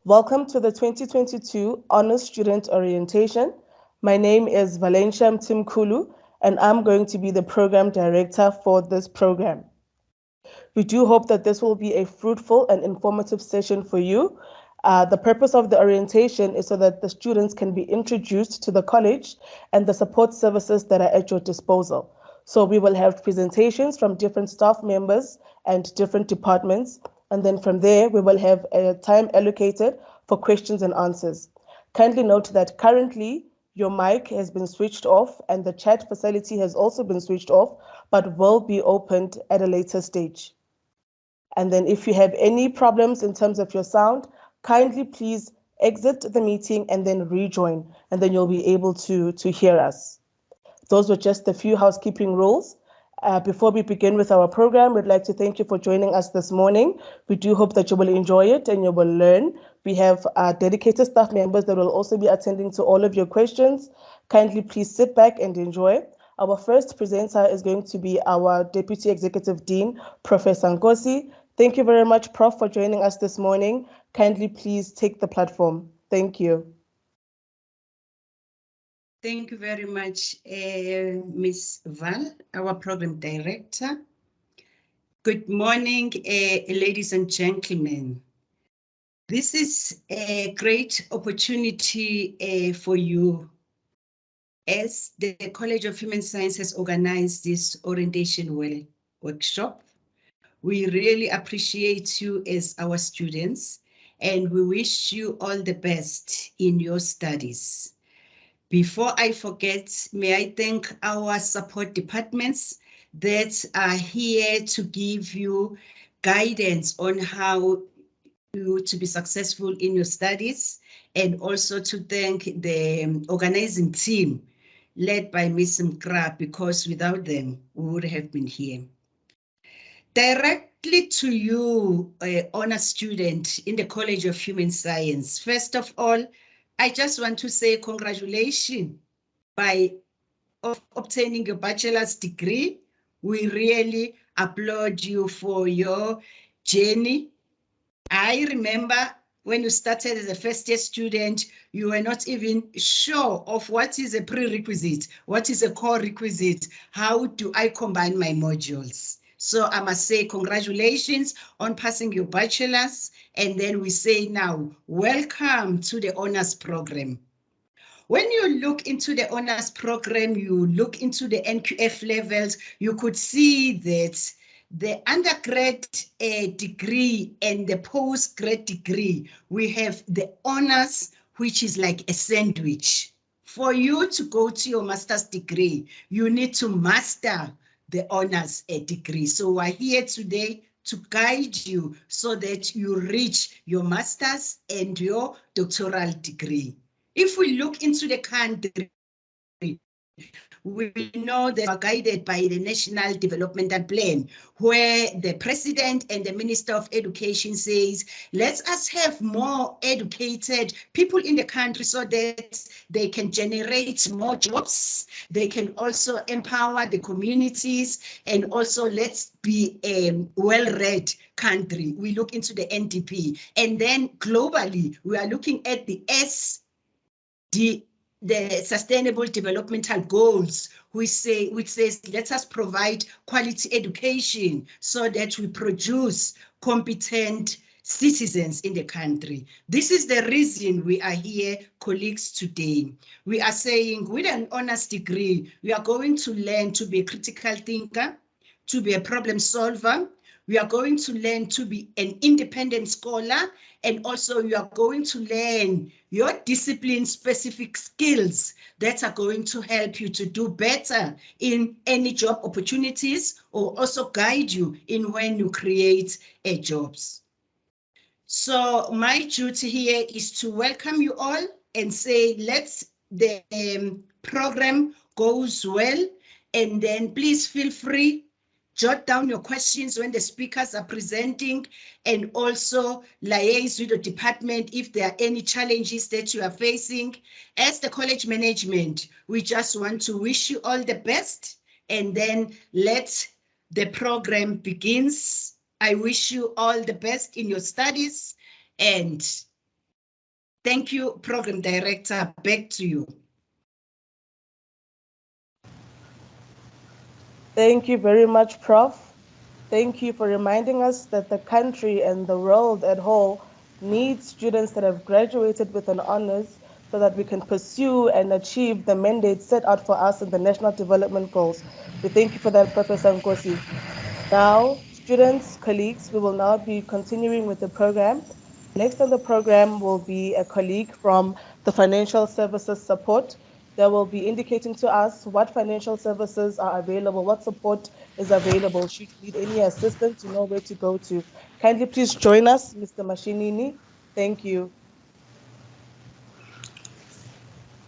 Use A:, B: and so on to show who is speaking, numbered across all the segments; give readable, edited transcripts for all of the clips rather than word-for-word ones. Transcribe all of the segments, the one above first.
A: Welcome to the 2022 Honors Student Orientation. My name is Valencia Mtimkulu, and I'm going to be the Program Director for this program. We do hope that this will be a fruitful and informative session for you. The purpose of the orientation is so that the students can be introduced to the college and the support services that are at your disposal. So we will have presentations from different staff members and different departments. And then from there, we will have a time allocated for questions and answers. Kindly note that currently your mic has been switched off and the chat facility has also been switched off, but will be opened at a later stage. And then if you have any problems in terms of your sound, kindly please exit the meeting and then rejoin, and then you'll be able to hear us. Those were just a few housekeeping rules. Before we begin with our program, we'd like to thank you for joining us this morning. We do hope that you will enjoy it and you will learn. We have dedicated staff members that will also be attending to all of your questions. Kindly please sit back and enjoy. Our first presenter is going to be our Deputy Executive Dean, Professor Ngosi. Thank you very much, Prof, for joining us this morning. Kindly please take the platform. Thank you.
B: Thank you very much, Ms. Val, our Program Director. Good morning, ladies and gentlemen. This is a great opportunity for you. As the College of Human Science has organized this orientation workshop, we really appreciate you as our students, and we wish you all the best in your studies. Before I forget, may I thank our support departments that are here to give you guidance on how to be successful in your studies, and also to thank the organizing team led by Ms. Mkra, because without them, we would have been here. Directly to you, honor student in the College of Human Science. First of all, I just want to say congratulations by obtaining your bachelor's degree. We really applaud you for your journey. I remember when you started as a first-year student, you were not even sure of what is a prerequisite, what is a core requisite, how do I combine my modules. So I must say congratulations on passing your bachelor's, and then we say now, welcome to the honors program. When you look into the honors program, you look into the NQF levels, you could see that the undergrad degree and the postgrad degree, we have the honors, which is like a sandwich. For you to go to your master's degree, you need to master the honors degree. So we're here today to guide you so that you reach your master's and your doctoral degree. If we look into the country, we know that we are guided by the National Developmental Plan, where the President and the Minister of Education says, let us have more educated people in the country so that they can generate more jobs. They can also empower the communities, and also let's be a well-read country. We look into the NDP, and then globally, we are looking at the the Sustainable Developmental Goals, which says let us provide quality education so that we produce competent citizens in the country. This is the reason we are here, colleagues, today. We are saying with an honors degree, we are going to learn to be a critical thinker, to be a problem solver. We are going to learn to be an independent scholar, and also you are going to learn your discipline-specific skills that are going to help you to do better in any job opportunities, or also guide you in when you create jobs. So my duty here is to welcome you all and say, let's the program goes well, and then please feel free, jot down your questions when the speakers are presenting, and also liaise with the department if there are any challenges that you are facing. As the college management, we just want to wish you all the best, and then let the program begins. I wish you all the best in your studies, and Thank you, Program Director. Back to you.
A: Thank you very much, Prof. Thank you for reminding us that the country and the world at whole needs students that have graduated with an honors so that we can pursue and achieve the mandate set out for us in the National Development Goals. We thank you for that, Professor Nkosi. Now, students, colleagues, we will now be continuing with the program. Next on the program will be a colleague from the Financial Services Support. They will be indicating to us what financial services are available, what support is available. Should you need any assistance, you know where to go to. Kindly please join us, Mr. Mashinini. Thank you.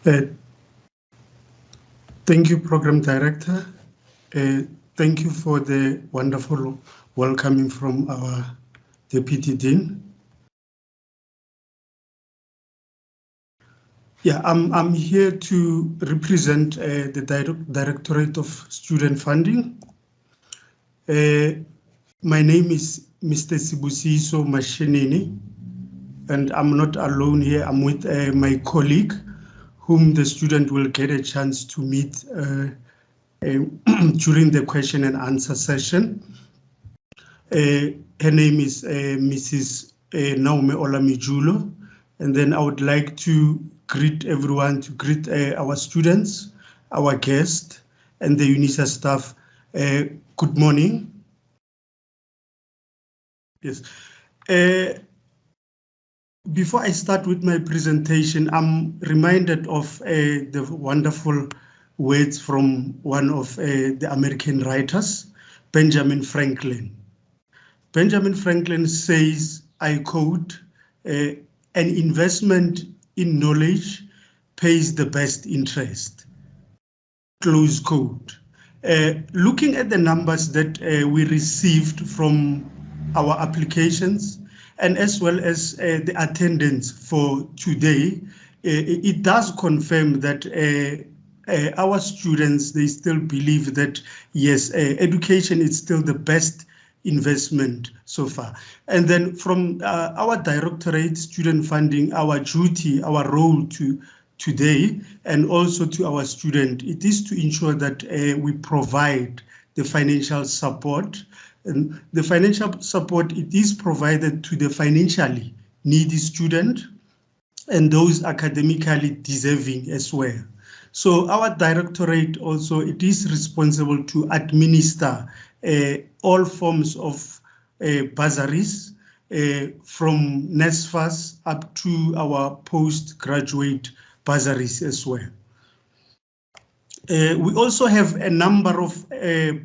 C: Thank you, Program Director. Thank you for the wonderful welcoming from our Deputy Dean. Yeah, I'm here to represent the Directorate of Student Funding. My name is Mr. Sibusiso Mashinini, and I'm not alone here. I'm with my colleague, whom the student will get a chance to meet during the question and answer session. Her name is Mrs. Naomi Olamijulo, and then I would like to greet everyone, to greet our students, our guests, and the UNISA staff. Good morning. Yes. Before I start with my presentation, I'm reminded of the wonderful words from one of the American writers, Benjamin Franklin. Benjamin Franklin says, I quote, an investment in knowledge pays the best interest, close quote. Looking at the numbers that we received from our applications, and as well as the attendance for today, it does confirm that our students, they still believe that, yes, education is still the best investment so far. And then from our Directorate Student Funding, our duty, our role today, and also to our student, it is to ensure that we provide the financial support. And the financial support, it is provided to the financially needy student and those academically deserving as well. So our directorate also, it is responsible to administer all forms of bursaries from NSFAS up to our postgraduate bursaries as well. We also have a number of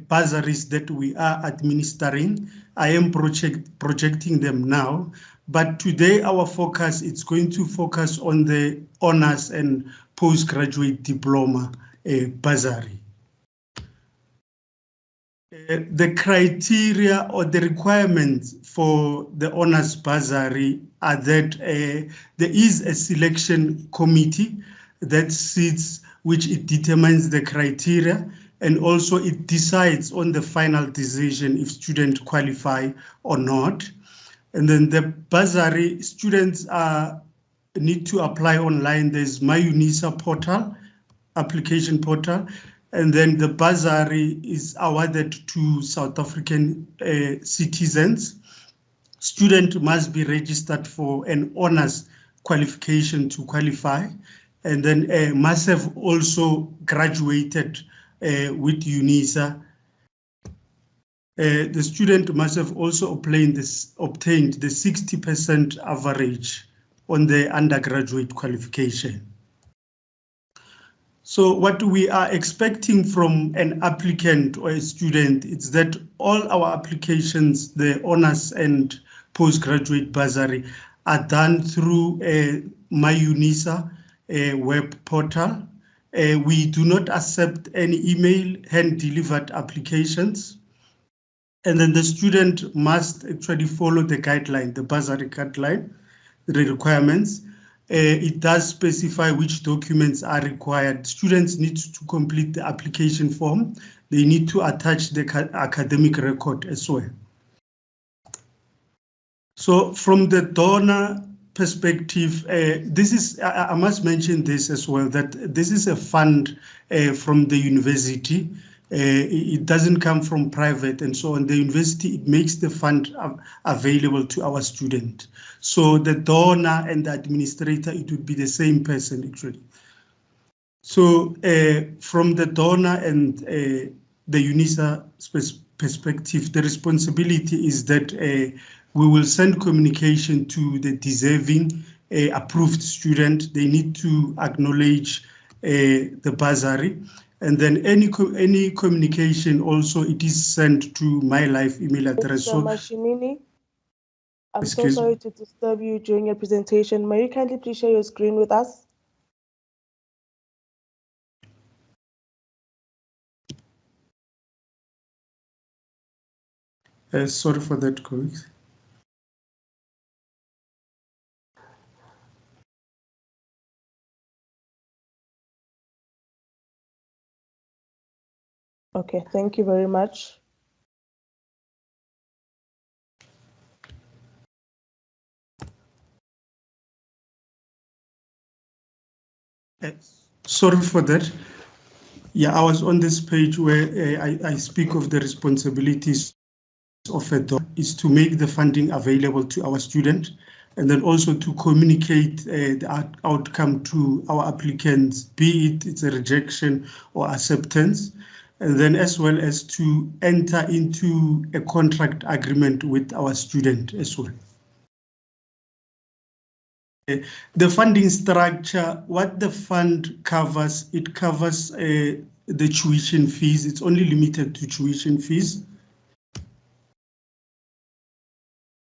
C: bursaries that we are administering. I am projecting them now, but today our focus is going to focus on the honors and postgraduate diploma bursary. The criteria or the requirements for the honors bursary are that there is a selection committee that sits, which it determines the criteria, and also it decides on the final decision if students qualify or not. And then the bursary, students need to apply online. There's My Unisa portal, application portal, and then the bursary is awarded to South African citizens. Student must be registered for an honors qualification to qualify, and then must have also graduated with UNISA. The student must have also obtained the 60% average on the undergraduate qualification. So what we are expecting from an applicant or a student is that all our applications, the honors and postgraduate bursary, are done through My Unisa web portal. We do not accept any email hand-delivered applications. And then the student must actually follow the guideline, the bursary guideline, the requirements. It does specify which documents are required. Students need to complete the application form. They need to attach the academic record as well. So from the donor perspective, this is, I must mention this as well, that this is a fund from the university. It doesn't come from private and so on. The university, it makes the fund available to our student. So the donor and the administrator, it would be the same person actually. So from the donor and the UNISA perspective, the responsibility is that we will send communication to the deserving approved student. They need to acknowledge the bursary. And then any communication also, it is sent to my life email address.
A: Mr. Mashinini, I'm so sorry to disturb you during your presentation. May you kindly please share your screen with us?
C: Sorry for that, colleagues.
A: Okay, thank you very much.
C: Sorry for that. Yeah, I was on this page where I speak of the responsibilities of a donor is to make the funding available to our student, and then also to communicate the outcome to our applicants, be it's a rejection or acceptance, and then as well as to enter into a contract agreement with our student as well. The funding structure, what the fund covers, it covers the tuition fees. It's only limited to tuition fees.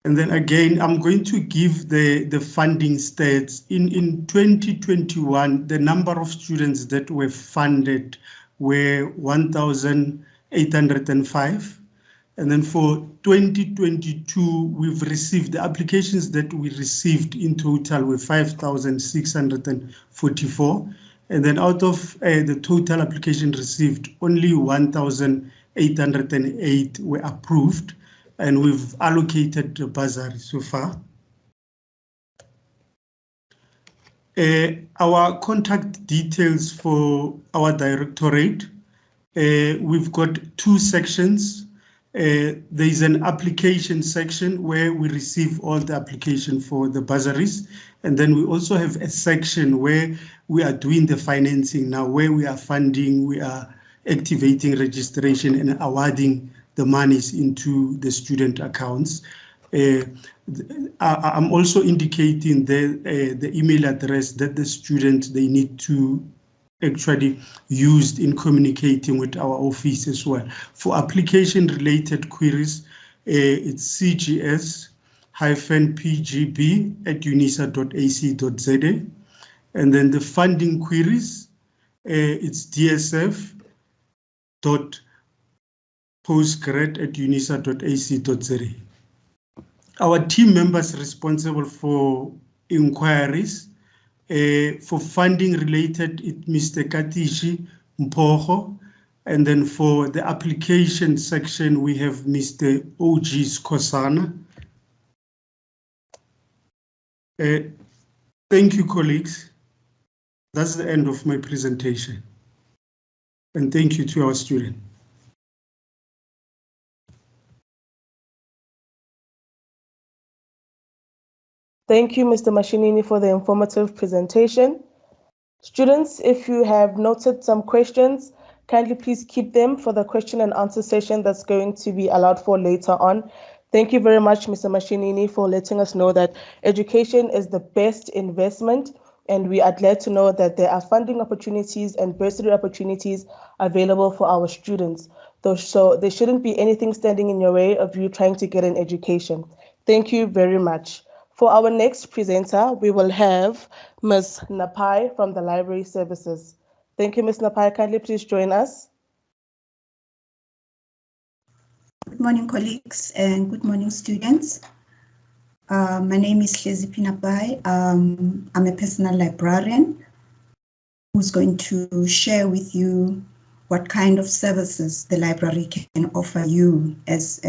C: And then again, I'm going to give the funding stats. In 2021, the number of students that were funded were 1,805. And then for 2022, we've received, the applications that we received in total were 5,644. And then out of the total application received, only 1,808 were approved. And we've allocated the bursary so far. Our contact details for our directorate, we've got two sections. There's an application section where we receive all the application for the bursaries. And then we also have a section where we are doing the financing now, where we are funding, we are activating registration and awarding the monies into the student accounts. I'm also indicating the email address that the students, they need to actually used in communicating with our office as well. For application related queries, it's cgs-pgb@unisa.ac.za. And then the funding queries, it's dsf.postgrad@unisa.ac.za. Our team members responsible for inquiries, for funding related, it's Mr. Katishi Mpoho. And then for the application section, we have Mr. O.G. Skosana. Thank you, colleagues. That's the end of my presentation. And thank you to our students.
A: Thank you, Mr. Mashinini, for the informative presentation. Students, if you have noted some questions, kindly please keep them for the question and answer session that's going to be allowed for later on. Thank you very much, Mr. Mashinini, for letting us know that education is the best investment, and we are glad to know that there are funding opportunities and bursary opportunities available for our students. So there shouldn't be anything standing in your way of you trying to get an education. Thank you very much. For our next presenter, we will have Ms. Napai from the Library Services. Thank you, Ms. Napai. Kindly please join us.
D: Good morning, colleagues, and good morning, students. My name is Hlezi Napai. I'm a personal librarian who's going to share with you what kind of services the library can offer you as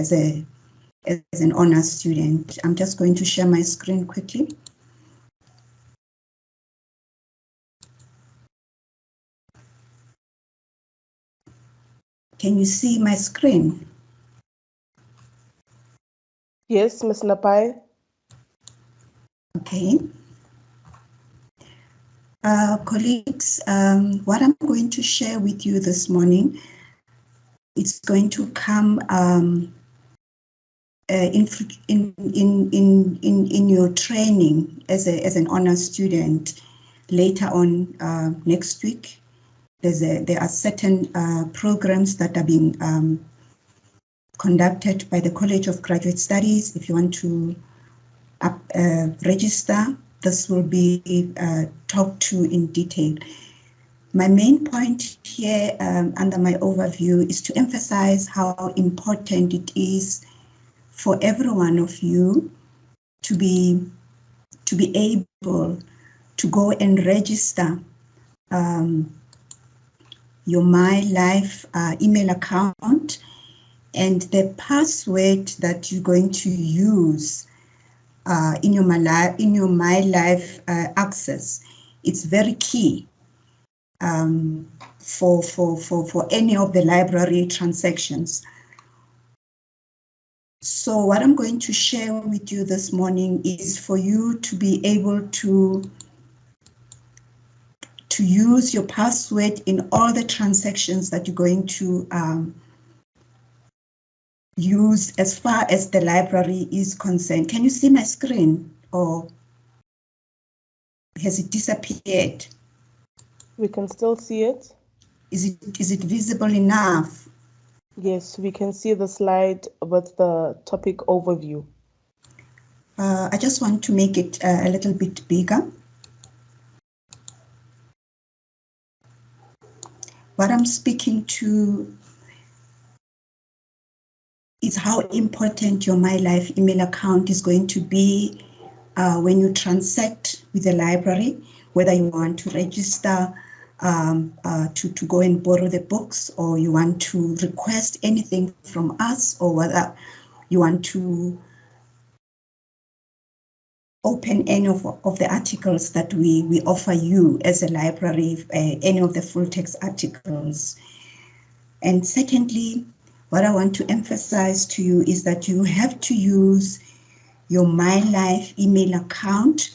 D: an honors student. I'm just going to share my screen quickly. Can you see my screen?
A: Yes, Ms. Napai.
D: Okay. Colleagues, what I'm going to share with you this morning, it's going to come in your training as an honors student later on next week. There are certain programs that are being conducted by the College of Graduate Studies. If you want to register, this will be talked to in detail. My main point here under my overview is to emphasize how important it is for every one of you to be able to go and register your My Life email account, and the password that you're going to use in your My Life access. It's very key for any of the library transactions. So what I'm going to share with you this morning is for you to be able to use your password in all the transactions that you're going to use as far as the library is concerned. Can you see my screen, or has it disappeared?
A: We can still see it.
D: Is it visible enough?
A: Yes, we can see the slide with the topic overview.
D: I just want to make it a little bit bigger. What I'm speaking to is how important your My Life email account is going to be when you transact with the library, whether you want to register to go and borrow the books, or you want to request anything from us, or whether you want to open any of the articles that we offer you as a library, any of the full text articles. And secondly, what I want to emphasize to you is that you have to use your My Life email account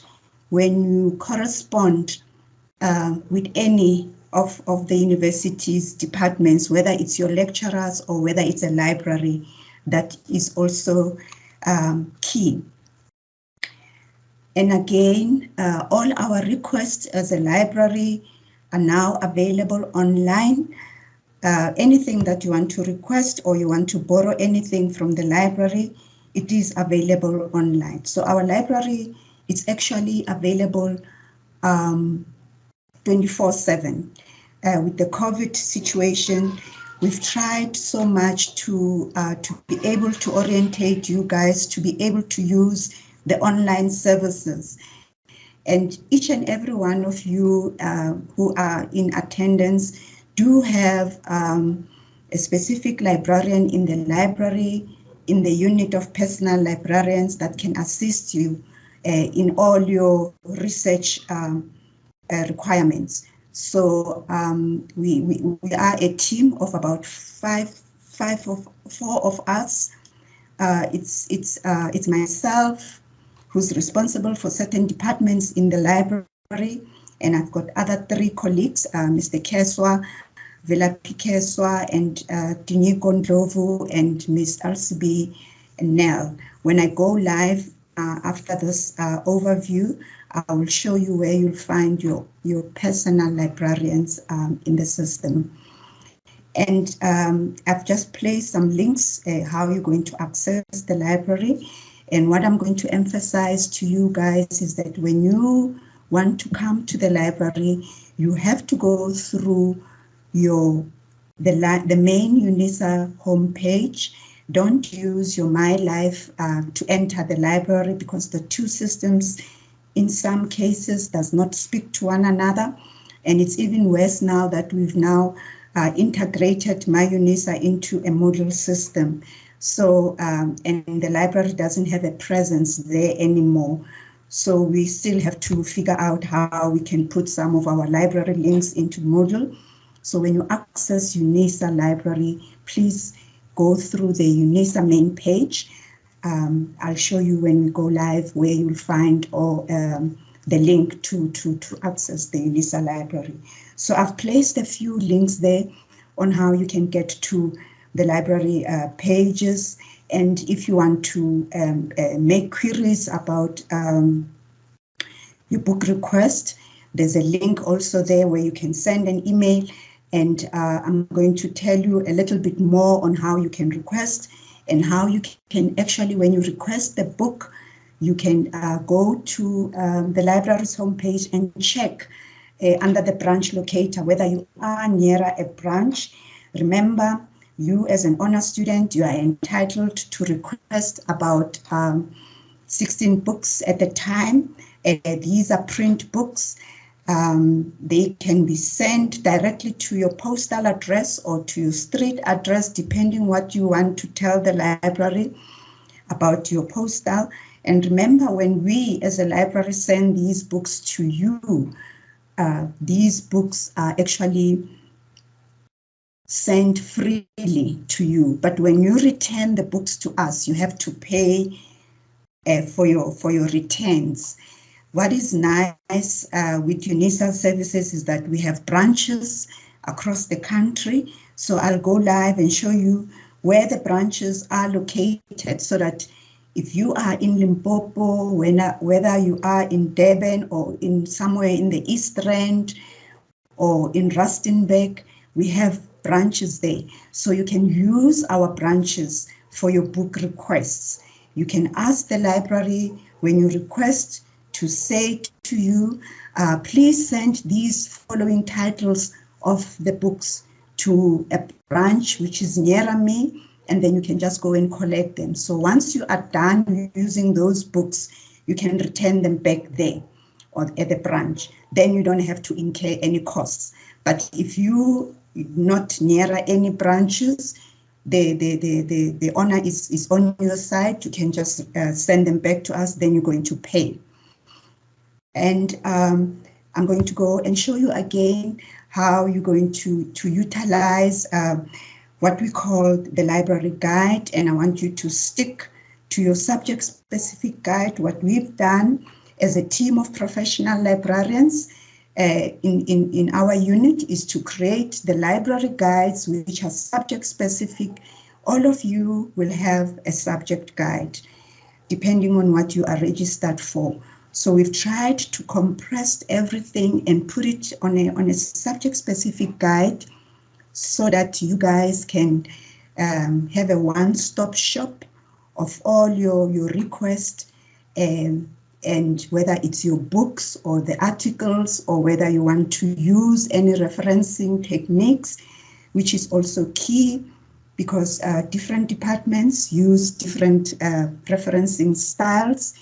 D: when you correspond with any of the university's departments, whether it's your lecturers or whether it's a library. That is also key. And again, all our requests as a library are now available online. Anything that you want to request or you want to borrow anything from the library, it is available online. So our library is actually available 24/7. With the COVID situation, we've tried so much to be able to orientate you guys to be able to use the online services. And each and every one of you who are in attendance do have a specific librarian in the library, in the unit of personal librarians that can assist you in all your research requirements. So we are a team of about four of us. It's myself who's responsible for certain departments in the library, and I've got other 3 colleagues, Mr. Keswa, Velapi Keswa, and Diniko Ndlovu, and Ms. LCB and Nell. When I go live after this overview, I will show you where you'll find your personal librarians in the system. And I've just placed some links how you're going to access the library. And what I'm going to emphasize to you guys is that when you want to come to the library, you have to go through the main UNISA homepage. Don't use your My Life to enter the library, because the 2 systems in some cases does not speak to one another. And it's even worse now that we've now integrated My Unisa into a Moodle system. So, and the library doesn't have a presence there anymore. So we still have to figure out how we can put some of our library links into Moodle. So when you access UNISA library, please go through the Unisa main page. I'll show you when we go live where you'll find all the link to access the Unisa library. So I've placed a few links there on how you can get to the library pages. And if you want to make queries about your book request, there's a link also there where you can send an email. And I'm going to tell you a little bit more on how you can request and how you can actually, when you request the book, you can go to the library's homepage and check under the branch locator whether you are near a branch. Remember, you as an honor student, you are entitled to request about 16 books at a time. These are print books. They can be sent directly to your postal address or to your street address, depending what you want to tell the library about your postal. And remember, when we as a library send these books to you, these books are actually sent freely to you. But when you return the books to us, you have to pay for your returns. What is nice with Unisa services is that we have branches across the country. So I'll go live and show you where the branches are located so that if you are in Limpopo, whether you are in Durban or in somewhere in the East Rand or in Rustenburg, we have branches there. So you can use our branches for your book requests. You can ask the library when you request to say to you, please send these following titles of the books to a branch which is nearer me, and then you can just go and collect them. So once you are done using those books, you can return them back there or at the branch. Then you don't have to incur any costs. But if you not nearer any branches, the owner is on your side, you can just send them back to us, then you're going to pay. And I'm going to go and show you again how you're going to utilize what we call the library guide. And I want you to stick to your subject-specific guide. What we've done as a team of professional librarians in our unit is to create the library guides which are subject-specific. All of you will have a subject guide, depending on what you are registered for. So we've tried to compress everything and put it on a subject-specific guide so that you guys can have a one-stop shop of all your requests, and whether it's your books or the articles, or whether you want to use any referencing techniques, which is also key because different departments use different referencing styles.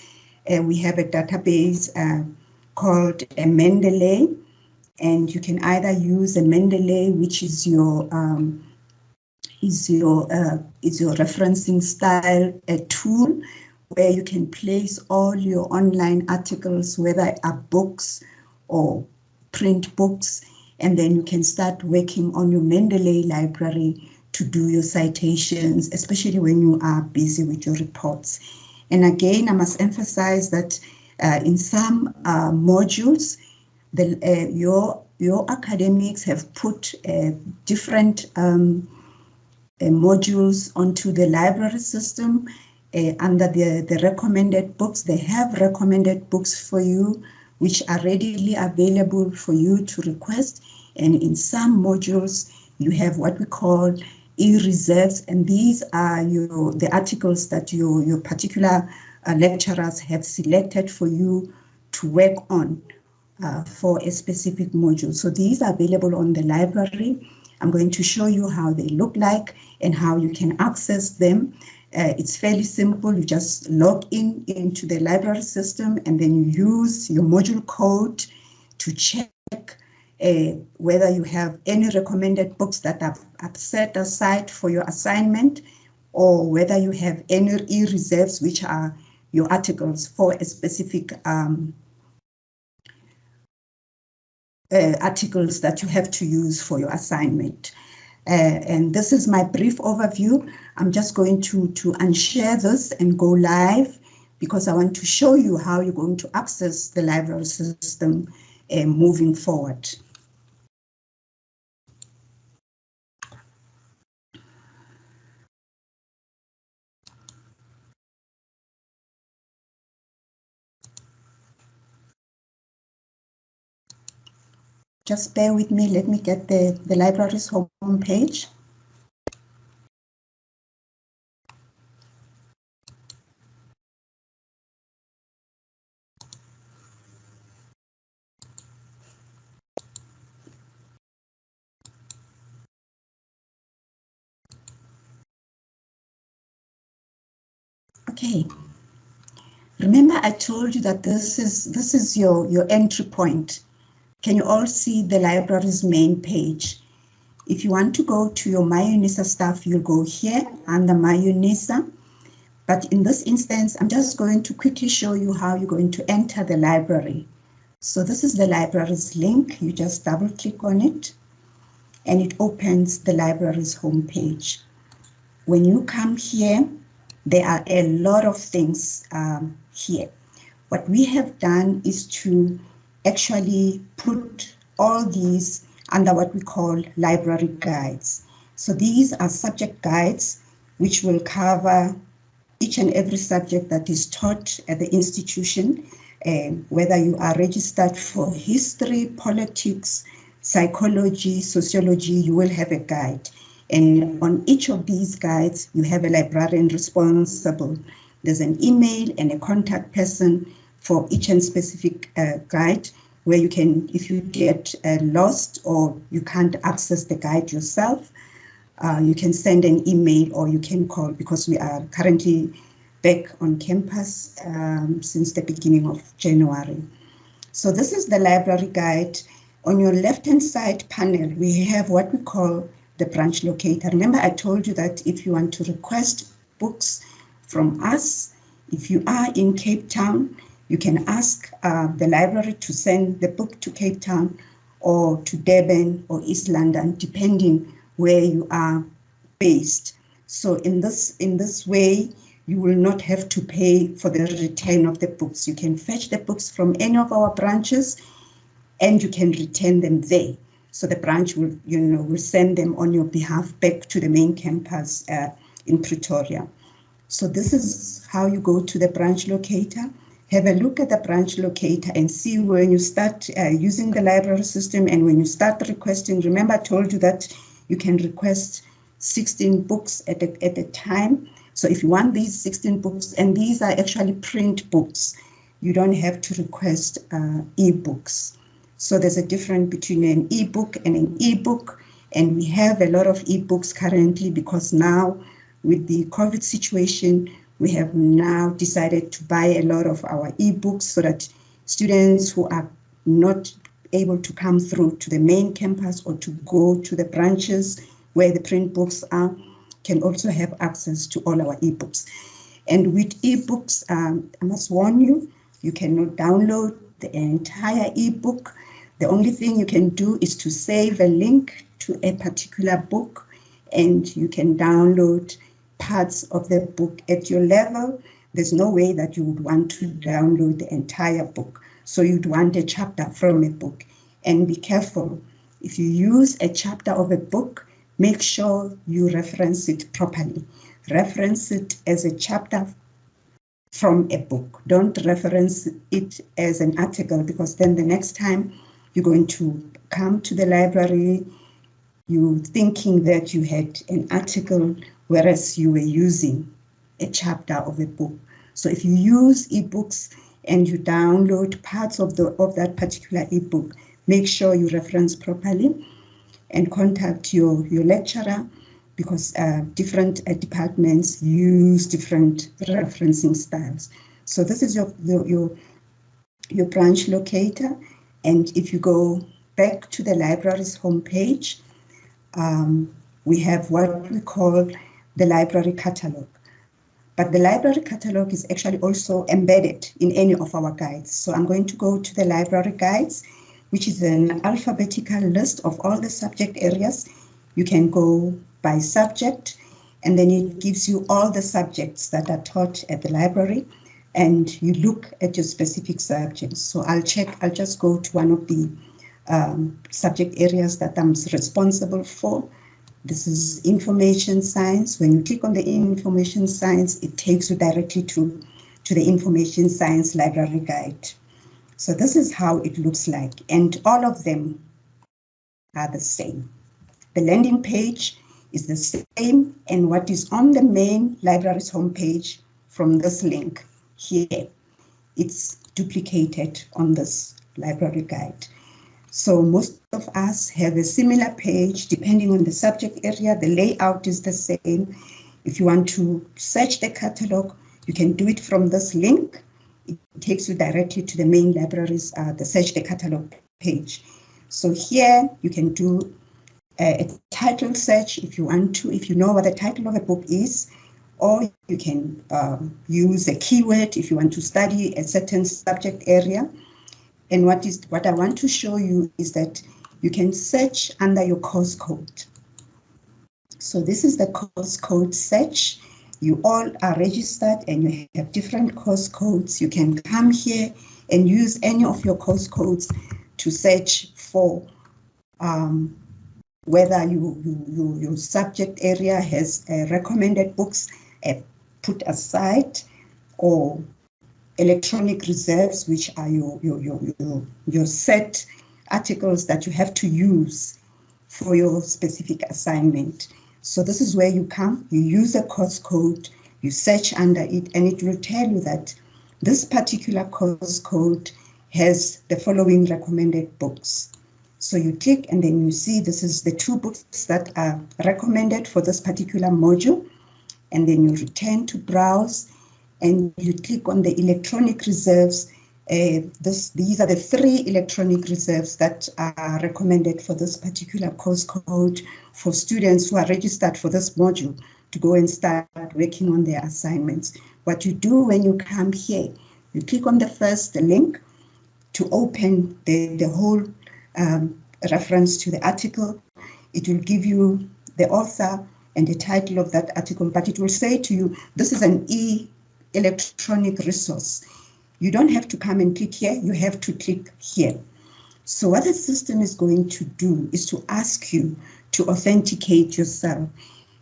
D: We have a database called a Mendeley, and you can either use a Mendeley, which is your referencing style tool, where you can place all your online articles, whether are books or print books, and then you can start working on your Mendeley library to do your citations, especially when you are busy with your reports. And again, I must emphasize that in some modules, your academics have put different modules onto the library system under the recommended books. They have recommended books for you, which are readily available for you to request. And in some modules, you have what we call e-reserves, and these are the articles that your particular lecturers have selected for you to work on for a specific module. So these are available on the library. I'm going to show you how they look like and how you can access them. It's fairly simple. You just log into the library system, and then you use your module code to check whether you have any recommended books that are set aside for your assignment, or whether you have any e-reserves, which are your articles for a specific articles that you have to use for your assignment. And this is my brief overview. I'm just going to unshare this and go live because I want to show you how you're going to access the library system moving forward. Just bear with me, let me get the library's home page. Okay. Remember I told you that this is your entry point. Can you all see the library's main page? If you want to go to your My Unisa stuff, you'll go here under My Unisa. But in this instance, I'm just going to quickly show you how you're going to enter the library. So this is the library's link. You just double click on it and it opens the library's homepage. When you come here, there are a lot of things here. What we have done is to actually put all these under what we call library guides. So these are subject guides which will cover each and every subject that is taught at the institution, whether you are registered for history, politics, psychology, sociology, you will have a guide. And on each of these guides, you have a librarian responsible. There's an email and a contact person for each and specific guide, where you can, if you get lost or you can't access the guide yourself, you can send an email or you can call, because we are currently back on campus since the beginning of January. So this is the library guide. On your left-hand side panel, we have what we call the branch locator. Remember, I told you that if you want to request books from us, if you are in Cape Town, you can ask the library to send the book to Cape Town or to Durban or East London, depending where you are based. So in this way, you will not have to pay for the return of the books. You can fetch the books from any of our branches and you can return them there. So the branch will, will send them on your behalf back to the main campus in Pretoria. So this is how you go to the branch locator. Have a look at the branch locator and see when you start using the library system and when you start requesting. Remember, I told you that you can request 16 books at a time. So if you want these 16 books, and these are actually print books, you don't have to request ebooks. So there's a difference between an ebook and an ebook, and we have a lot of ebooks currently because now with the COVID situation, we have now decided to buy a lot of our ebooks so that students who are not able to come through to the main campus or to go to the branches where the print books are can also have access to all our ebooks. And with ebooks, I must warn you, you cannot download the entire ebook. The only thing you can do is to save a link to a particular book and you can download parts of the book at your level. There's no way that you would want to download the entire book. So you'd want a chapter from a book. And be careful, if you use a chapter of a book, make sure you reference it properly. Reference it as a chapter from a book. Don't reference it as an article, because then the next time you're going to come to the library, you thinking that you had an article, whereas you were using a chapter of a book. So if you use ebooks and you download parts of that particular ebook, make sure you reference properly and contact your lecturer, because different departments use different referencing styles. So this is your branch locator. And if you go back to the library's homepage, we have what we call the library catalog. But the library catalog is actually also embedded in any of our guides. So I'm going to go to the library guides, which is an alphabetical list of all the subject areas. you can go by subject, and then it gives you all the subjects that are taught at the library, and you look at your specific subjects. So I'll just go to one of the subject areas that I'm responsible for. This is information science. When you click on the information science, it takes you directly to the information science library guide. So this is how it looks like, and all of them are the same. The landing page is the same, and what is on the main library's homepage from this link here, it's duplicated on this library guide. So most of us have a similar page depending on the subject area. The layout is the same. If you want to search the catalog, you can do it from this link. It takes you directly to the main library's, the search the catalog page. So here you can do a title search if you want to, if you know what the title of a book is, or you can use a keyword if you want to study a certain subject area. And what I want to show you is that you can search under your course code. So this is the course code search. You all are registered and you have different course codes. You can come here and use any of your course codes to search for whether your subject area has recommended books put aside, or electronic reserves, which are your set articles that you have to use for your specific assignment. So this is where you come, you use a course code, you search under it, and it will tell you that this particular course code has the following recommended books. So you click and then you see this is the 2 books that are recommended for this particular module, and then you return to browse and you click on the electronic reserves. These are the 3 electronic reserves that are recommended for this particular course code for students who are registered for this module to go and start working on their assignments. What you do when you come here, you click on the first link to open the whole reference to the article. It will give you the author and the title of that article, but it will say to you, this is an electronic resource. You don't have to come and click here, you have to click here. So what the system is going to do is to ask you to authenticate yourself.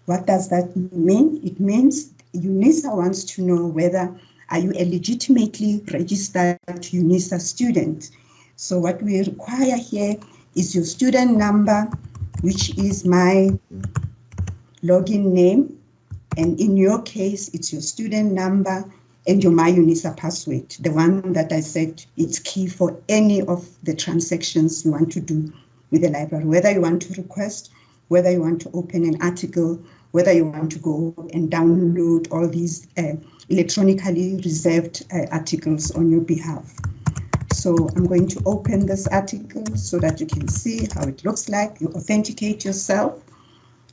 D: What does that mean? It means UNISA wants to know whether are you a legitimately registered UNISA student. So what we require here is your student number, which is my login name. And in your case, it's your student number and your My Unisa password, the one that I said it's key for any of the transactions you want to do with the library, whether you want to request, whether you want to open an article, whether you want to go and download all these electronically reserved articles on your behalf. So I'm going to open this article so that you can see how it looks like. You authenticate yourself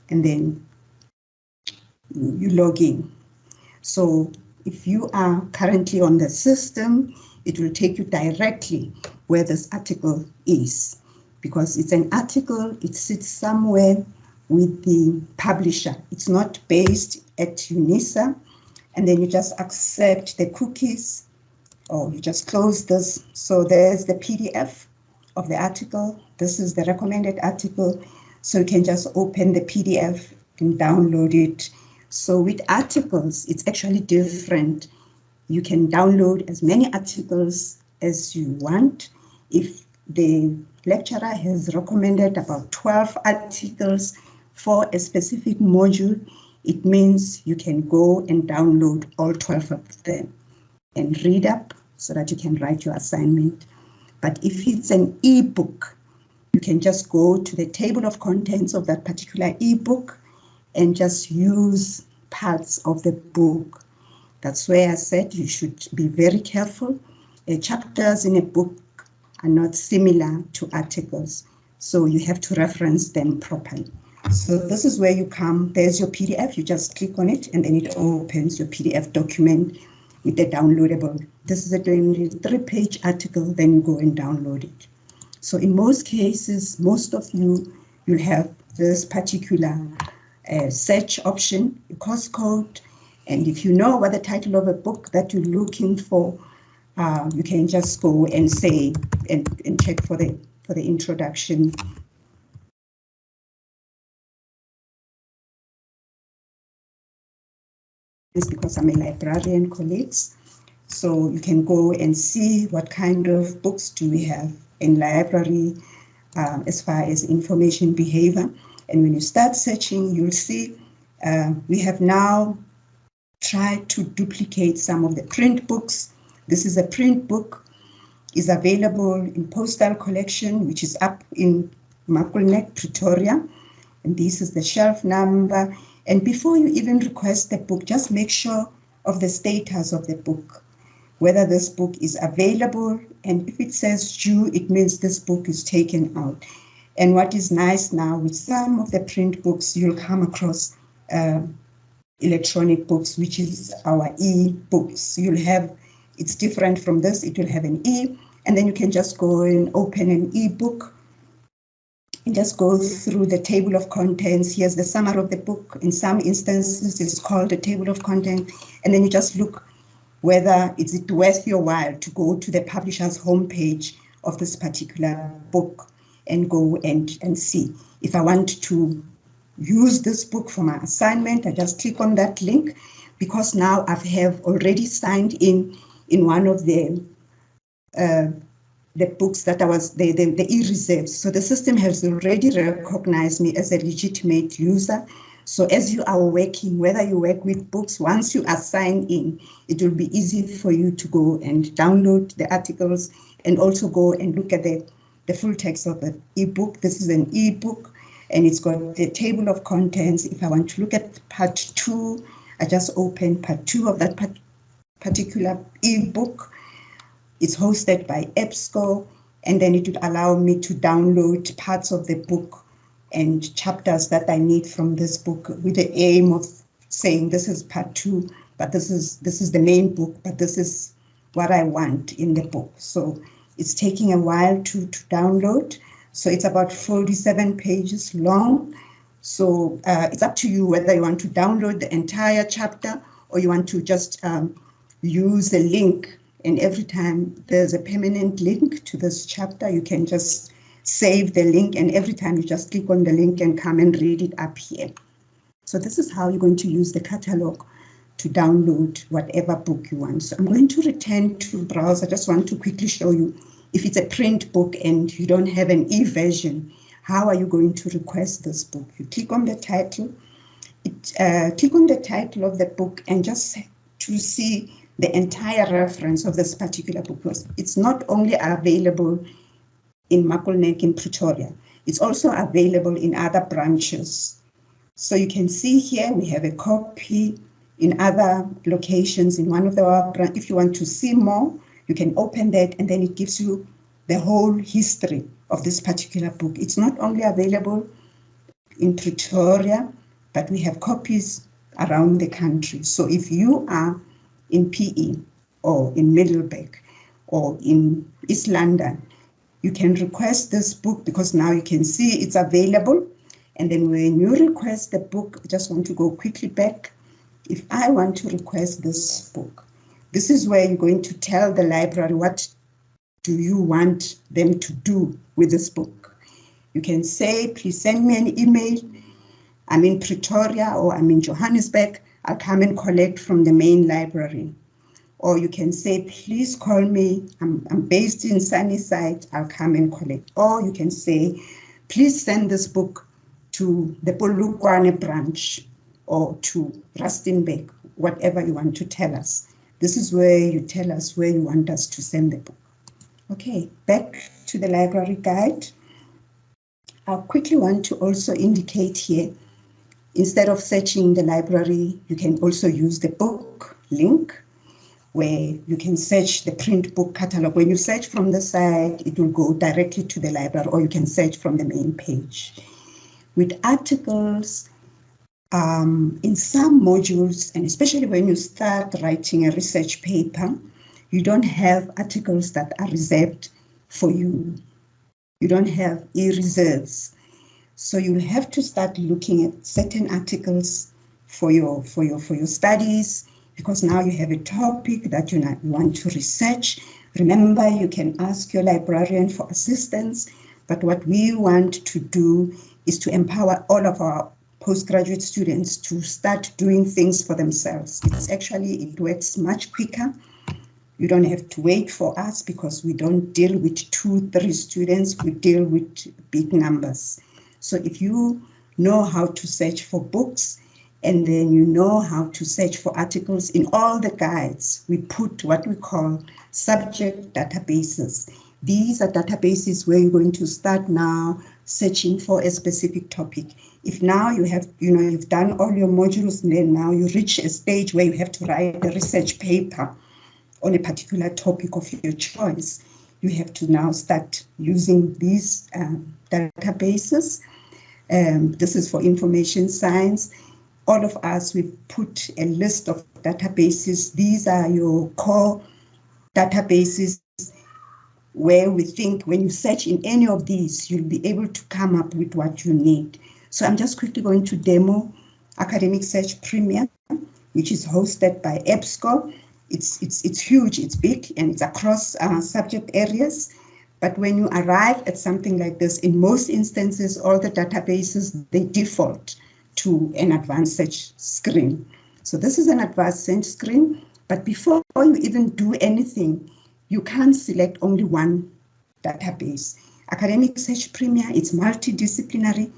D: and then you log in. So if you are currently on the system, it will take you directly where this article is, because it's an article, it sits somewhere with the publisher. It's not based at UNISA, and then you just accept the cookies, or you just close this. So there's the PDF of the article. This is the recommended article. So you can just open the PDF and download it. So with articles, it's actually different. You can download as many articles as you want. If the lecturer has recommended about 12 articles for a specific module, it means you can go and download all 12 of them and read up so that you can write your assignment. But if it's an ebook, you can just go to the table of contents of that particular ebook and just use parts of the book. That's where I said you should be very careful. Chapters in a book are not similar to articles, so you have to reference them properly. So this is where you come, there's your PDF, you just click on it and then it opens your PDF document with the downloadable. This is a 23-page article, then you go and download it. So in most cases, most of you will have this particular search option, course code, and if you know what the title of a book that you're looking for, you can just go and say and check for the introduction. It's because I'm a librarian, colleagues. So you can go and see what kind of books do we have in library as far as information behavior. And when you start searching, you'll see we have now tried to duplicate some of the print books. This is a print book, is available in postal collection, which is up in Makulnek, Pretoria. And this is the shelf number. And before you even request the book, just make sure of the status of the book, whether this book is available. And if it says due, it means this book is taken out. And what is nice now, with some of the print books, you'll come across electronic books, which is our e-books. You'll have, it's different from this, it will have an e, and then you can just go and open an e-book and just go through the table of contents. Here's the summary of the book. In some instances, it's called a table of content. And then you just look whether it's worth your while to go to the publisher's homepage of this particular book and go and see. If I want to use this book for my assignment, I just click on that link, because now I have already signed in one of the books that I was, the e-reserves. So the system has already recognized me as a legitimate user. So as you are working, whether you work with books, once you are signed in, it will be easy for you to go and download the articles and also go and look at the full text of the ebook. This is an ebook and it's got the table of contents. If I want to look at part 2, I just open part 2 of that particular ebook. It's hosted by EBSCO, and then it would allow me to download parts of the book and chapters that I need from this book, with the aim of saying this is part 2, but this is the main book, but this is what I want in the book. So it's taking a while to download. So it's about 47 pages long. So it's up to you whether you want to download the entire chapter or you want to just use the link. And every time there's a permanent link to this chapter, you can just save the link, and every time you just click on the link and come and read it up here. So this is how you're going to use the catalog to download whatever book you want. So I'm going to return to browse. I just want to quickly show you, if it's a print book and you don't have an e-version, how are you going to request this book? You click on the title, click on the title of the book and just to see the entire reference of this particular book. It's not only available in Makulnek in Pretoria, it's also available in other branches. So you can see here we have a copy in other locations in one of the branches. If you want to see more, you can open that and then it gives you the whole history of this particular book. It's not only available in Pretoria, but we have copies around the country. So if you are in PE or in Middleburg or in East London, you can request this book because now you can see it's available. And then when you request the book, I just want to go quickly back. If I want to request this book, this is where you're going to tell the library what do you want them to do with this book. You can say, please send me an email. I'm in Pretoria or I'm in Johannesburg. I'll come and collect from the main library. Or you can say, please call me. I'm based in Sunnyside. I'll come and collect. Or you can say, please send this book to the Polokwane branch or to Rustenburg, whatever you want to tell us. This is where you tell us where you want us to send the book. Okay, back to the library guide. I quickly want to also indicate here, instead of searching the library, you can also use the book link, where you can search the print book catalog. When you search from the site, it will go directly to the library, or you can search from the main page. With articles, in some modules, and especially when you start writing a research paper, you don't have articles that are reserved for you. You don't have e-reserves. So you'll have to start looking at certain articles for your studies, because now you have a topic that you want to research. Remember, you can ask your librarian for assistance, but what we want to do is to empower all of our postgraduate students to start doing things for themselves. It works much quicker. You don't have to wait for us, because we don't deal with 2-3 students, we deal with big numbers. So if you know how to search for books, and then you know how to search for articles, in all the guides, we put what we call subject databases. These are databases where you're going to start now searching for a specific topic. If now you have, you've done all your modules, and then now you reach a stage where you have to write a research paper on a particular topic of your choice, you have to now start using these databases. This is for information science. All of us, we've put a list of databases. These are your core databases where we think when you search in any of these, you'll be able to come up with what you need. So I'm just quickly going to demo Academic Search Premier, which is hosted by EBSCO. It's huge, it's big, and it's across subject areas. But when you arrive at something like this, in most instances, all the databases, they default to an advanced search screen. So this is an advanced search screen, but before you even do anything, you can't select only one database. Academic Search Premier, it's multidisciplinary,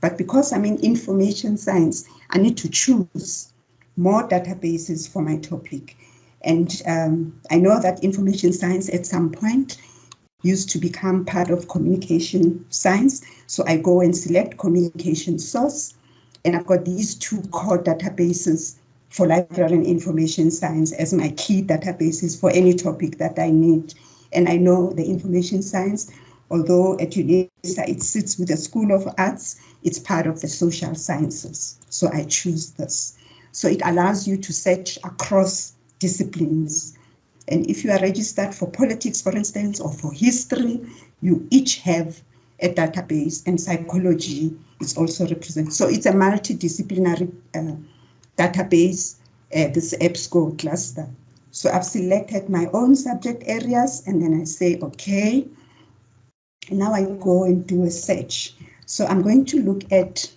D: but because I'm in information science, I need to choose more databases for my topic. And I know that information science at some point used to become part of communication science. So I go and select communication source, and I've got these 2 core databases for library and information science as my key databases for any topic that I need. And I know the information science, although at Unisa it sits with the School of Arts, it's part of the social sciences. So I choose this. So it allows you to search across disciplines. And if you are registered for politics, for instance, or for history, you each have a database, and psychology is also represented. So it's a multidisciplinary database, this EBSCO cluster. So I've selected my own subject areas, and then I say, okay, and now I go and do a search. So I'm going to look at,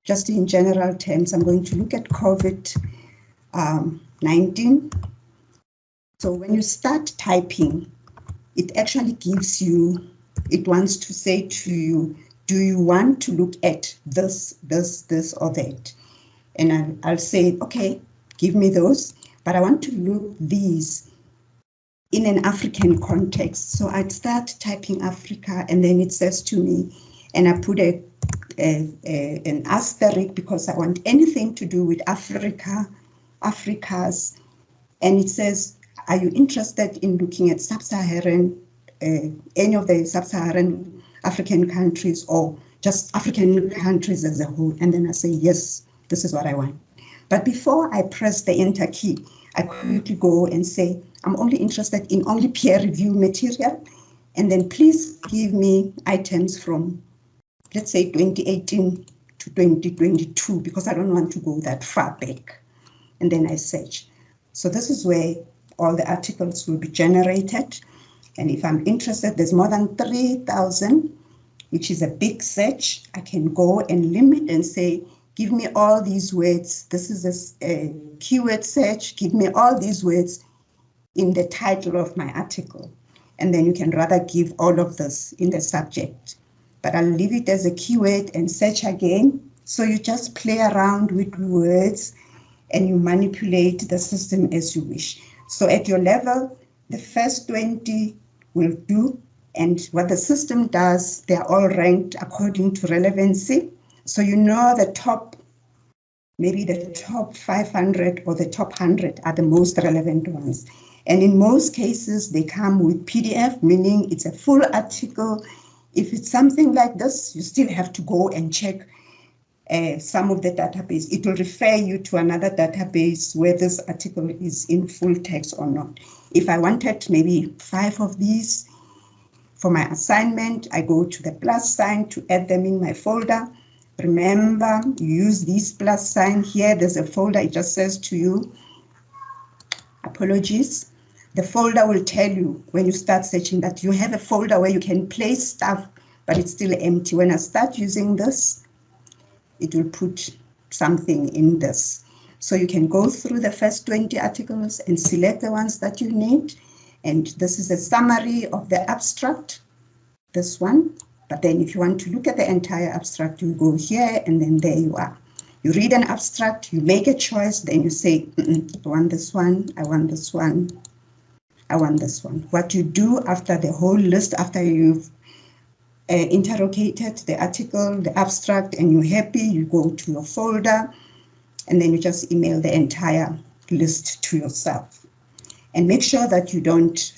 D: just in general terms, I'm going to look at COVID-19. So when you start typing, it actually gives you, it wants to say to you, do you want to look at this, or that? And I'll say, okay, give me those, but I want to look these in an African context. So I'd start typing Africa, and then it says to me, and I put an asterisk because I want anything to do with Africa, Africa's, and it says, are you interested in looking at sub-Saharan, any of the sub-Saharan African countries, or just African countries as a whole? And then I say, yes, this is what I want. But before I press the enter key, I quickly go and say, I'm only interested in only peer review material. And then please give me items from, let's say, 2018 to 2022, because I don't want to go that far back. And then I search. So this is where all the articles will be generated. And if I'm interested, there's more than 3,000, which is a big search. I can go and limit and say, give me all these words. This is a keyword search. Give me all these words in the title of my article. And then you can rather give all of this in the subject. But I'll leave it as a keyword and search again. So you just play around with words and you manipulate the system as you wish. So at your level, the first 20 will do. And what the system does, they're all ranked according to relevancy. So you know the top, maybe the top 500 or the top 100 are the most relevant ones. And in most cases, they come with PDF, meaning it's a full article. If it's something like this, you still have to go and check some of the database. It will refer you to another database where this article is in full text or not. If I wanted maybe 5 of these, For my assignment, I go to the plus sign to add them in my folder. Remember, you use this plus sign here. There's a folder, it just says to you, apologies. The folder will tell you when you start searching that you have a folder where you can place stuff, but it's still empty. When I start using this, it will put something in this. So you can go through the first 20 articles and select the ones that you need. And this is a summary of the abstract, this one. But then if you want to look at the entire abstract, you go here and then there you are. You read an abstract, you make a choice, then you say, I want this one, I want this one, I want this one. What you do after the whole list, after you've interrogated the article, the abstract, and you're happy, you go to your folder, and then you just email the entire list to yourself. And make sure that you don't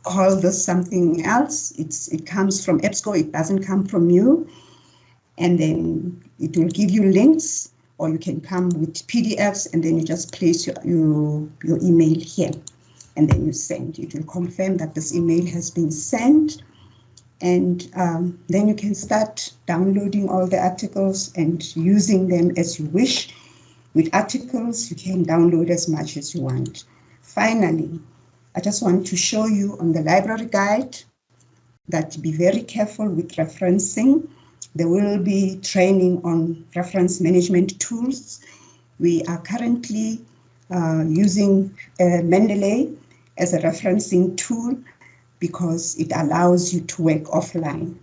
D: call this something else. It comes from EBSCO, it doesn't come from you. And then it will give you links, or you can come with PDFs, and then you just place your email here, and then you send. It will confirm that this email has been sent, and then you can start downloading all the articles and using them as you wish. With articles, you can download as much as you want. Finally, I just want to show you on the library guide that be very careful with referencing. There will be training on reference management tools. We are currently using Mendeley as a referencing tool because it allows you to work offline.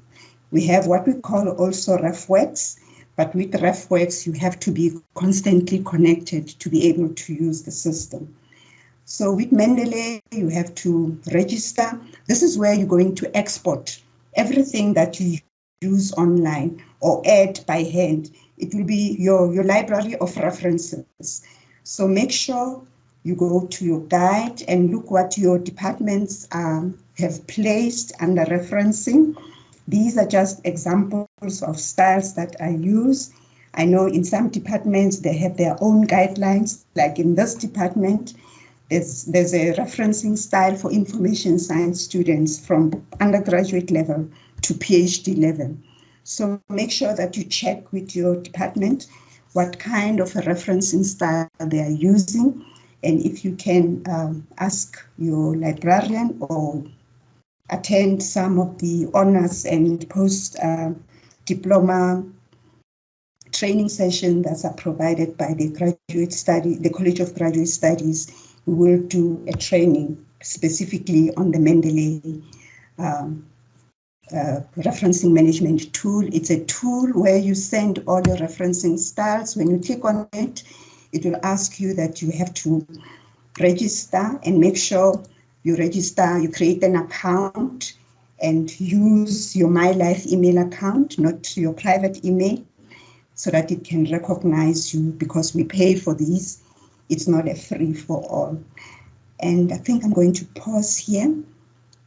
D: We have what we call also RefWorks, but with RefWorks, you have to be constantly connected to be able to use the system. So with Mendeley, you have to register. This is where you're going to export everything that you use online or add by hand. It will be your library of references. So make sure you go to your guide and look what your departments have placed under referencing. These are just examples of styles that I use. I know in some departments they have their own guidelines, like in this department, there's a referencing style for information science students from undergraduate level to PhD level. So make sure that you check with your department what kind of a referencing style they are using. And if you can ask your librarian or attend some of the honors and post-diploma training sessions that are provided by the College of Graduate Studies, we will do a training specifically on the Mendeley referencing management tool. It's a tool where you send all your referencing styles. When you click on it, it will ask you that you have to register and make sure you register, you create an account and use your MyLife email account, not your private email, so that it can recognize you because we pay for these. It's not a free for all. And I think I'm going to pause here.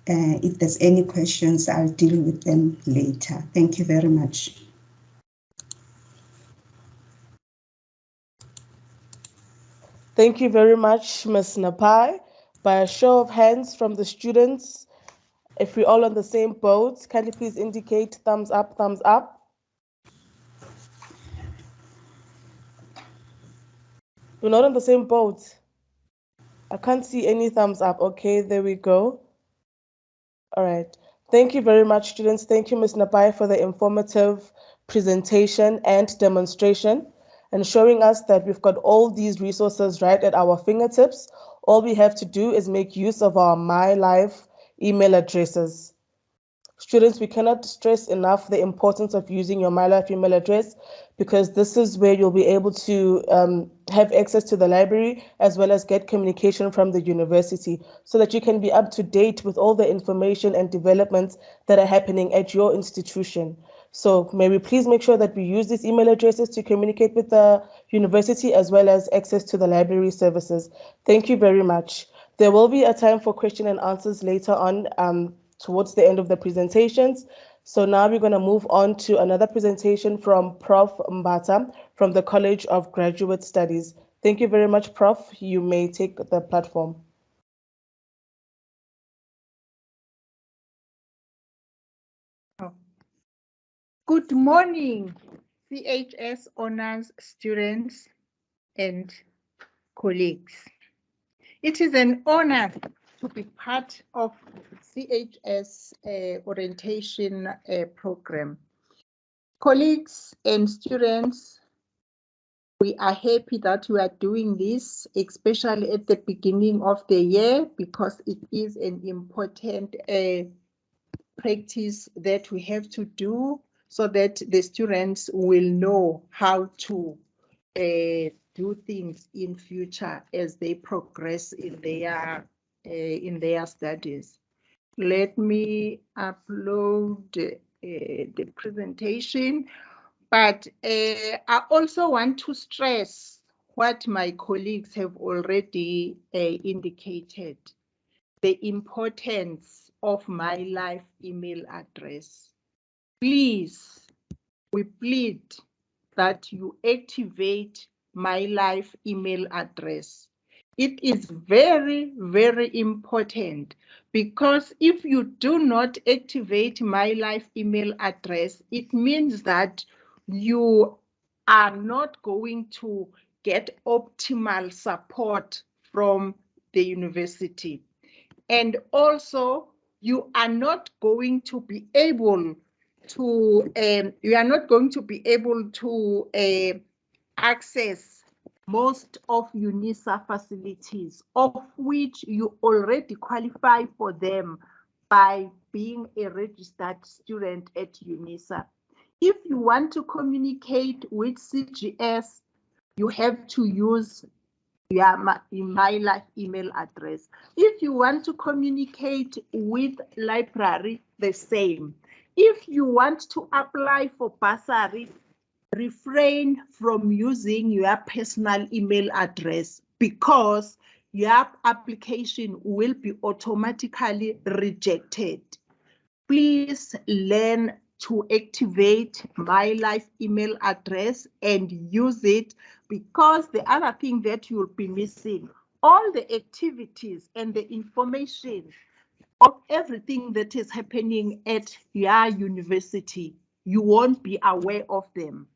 D: If there's any questions, I'll deal with them later. Thank you very much.
A: Thank you very much, Ms. Napai. By a show of hands from the students, if we're all on the same boat, can you please indicate thumbs up, thumbs up? We're not on the same boat. I can't see any thumbs up. Okay, there we go. All right. Thank you very much, students. Thank you, Ms. Napai, for the informative presentation and demonstration and showing us that we've got all these resources right at our fingertips. All we have to do is make use of our MyLife email addresses. Students, we cannot stress enough the importance of using your MyLife email address because this is where you'll be able to have access to the library as well as get communication from the university so that you can be up to date with all the information and developments that are happening at your institution. So may we please make sure that we use these email addresses to communicate with the university as well as access to the library services. Thank you very much. There will be a time for question and answers later on towards the end of the presentations. So now we're going to move on to another presentation from Prof Mbata from the College of Graduate Studies. Thank you very much, Prof. You may take the platform.
E: Good morning, CHS honors students and colleagues. It is an honor to be part of CHS orientation program. Colleagues and students, we are happy that we are doing this, especially at the beginning of the year, because it is an important practice that we have to do so that the students will know how to do things in future as they progress in their studies. Let me upload the presentation, but I also want to stress what my colleagues have already indicated, the importance of my life email address. Please, we plead that you activate my life email address. It is very, very important, because if you do not activate my life email address, it means that you are not going to get optimal support from the university. And also, you are not going to be able to access most of Unisa facilities, of which you already qualify for them by being a registered student at Unisa. If you want to communicate with CGS, you have to use my life email address. If you want to communicate with library, the same. If you want to apply for bursary, refrain from using your personal email address, because your application will be automatically rejected. Please learn to activate my life email address and use it, because the other thing that you'll be missing, all the activities and the information of everything that is happening at your university, you won't be aware of them.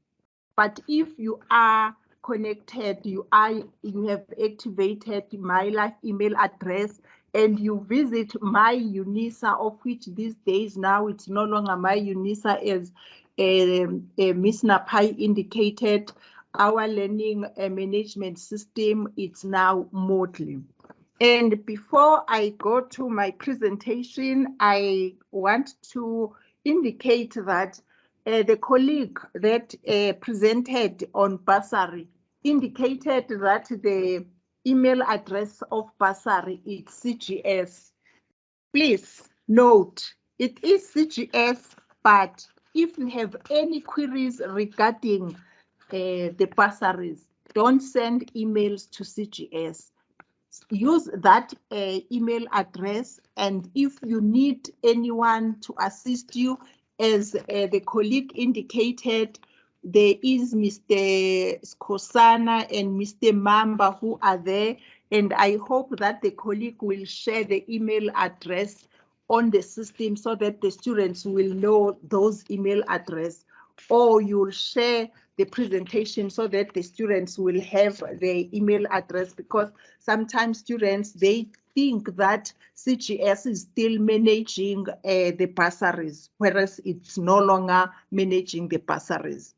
E: But if you are connected, you have activated my life email address, and you visit My Unisa, of which these days now it's no longer My Unisa, as Ms. Napai indicated, our learning management system, it's now Mendeley. And before I go to my presentation, I want to indicate that the colleague that presented on bursary indicated that the email address of bursary is CGS. Please note, it is CGS, but if you have any queries regarding the bursaries, don't send emails to CGS. Use that email address, and if you need anyone to assist you, as the colleague indicated, there is Mr. Skosana and Mr. Mamba who are there, and I hope that the colleague will share the email address on the system so that the students will know those email address, or you'll share the presentation so that the students will have the email address, because sometimes students, they think that CGS is still managing the bursaries, whereas it's no longer managing the bursaries.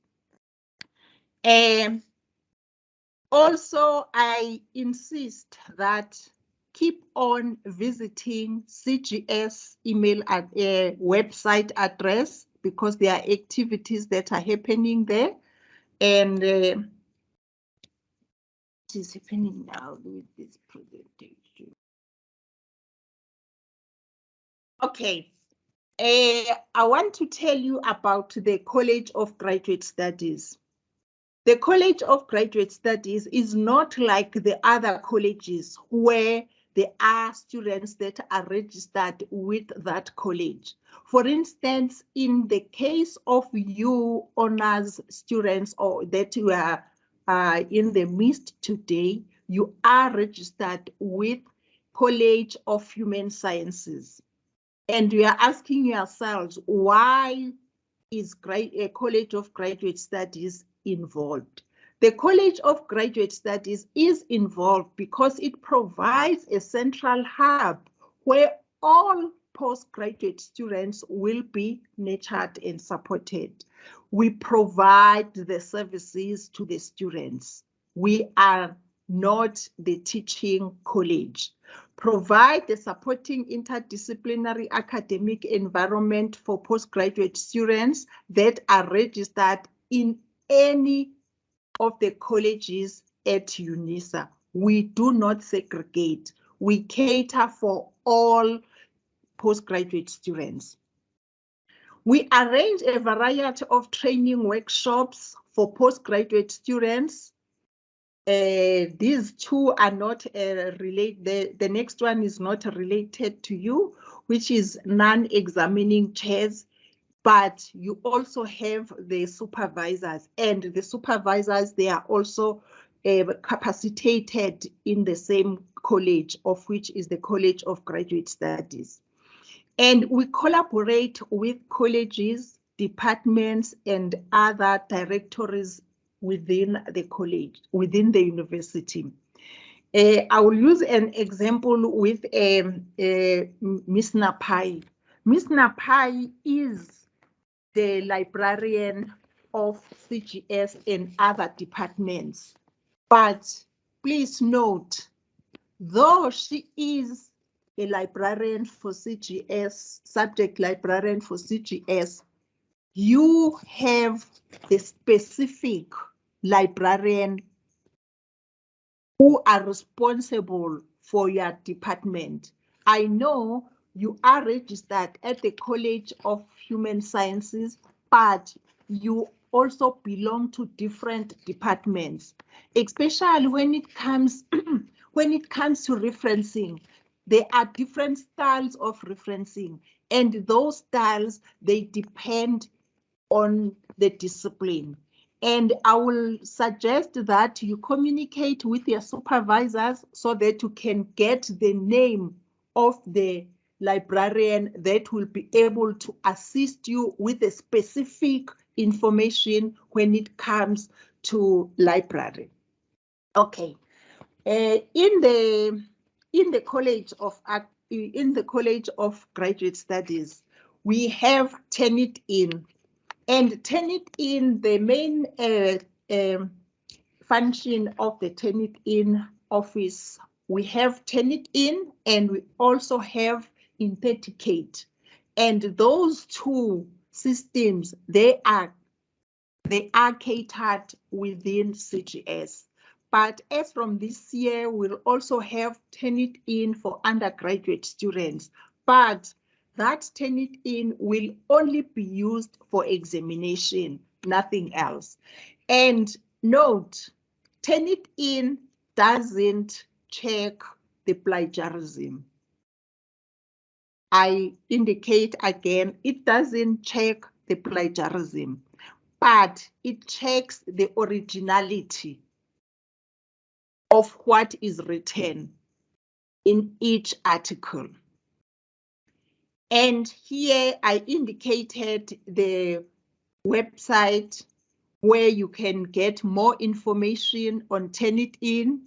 E: Also, I insist that keep on visiting CGS email website address, because there are activities that are happening there. And what is happening now with this presentation? Okay, I want to tell you about the College of Graduate Studies. The College of Graduate Studies is not like the other colleges where there are students that are registered with that college. For instance, in the case of you honors students, or that you are in the midst today, you are registered with College of Human Sciences. And you are asking yourselves, why is a College of Graduate Studies involved? The College of Graduate Studies is involved because it provides a central hub where all postgraduate students will be nurtured and supported. We provide the services to the students. We are not the teaching college. Provide the supporting interdisciplinary academic environment for postgraduate students that are registered in any of the colleges at UNISA. We do not segregate. We cater for all postgraduate students. We arrange a variety of training workshops for postgraduate students. These two are not related. The next one is not related to you, which is non-examining chairs, but you also have the supervisors, and the supervisors, they are also capacitated in the same college, of which is the College of Graduate Studies. And we collaborate with colleges, departments, and other directories within the college, within the university. I will use an example with Ms. Napai. Ms. Napai is the librarian of CGS and other departments. But please note, though she is a librarian for CGS, subject librarian for CGS, you have the specific librarian who are responsible for your department. I know you are registered at the College of Human Sciences, but you also belong to different departments, especially when it comes when it comes to referencing. There are different styles of referencing, and those styles, they depend on the discipline. And I will suggest that you communicate with your supervisors so that you can get the name of the librarian that will be able to assist you with the specific information when it comes to library. Okay, in the College of Graduate Studies, we have Turnitin. And Turnitin, the main function of the Turnitin office, we have Turnitin and we also have Inthetticate. And those two systems, they are catered within CGS. But as from this year, we'll also have Turnitin for undergraduate students. But that Turnitin will only be used for examination, nothing else. And note, Turnitin doesn't check the plagiarism. I indicate again, it doesn't check the plagiarism, but it checks the originality of what is written in each article. And here I indicated the website where you can get more information on Turnitin.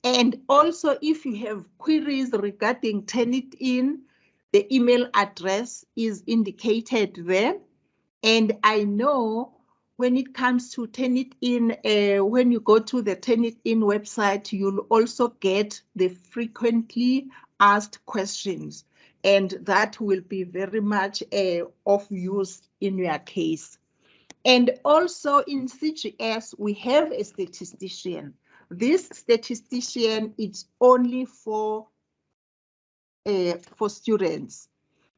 E: And also, if you have queries regarding Turnitin, the email address is indicated there. And I know when it comes to Turnitin, when you go to the Turnitin website, you'll also get the frequently asked questions. And that will be very much of use in your case. And also in CGS, we have a statistician. This statistician is only for students,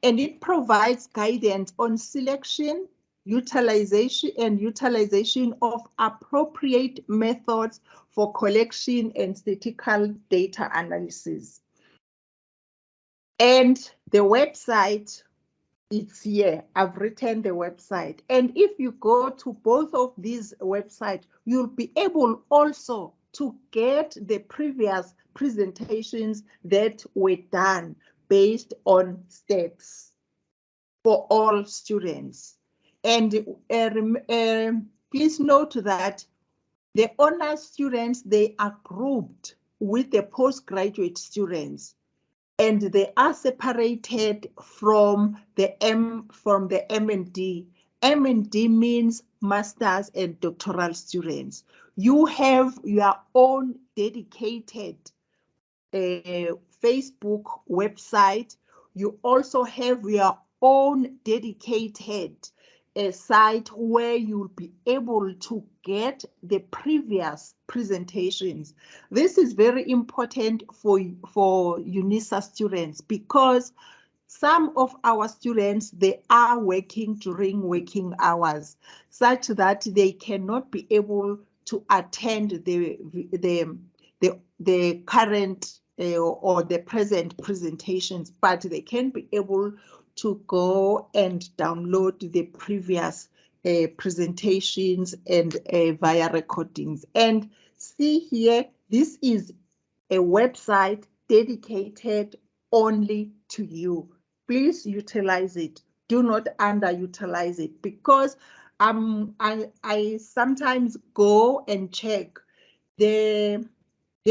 E: and it provides guidance on selection, utilization of appropriate methods for collection and statistical data analysis. And the website, it's here. I've written the website. And if you go to both of these websites, you'll be able also to get the previous presentations that were done based on stats for all students. And please note that the honors students, they are grouped with the postgraduate students, and they are separated from the M&D. M&D means masters and doctoral students. You have your own dedicated Facebook website. You also have your own dedicated site where you'll be able to get the previous presentations. This is very important for Unisa students, because some of our students, they are working during working hours, such that they cannot be able to attend the current or the present presentations, but they can be able to go and download the previous presentations and via recordings. And see here, this is a website dedicated only to you. Please utilize it. Do not underutilize it, because I sometimes go and check the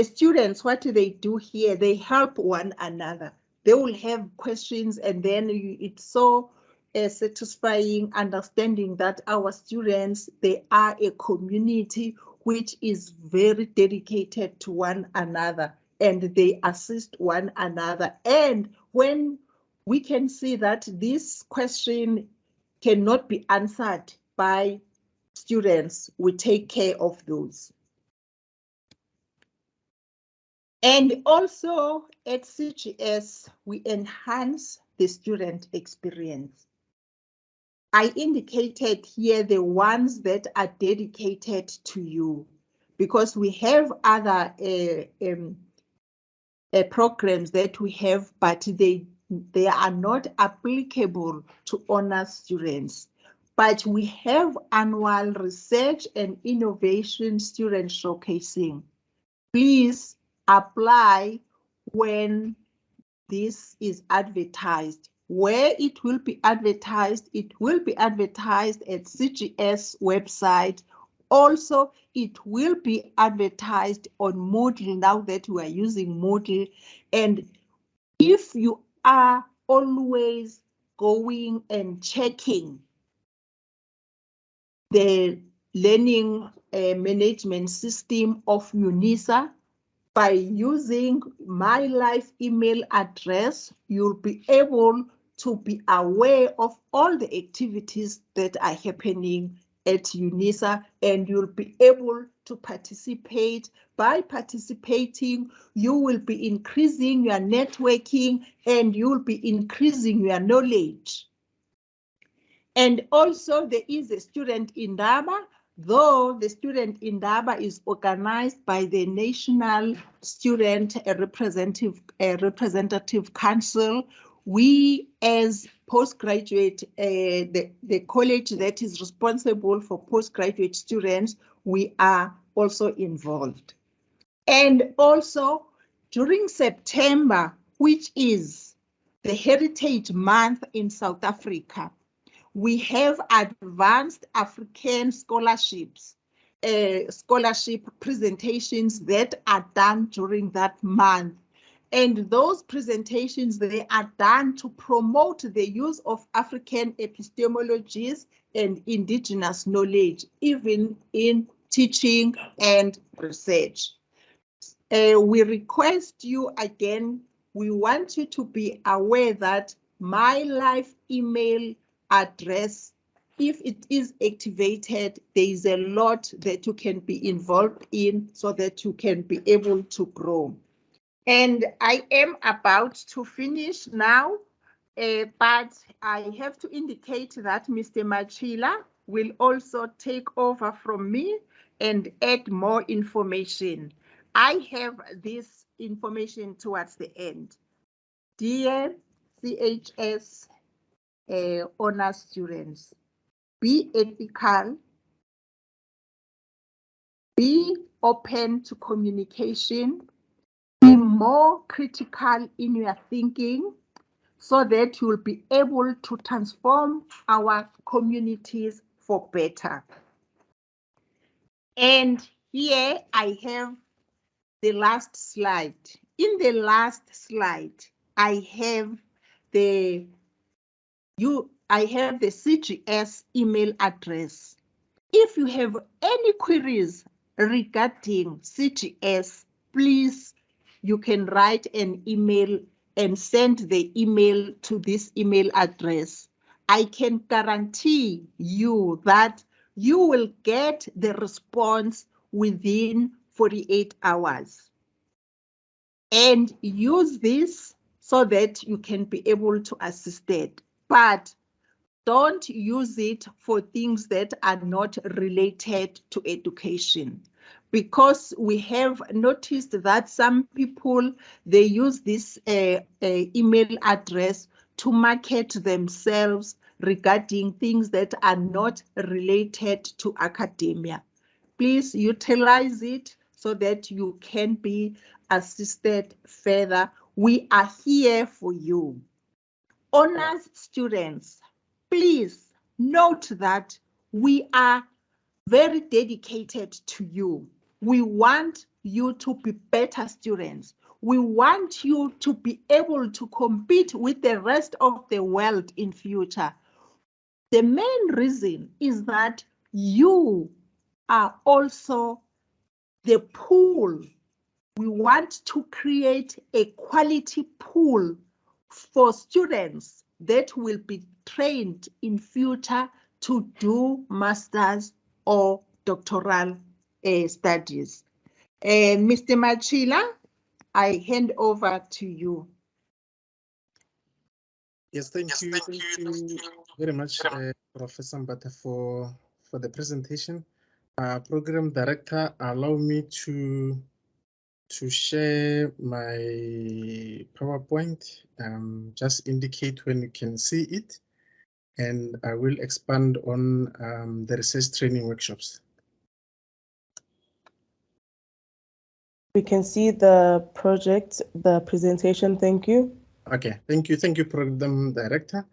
E: students. What do they do here? They help one another. They will have questions, and then it's so satisfying understanding that our students, they are a community which is very dedicated to one another, and they assist one another. And when we can see that this question cannot be answered by students, we take care of those. And also at CHS, we enhance the student experience. I indicated here the ones that are dedicated to you, because we have other programs that we have, but they are not applicable to honors students. But we have annual research and innovation student showcasing. Please apply when this is advertised. Where it will be advertised at CGS website. Also, it will be advertised on Moodle, now that we are using Moodle. And if you are always going and checking the learning management system of Unisa, by using my live email address, you'll be able to be aware of all the activities that are happening at Unisa, and you'll be able to participate. By participating, you will be increasing your networking, and you'll be increasing your knowledge. And also, there is a student indaba. Though the student indaba is organized by the National Student Representative Council, we as postgraduate, the college that is responsible for postgraduate students, we are also involved. And also during September, which is the Heritage Month in South Africa, we have advanced African scholarships, scholarship presentations that are done during that month. And those presentations, they are done to promote the use of African epistemologies and indigenous knowledge, even in teaching and research. We request you again, we want you to be aware that my live email address, if it is activated, there is a lot that you can be involved in so that you can be able to grow. And I am about to finish now, but I have to indicate that Mr. Machila will also take over from me and add more information. I have this information towards the end. Dear CHS honors students, be ethical, be open to communication, be more critical in your thinking, so that you'll be able to transform our communities for better. And here I have the last slide. In the last slide, I have the CGS email address. If you have any queries regarding CGS, please, you can write an email and send the email to this email address. I can guarantee you that you will get the response within 48 hours. And use this so that you can be able to assist it. But don't use it for things that are not related to education, because we have noticed that some people, they use this email address to market themselves regarding things that are not related to academia. Please utilize it so that you can be assisted further. We are here for you. Honors students, please note that we are very dedicated to you. We want you to be better students. We want you to be able to compete with the rest of the world in future. The main reason is that you are also the pool. We want to create a quality pool for students that will be trained in future to do master's or doctoral studies. Mr. Machila, I hand over to you.
F: Yes, thank you very much, Professor Mbata, for the presentation. Program Director, allow me to share my PowerPoint. Just indicate when you can see it, and I will expand on the research training workshops.
A: We can see the project, the presentation. Thank you.
F: Okay, thank you, Program Director.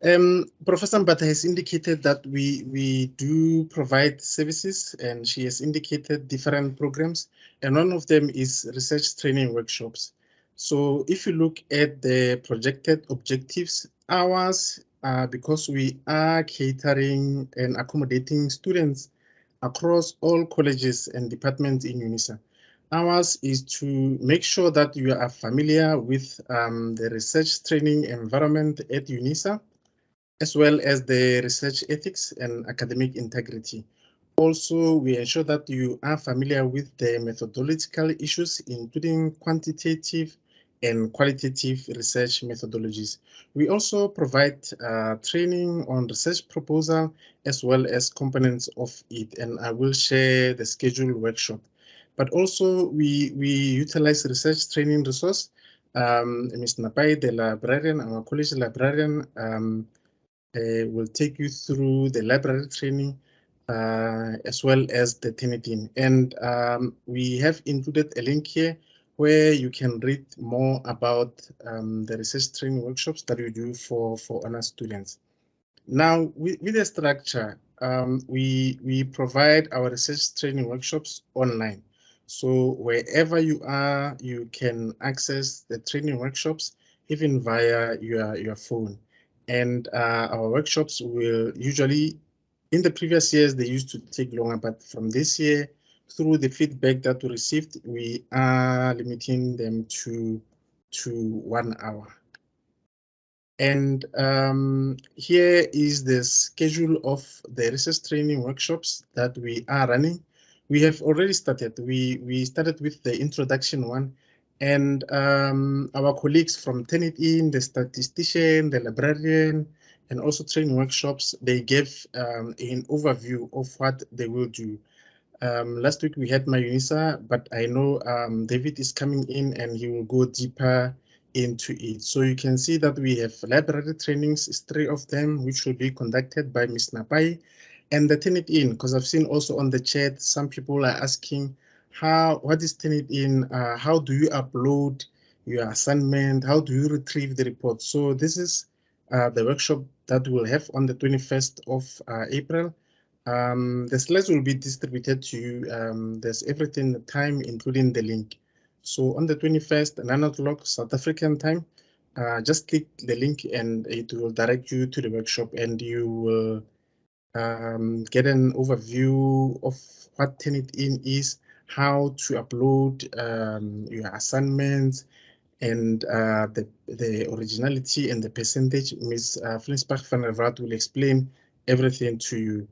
F: Professor Mbata has indicated that we do provide services, and she has indicated different programs, and one of them is research training workshops. So if you look at the projected objectives, ours, because we are catering and accommodating students across all colleges and departments in UNISA. Ours is to make sure that you are familiar with the research training environment at UNISA, as well as the research ethics and academic integrity. Also, we ensure that you are familiar with the methodological issues, including quantitative and qualitative research methodologies. We also provide training on research proposal as well as components of it, and I will share the scheduled workshop. But also we utilize research training resource. Ms. Napai, the librarian, our college librarian, will take you through the library training as well as the Tenetin. And we have included a link here where you can read more about the research training workshops that we do for honors students. Now, with the structure, we provide our research training workshops online. So wherever you are, you can access the training workshops even via your phone. And our workshops will usually, in the previous years, they used to take longer, but from this year, through the feedback that we received, we are limiting them to 1 hour. And here is the schedule of the research training workshops that we are running. We have already started. We started with the introduction one, and our colleagues from Tenetin, the statistician, the librarian, and also training workshops, they gave an overview of what they will do. Last week we had My Unisa, but I know David is coming in and he will go deeper into it. So you can see that we have library trainings, 3 of them, which will be conducted by Ms. Napai, and the Tenetin, because I've seen also on the chat, some people are asking, what is Tenetin? How do you upload your assignment, how do you retrieve the report. So this is the workshop that we'll have on the 21st of April. The slides will be distributed to you. There's everything, the time, including the link. So on the 21st, 9 o'clock South African time, just click the link and it will direct you to the workshop, and you will get an overview of what Turnitin is, how to upload your assignments, and the originality and the percentage. Ms. Flinsbach van der Vaart will explain everything to you.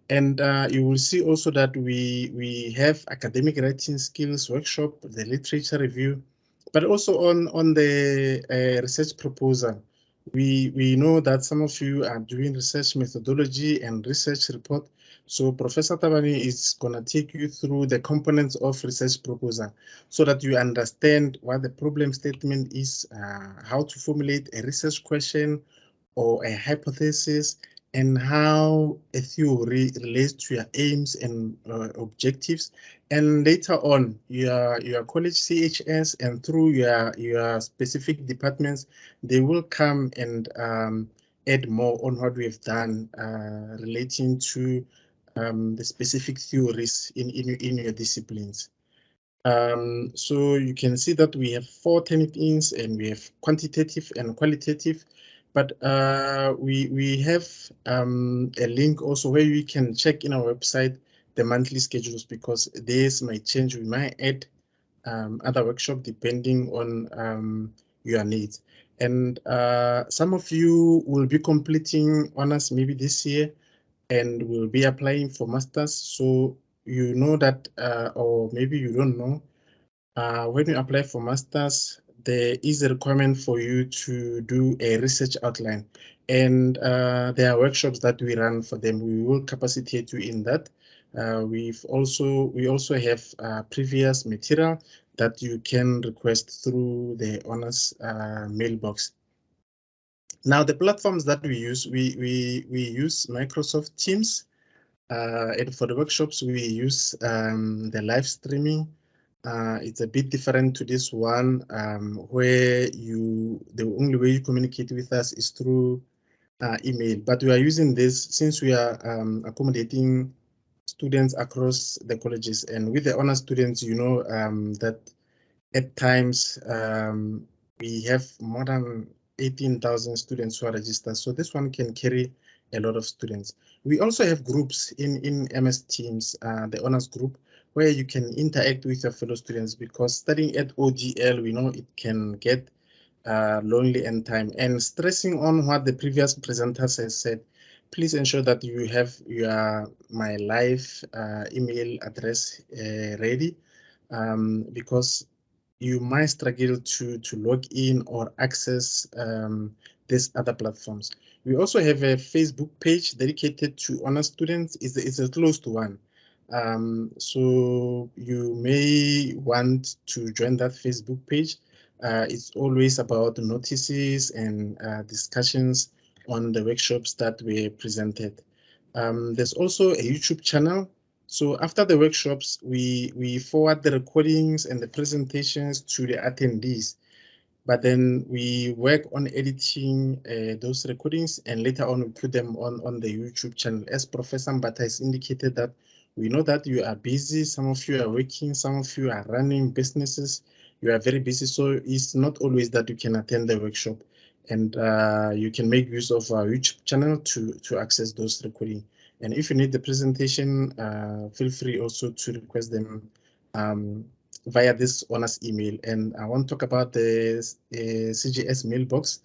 F: And you will see also that we have academic writing skills workshop, the literature review, but also on the research proposal. We know that some of you are doing research methodology and research report. So Professor Tabani is going to take you through the components of research proposal so that you understand what the problem statement is, how to formulate a research question or a hypothesis, and how a theory relates to your aims and objectives. And later on, your college CHS and through your specific departments, they will come and add more on what we have done relating to the specific theories in your disciplines. So you can see that we have 4 Turnitins, and we have quantitative and qualitative, but we have a link also where you can check in our website the monthly schedules, because this might change. We might add other workshop depending on your needs. And some of you will be completing honors maybe this year and will be applying for masters. So you know that, or maybe you don't know, when you apply for masters, there is a requirement for you to do a research outline, and there are workshops that we run for them. We will capacitate you in that. We also have previous material that you can request through the honors mailbox. Now, the platforms that we use, we use Microsoft Teams, and for the workshops we use the live streaming. It's a bit different to this one, where the only way you communicate with us is through email. But we are using this since we are accommodating students across the colleges, and with the honor students, you know that at times we have more than 18,000 students who are registered. So this one can carry a lot of students. We also have groups in MS Teams, the honors group, where you can interact with your fellow students, because studying at OGL, we know it can get lonely and time. And stressing on what the previous presenters has said, please ensure that you have my live email address ready, because you might struggle to log in or access these other platforms. We also have a Facebook page dedicated to honor students. It's a closed one. So you may want to join that Facebook page. It's always about notices and discussions on the workshops that were presented. There's also a YouTube channel. So after the workshops, we forward the recordings and the presentations to the attendees, but then we work on editing those recordings, and later on we put them on the YouTube channel. As Professor Mbata has indicated, that we know that you are busy, some of you are working, some of you are running businesses, you are very busy, so it's not always that you can attend the workshop, and you can make use of our YouTube channel to access those recordings. And if you need the presentation, feel free also to request them via this honors email. And I won't talk about the CGS mailbox,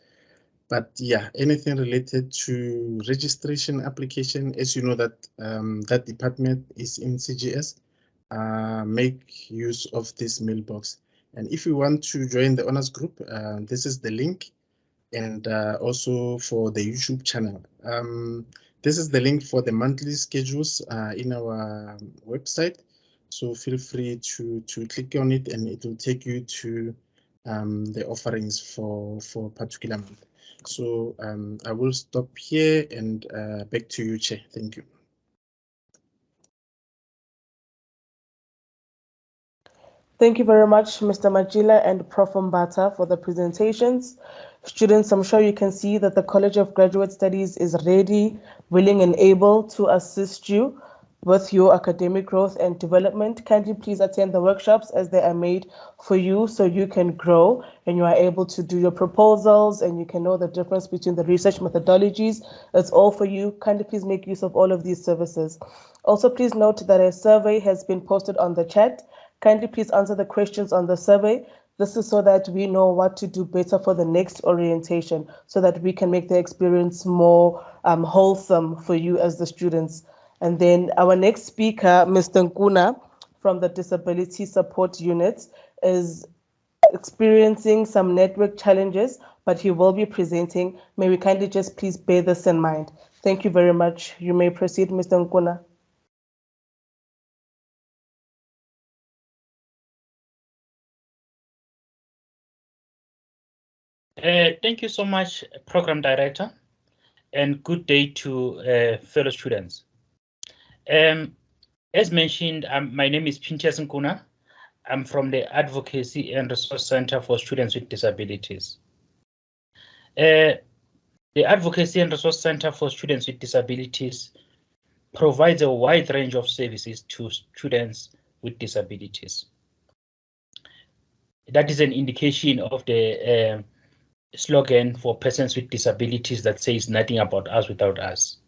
F: but yeah, anything related to registration application, as you know that that department is in CGS, make use of this mailbox. And if you want to join the honors group, this is the link, and also for the YouTube channel. This is the link for the monthly schedules in our website. So feel free to click on it, and it will take you to the offerings for particular month. So I will stop here, and back to you, Chair. Thank you.
A: Thank you very much, Mr. Majila and Prof Mbata, for the presentations. Students, I'm sure you can see that the College of Graduate Studies is ready, willing and able to assist you with your academic growth and development. Kindly please attend the workshops as they are made for you so you can grow and you are able to do your proposals and you can know the difference between the research methodologies. It's all for you. Kindly please make use of all of these services. Also, please note that a survey has been posted on the chat. Kindly please answer the questions on the survey. This is so that we know what to do better for the next orientation so that we can make the experience more wholesome for you as the students. And then our next speaker, Mr. Nkuna from the Disability Support Unit, is experiencing some network challenges, but he will be presenting. May we kindly just please bear this in mind. Thank you very much. You may proceed, Mr. Nkuna.
G: Thank you so much, Program Director, and good day to fellow students. As mentioned, my name is Pinchas Nkuna. I'm from the Advocacy and Resource Center for Students with Disabilities. The Advocacy and Resource Center for Students with Disabilities provides a wide range of services to students with disabilities. That is an indication of the slogan for persons with disabilities that says nothing about us without us.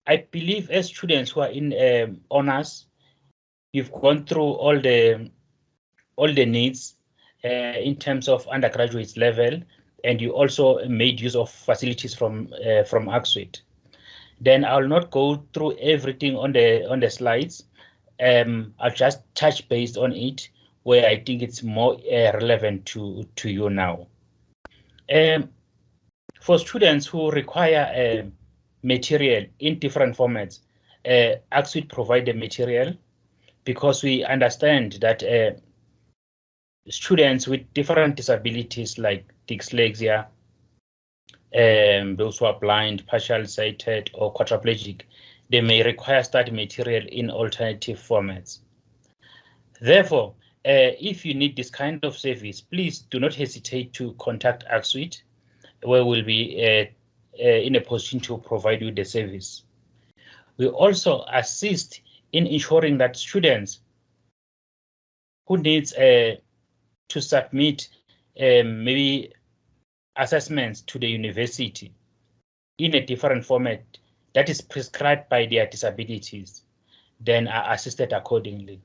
G: I believe as students who are in honors, you've gone through all the needs in terms of undergraduate level, and you also made use of facilities from ACSUIT. Then I'll not go through everything on the slides. I'll just touch based on it where I think it's more relevant to you now. For students who require material in different formats, ACSUIT provide the material because we understand that students with different disabilities like dyslexia, those who are blind, partially sighted, or quadriplegic, they may require study material in alternative formats. Therefore, if you need this kind of service, please do not hesitate to contact ACSUIT, where we'll be in a position to provide you the service. We also assist in ensuring that students who needs to submit maybe assessments to the university in a different format that is prescribed by their disabilities, then are assisted accordingly.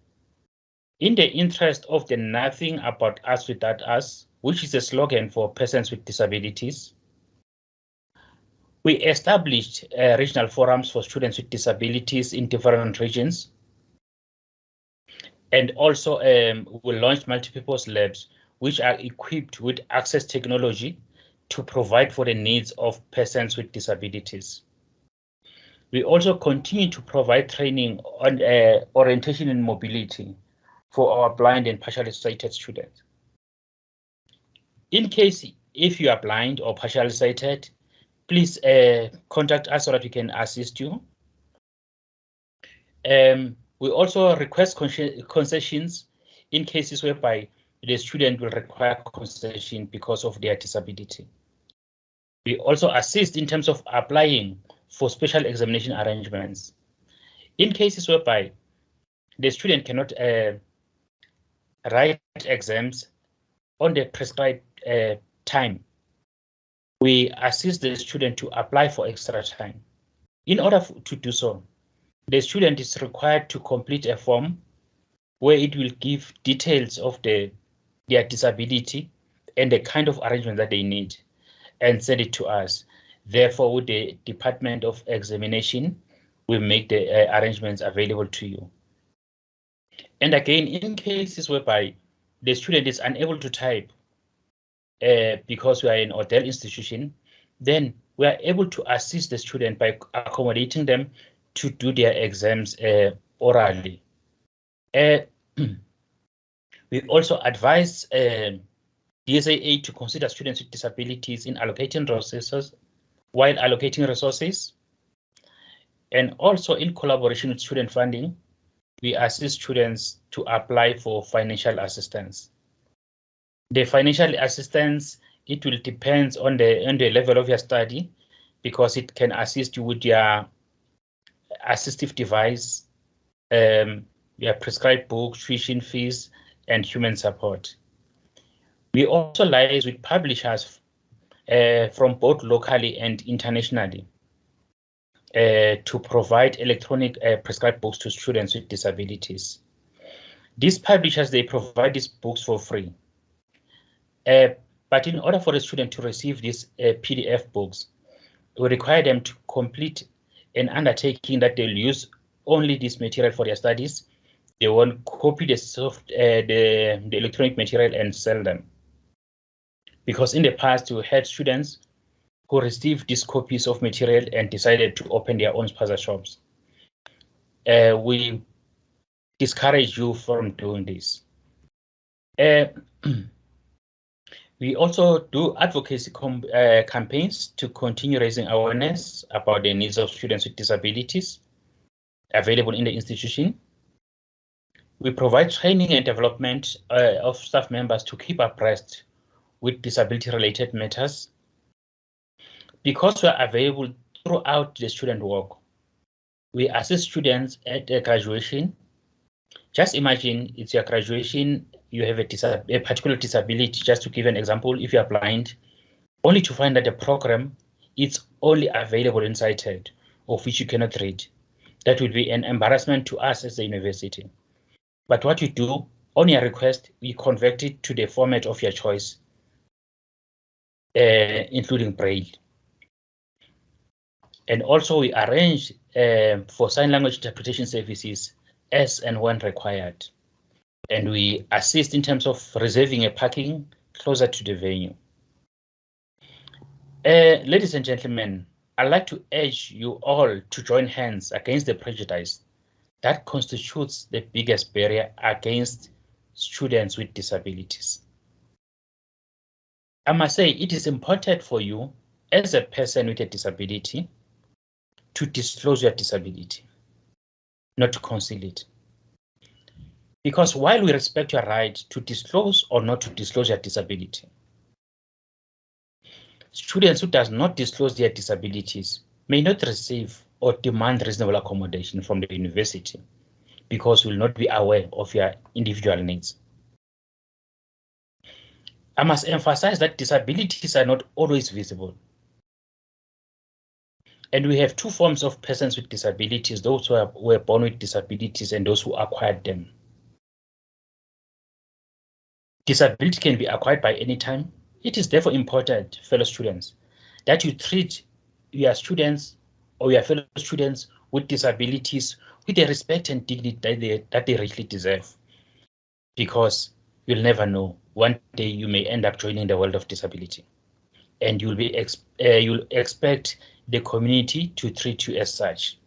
G: In the interest of the nothing about us without us, which is a slogan for persons with disabilities, we established regional forums for students with disabilities in different regions. And also we launched multi-purpose labs, which are equipped with access technology to provide for the needs of persons with disabilities. We also continue to provide training on orientation and mobility for our blind and partially sighted students. In case if you are blind or partially sighted, please contact us so that we can assist you. We also request concessions in cases whereby the student will require concession because of their disability. We also assist in terms of applying for special examination arrangements. In cases whereby the student cannot write exams on the prescribed time, we assist the student to apply for extra time. In order to do so, the student is required to complete a form where it will give details of their disability and the kind of arrangement that they need and send it to us. Therefore, with the Department of Examination, we make the arrangements available to you. And again, in cases whereby the student is unable to type because we are an hotel institution, then we are able to assist the student by accommodating them to do their exams orally. We also advise DSAA to consider students with disabilities in allocating resources while allocating resources, and also in collaboration with student funding we assist students to apply for financial assistance. The financial assistance, it will depend on the level of your study, because it can assist you with your assistive device, your prescribed books, tuition fees, and human support. We also liaise with publishers from both locally and internationally to provide electronic prescribed books to students with disabilities. These publishers, they provide these books for free. But in order for a student to receive these PDF books, we require them to complete an undertaking that they'll use only this material for their studies. They won't copy the electronic material and sell them. Because in the past, we had students who received these copies of material and decided to open their own spaza shops. We discourage you from doing this. We also do advocacy campaigns to continue raising awareness about the needs of students with disabilities available in the institution. We provide training and development of staff members to keep abreast with disability-related matters. Because we are available throughout the student work, we assist students at graduation. Just imagine it's your graduation, you have a particular disability. Just to give an example, if you are blind, only to find that the program is only available in sighted, of which you cannot read. That would be an embarrassment to us as a university. But what you do, on your request, we convert it to the format of your choice, including Braille. And also we arrange for sign language interpretation services as and when required. And we assist in terms of reserving a parking closer to the venue. Ladies and gentlemen, I'd like to urge you all to join hands against the prejudice that constitutes the biggest barrier against students with disabilities. I must say it is important for you as a person with a disability to disclose your disability, not to conceal it. Because while we respect your right to disclose or not to disclose your disability, students who does not disclose their disabilities may not receive or demand reasonable accommodation from the university because will not be aware of your individual needs. I must emphasize that disabilities are not always visible. And we have two forms of persons with disabilities, those who were born with disabilities and those who acquired them. Disability can be acquired by any time. It is therefore important, fellow students, that you treat your students or your fellow students with disabilities with the respect and dignity that they richly deserve. Because you'll never know, one day you may end up joining the world of disability, and you'll expect the community to treat you as such.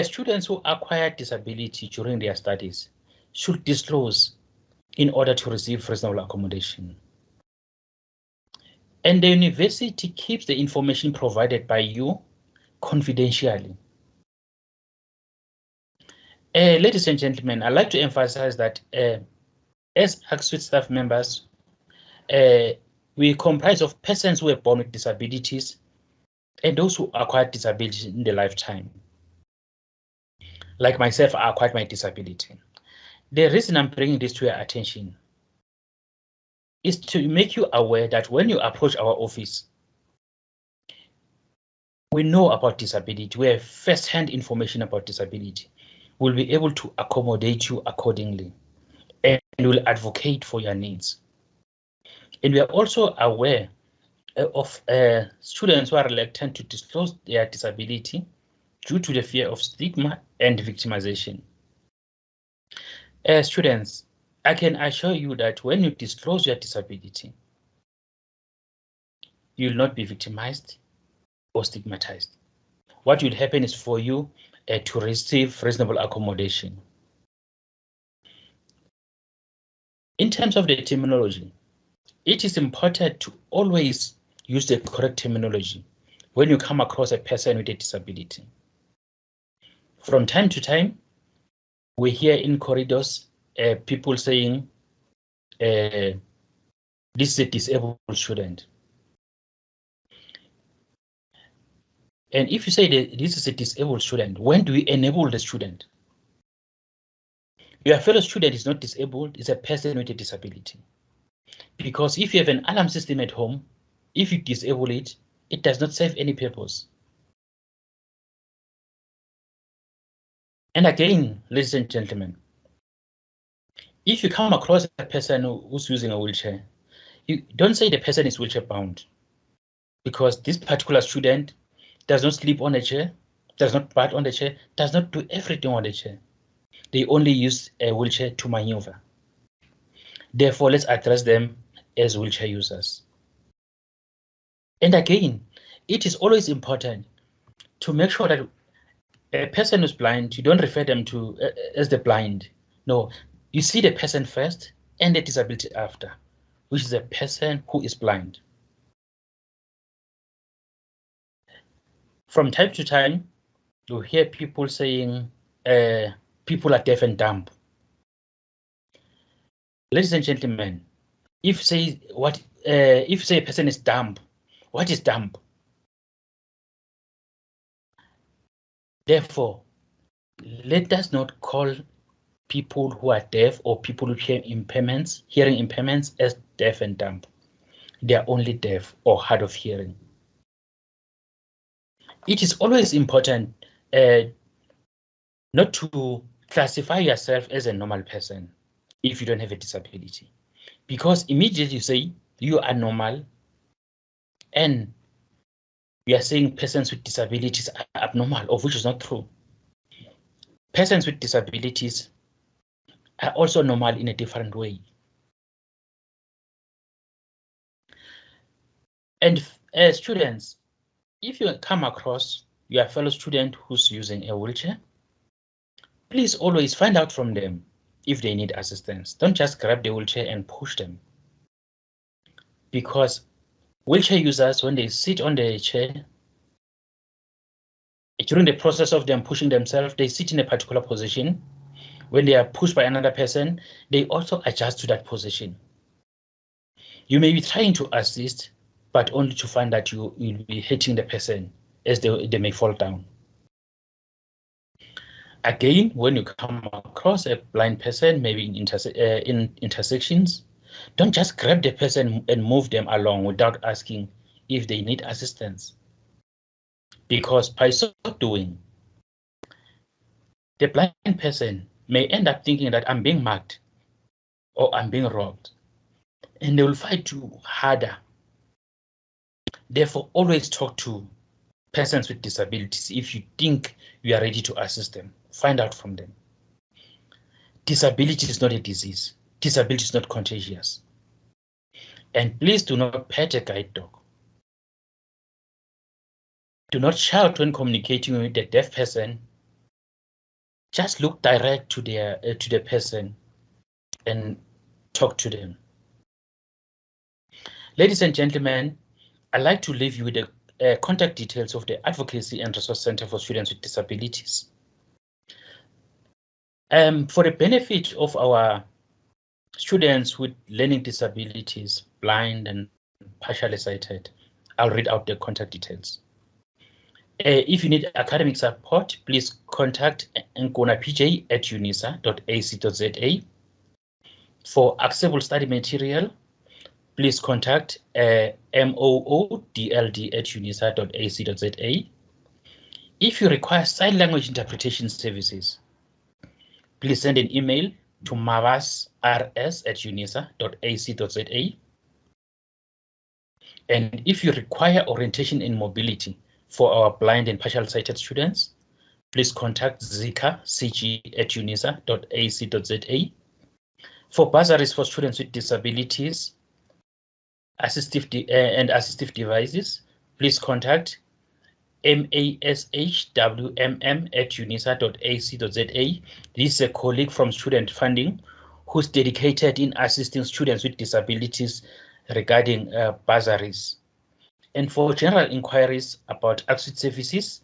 G: Students who acquire disability during their studies should disclose in order to receive reasonable accommodation. And the university keeps the information provided by you confidentially. Ladies and gentlemen, I'd like to emphasize that as ACSWIT staff members, we comprise of persons who are born with disabilities and those who acquired disabilities in their lifetime. Like myself, I acquired my disability. The reason I'm bringing this to your attention is to make you aware that when you approach our office, we know about disability, we have first-hand information about disability. We'll be able to accommodate you accordingly and will advocate for your needs. And we are also aware of students who are reluctant to disclose their disability due to the fear of stigma and victimization. Students, I can assure you that when you disclose your disability, you will not be victimized or stigmatized. What will happen is for you to receive reasonable accommodation. In terms of the terminology, it is important to always use the correct terminology when you come across a person with a disability. From time to time, we hear in corridors people saying, this is a disabled student. And if you say that this is a disabled student, when do we enable the student? Your fellow student is not disabled, it's a person with a disability. Because if you have an alarm system at home, if you disable it, it does not serve any purpose. And again, ladies and gentlemen, if you come across a person who's using a wheelchair, you don't say the person is wheelchair bound, because this particular student does not sleep on a chair, does not bat on the chair, does not do everything on the chair. They only use a wheelchair to maneuver. Therefore, let's address them as wheelchair users. And again, it is always important to make sure that a person who's blind, you don't refer them to as the blind. No, you see the person first and the disability after, which is a person who is blind. From time to time, you hear people saying people are deaf and dumb. Ladies and gentlemen, if you say a person is dumb, what is dumb? Therefore, let us not call people who are deaf or people with hearing impairments as deaf and dumb. They are only deaf or hard of hearing. It is always important not to classify yourself as a normal person if you don't have a disability, because immediately you say you are normal and we are saying persons with disabilities are abnormal, of which is not true. Persons with disabilities are also normal in a different way. And students, if you come across your fellow student who's using a wheelchair, please always find out from them if they need assistance. Don't just grab the wheelchair and push them. Because wheelchair users, when they sit on the chair, during the process of them pushing themselves, they sit in a particular position. When they are pushed by another person, they also adjust to that position. You may be trying to assist, but only to find that you'll be hitting the person as they may fall down. Again, when you come across a blind person, maybe in intersections, don't just grab the person and move them along without asking if they need assistance. Because by so doing, the blind person may end up thinking that I'm being mugged or I'm being robbed, and they will fight you harder. Therefore, always talk to persons with disabilities if you think you are ready to assist them. Find out from them. Disability is not a disease. Disability is not contagious. And please do not pet a guide dog. Do not shout when communicating with a deaf person. Just look direct to the person and talk to them. Ladies and gentlemen, I'd like to leave you with the contact details of the Advocacy and Resource Center for Students with Disabilities. For the benefit of our students with learning disabilities, blind and partially sighted, I'll read out the contact details. If you need academic support, please contact nkonapj@unisa.ac.za. For accessible study material, please contact moodld@unisa.ac.za. If you require sign language interpretation services, please send an email to mavasrs@unisa.ac.za. And if you require orientation in mobility for our blind and partial sighted students, please contact zika@unisa.ac.za. For bursaries for students with disabilities and assistive devices, please contact mashwmm@unisa.ac.za. This is a colleague from Student Funding who's dedicated in assisting students with disabilities regarding bursaries. And for general inquiries about ACSUIT services,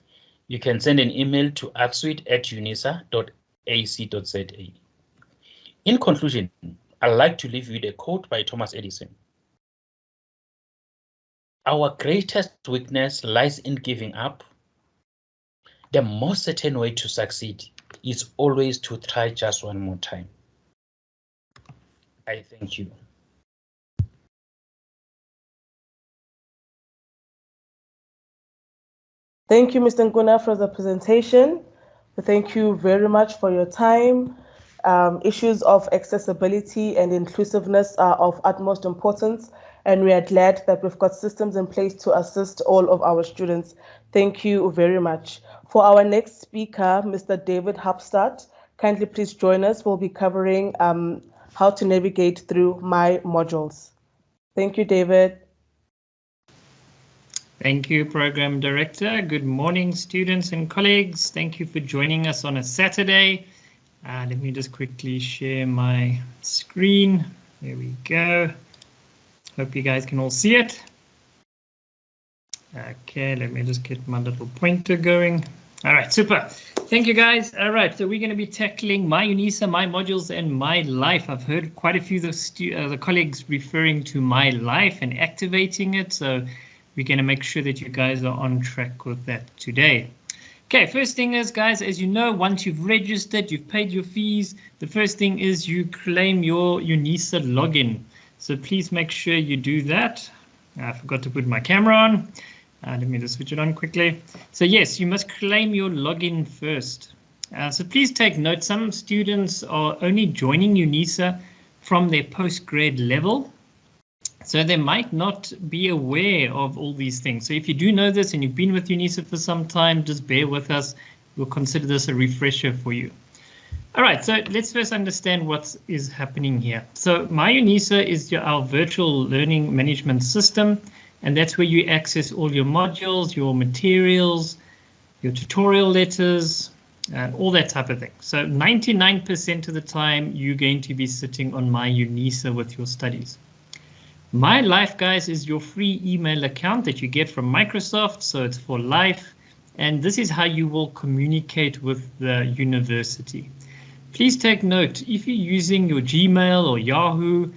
G: you can send an email to adsuite@unisa.ac.za. In conclusion, I'd like to leave you with a quote by Thomas Edison. Our greatest weakness lies in giving up. The most certain way to succeed is always to try just one more time. I thank you.
A: Thank you, Mr. Nkuna, for the presentation. Thank you very much for your time. Issues of accessibility and inclusiveness are of utmost importance, and we are glad that we've got systems in place to assist all of our students. Thank you very much. For our next speaker, Mr. David Hubstart, kindly please join us. We'll be covering how to navigate through My Modules. Thank you, David.
H: Thank you, Program Director. Good morning, students and colleagues. Thank you for joining us on a Saturday. Let me just quickly share my screen. There we go. Hope you guys can all see it. Okay, let me just get my little pointer going. All right, super. Thank you, guys. All right, so we're going to be tackling My Unisa, My Modules, and My Life. I've heard quite a few of the colleagues referring to My Life and activating it, so we're going to make sure that you guys are on track with that today. Okay, first thing is, guys, as you know, once you've registered, you've paid your fees, the first thing is you claim your Unisa login. So please make sure you do that. I forgot to put my camera on. Let me just switch it on quickly. So yes, you must claim your login first. So please take note, some students are only joining Unisa from their postgrad level. So they might not be aware of all these things. So if you do know this and you've been with Unisa for some time, just bear with us. We'll consider this a refresher for you. All right, so let's first understand what is happening here. So My Unisa is our virtual learning management system, and that's where you access all your modules, your materials, your tutorial letters, all that type of thing. So 99% of the time, you're going to be sitting on My Unisa with your studies. My Life, guys, is your free email account that you get from Microsoft, so it's for life, and this is how you will communicate with the university. Please take note, if you're using your Gmail or Yahoo,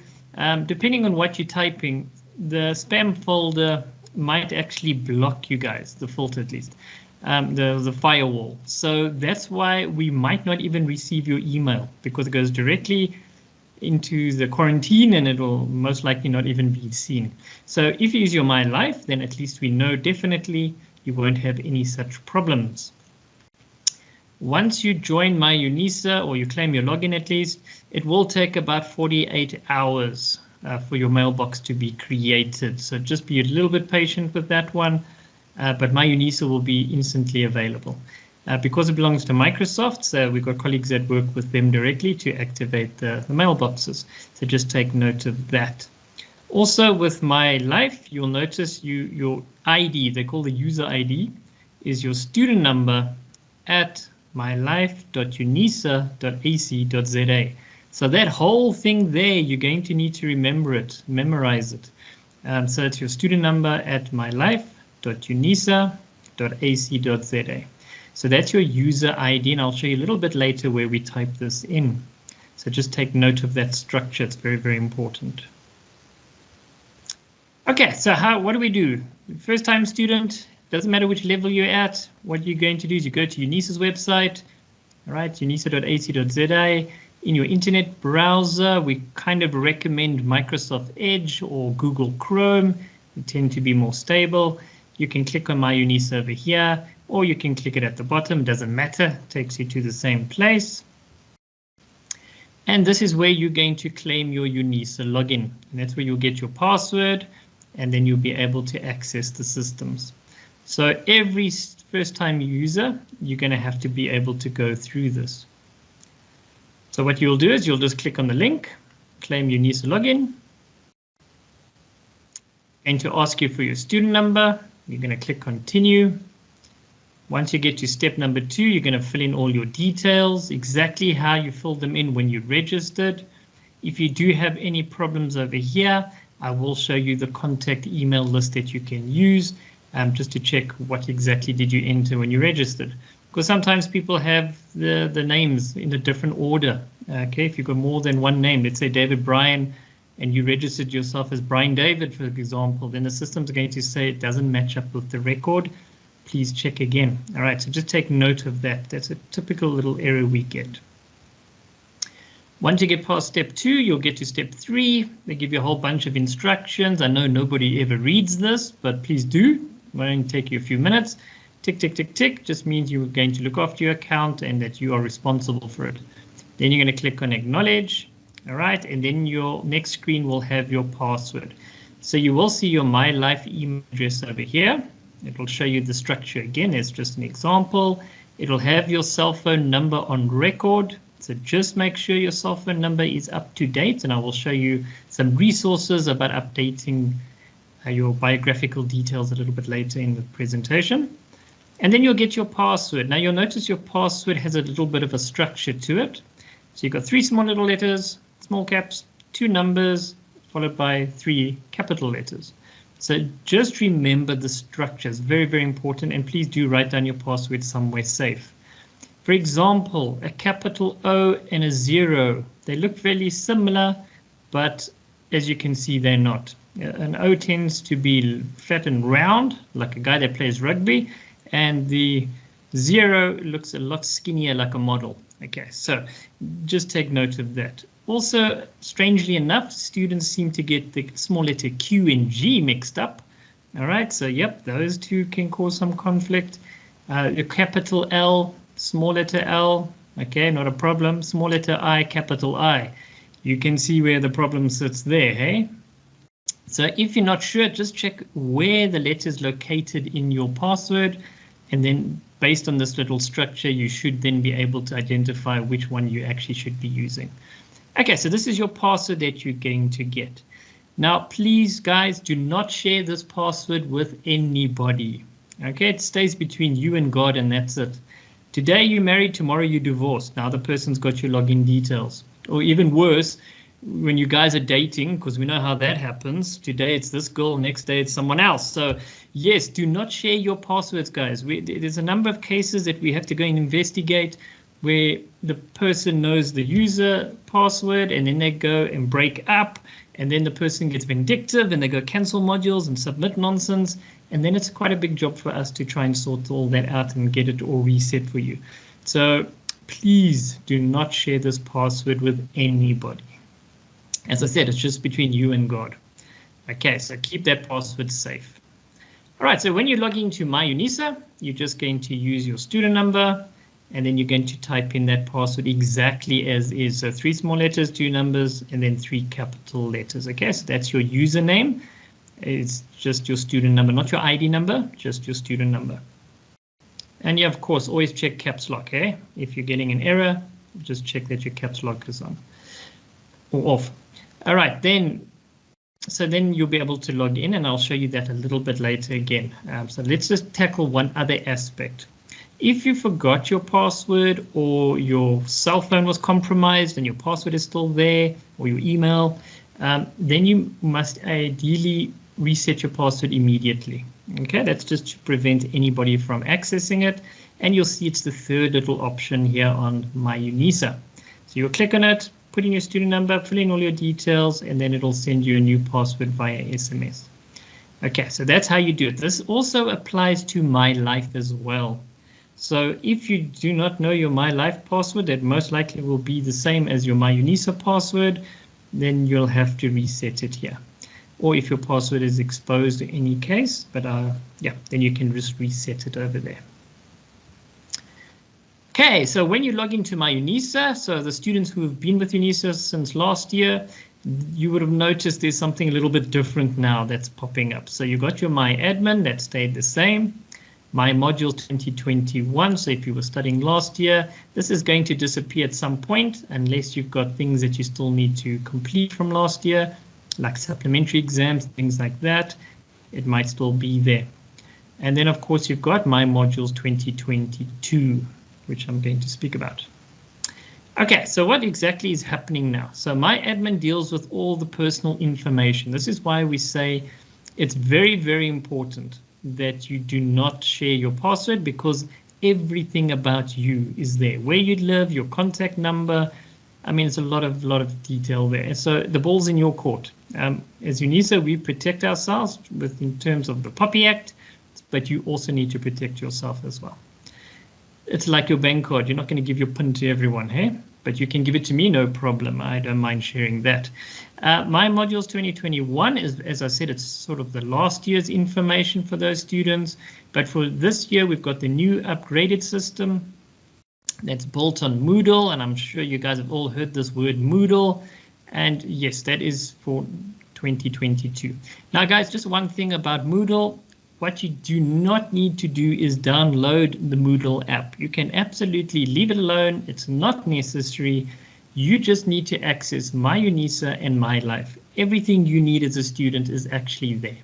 H: depending on what you're typing, the spam folder might actually block you guys, the filter at least, the firewall. So that's why we might not even receive your email, because it goes directly into the quarantine and it will most likely not even be seen. So if you use your My Life, then at least we know definitely you won't have any such problems. Once you join My Unisa, or you claim your login at least, it will take about 48 hours for your mailbox to be created. So just be a little bit patient with that one, but My Unisa will be instantly available. Because it belongs to Microsoft, so we've got colleagues that work with them directly to activate the mailboxes. So just take note of that. Also with My Life, you'll notice your ID, they call the user ID, is your student number at mylife.unisa.ac.za. So that whole thing there, you're going to need to remember it, memorize it. So it's your student number at mylife.unisa.ac.za. So that's your user ID, and I'll show you a little bit later where we type this in. So just take note of that structure. It's very, very important. Okay, so what do we do? First time student, doesn't matter which level you're at. What you're going to do is you go to Unisa's website, all right, unisa.ac.za. In your internet browser, we kind of recommend Microsoft Edge or Google Chrome. They tend to be more stable. You can click on My Unisa over here, or you can click it at the bottom, doesn't matter, takes you to the same place. And this is where you're going to claim your Unisa login. And that's where you'll get your password, and then you'll be able to access the systems. So every first-time user, you're going to have to be able to go through this. So what you'll do is you'll just click on the link, claim Unisa login, and to ask you for your student number, you're going to click continue. Once you get to step number 2, you're going to fill in all your details, exactly how you filled them in when you registered. If you do have any problems over here, I will show you the contact email list that you can use. just to check what exactly did you enter when you registered. Because sometimes people have the names in a different order. Okay, if you've got more than one name, let's say David Brian, and you registered yourself as Brian David, for example, then the system's going to say it doesn't match up with the record. Please check again. All right, so just take note of that. That's a typical little error we get. Once you get past step 2, you'll get to step 3. They give you a whole bunch of instructions. I know nobody ever reads this, but please do. It won't take you a few minutes. Tick, tick, tick, tick just means you're going to look after your account and that you are responsible for it. Then you're going to click on acknowledge. All right, and then your next screen will have your password. So you will see your My Life email address over here. It will show you the structure again. It's just an example. It'll have your cell phone number on record. So just make sure your cell phone number is up to date, and I will show you some resources about updating your biographical details a little bit later in the presentation. And then you'll get your password. Now you'll notice your password has a little bit of a structure to it. So you've got 3 small little letters, small caps, 2 numbers, followed by 3 capital letters. So just remember the structure. It's very, very important, and please do write down your password somewhere safe. For example, a capital O and a 0. They look fairly similar, but as you can see, they're not. An O tends to be fat and round, like a guy that plays rugby, and the 0 looks a lot skinnier, like a model. Okay, so just take note of that. Also, strangely enough, students seem to get the small letter Q and G mixed up. All right, so yep, those two can cause some conflict. Your capital L, small letter L, okay, not a problem. Small letter I, capital I. You can see where the problem sits there, hey? So if you're not sure, just check where the letter is located in your password, and then based on this little structure, you should then be able to identify which one you actually should be using. Okay, so this is your password that you're going to get. Now, please, guys, do not share this password with anybody. Okay, it stays between you and God, and that's it. Today you're married, tomorrow you're divorced. Now the person's got your login details. Or even worse, when you guys are dating, because we know how that happens. Today it's this girl, next day it's someone else. So yes, do not share your passwords, guys. There's a number of cases that we have to go and investigate where the person knows the user password and then they go and break up, and then the person gets vindictive and they go cancel modules and submit nonsense, and then it's quite a big job for us to try and sort all that out and get it all reset for you. So please do not share this password with anybody. As I said, it's just between you and God. Okay, so keep that password safe. All right, so when you're logging to My Unisa, you're just going to use your student number, and then you're going to type in that password exactly as is. So 3 small letters, 2 numbers, and then 3 capital letters. Okay, so that's your username. It's just your student number, not your ID number, just your student number. And you, of course, always check caps lock. Eh? If you're getting an error, just check that your caps lock is on or off. All right, so then you'll be able to log in, and I'll show you that a little bit later again. So let's just tackle one other aspect. If you forgot your password, or your cell phone was compromised and your password is still there, or your email, then you must ideally reset your password immediately. Okay, that's just to prevent anybody from accessing it. And you'll see it's the 3rd little option here on My Unisa. So you'll click on it, put in your student number, fill in all your details, and then it'll send you a new password via SMS. Okay, so that's how you do it. This also applies to My Life as well. So if you do not know your My Life password, that most likely will be the same as your My Unisa password, then you'll have to reset it here. Or if your password is exposed in any case, but yeah, then you can just reset it over there. Okay, so when you log into My Unisa, so the students who have been with Unisa since last year, you would have noticed there's something a little bit different now that's popping up. So you got your My Admin, that stayed the same. My Module 2021, so if you were studying last year, this is going to disappear at some point unless you've got things that you still need to complete from last year, like supplementary exams, things like that. It might still be there. And then, of course, you've got My Modules 2022, which I'm going to speak about. Okay, so what exactly is happening now? So My Admin deals with all the personal information. This is why we say it's very, very important that you do not share your password, because everything about you is there. Where you live, your contact number. I mean, it's a lot of detail there. So the ball's in your court. As UNISA, we protect ourselves in terms of the POPI Act, but you also need to protect yourself as well. It's like your bank card. You're not going to give your PIN to everyone, hey? But you can give it to me, no problem. I don't mind sharing that. My modules 2021 is, as I said, it's sort of the last year's information for those students. But for this year, we've got the new upgraded system that's built on Moodle, and I'm sure you guys have all heard this word Moodle. And yes, that is for 2022. Now, guys, just one thing about Moodle. What you do not need to do is download the Moodle app. You can absolutely leave it alone. It's not necessary. You just need to access My Unisa and My Life. Everything you need as a student is actually there.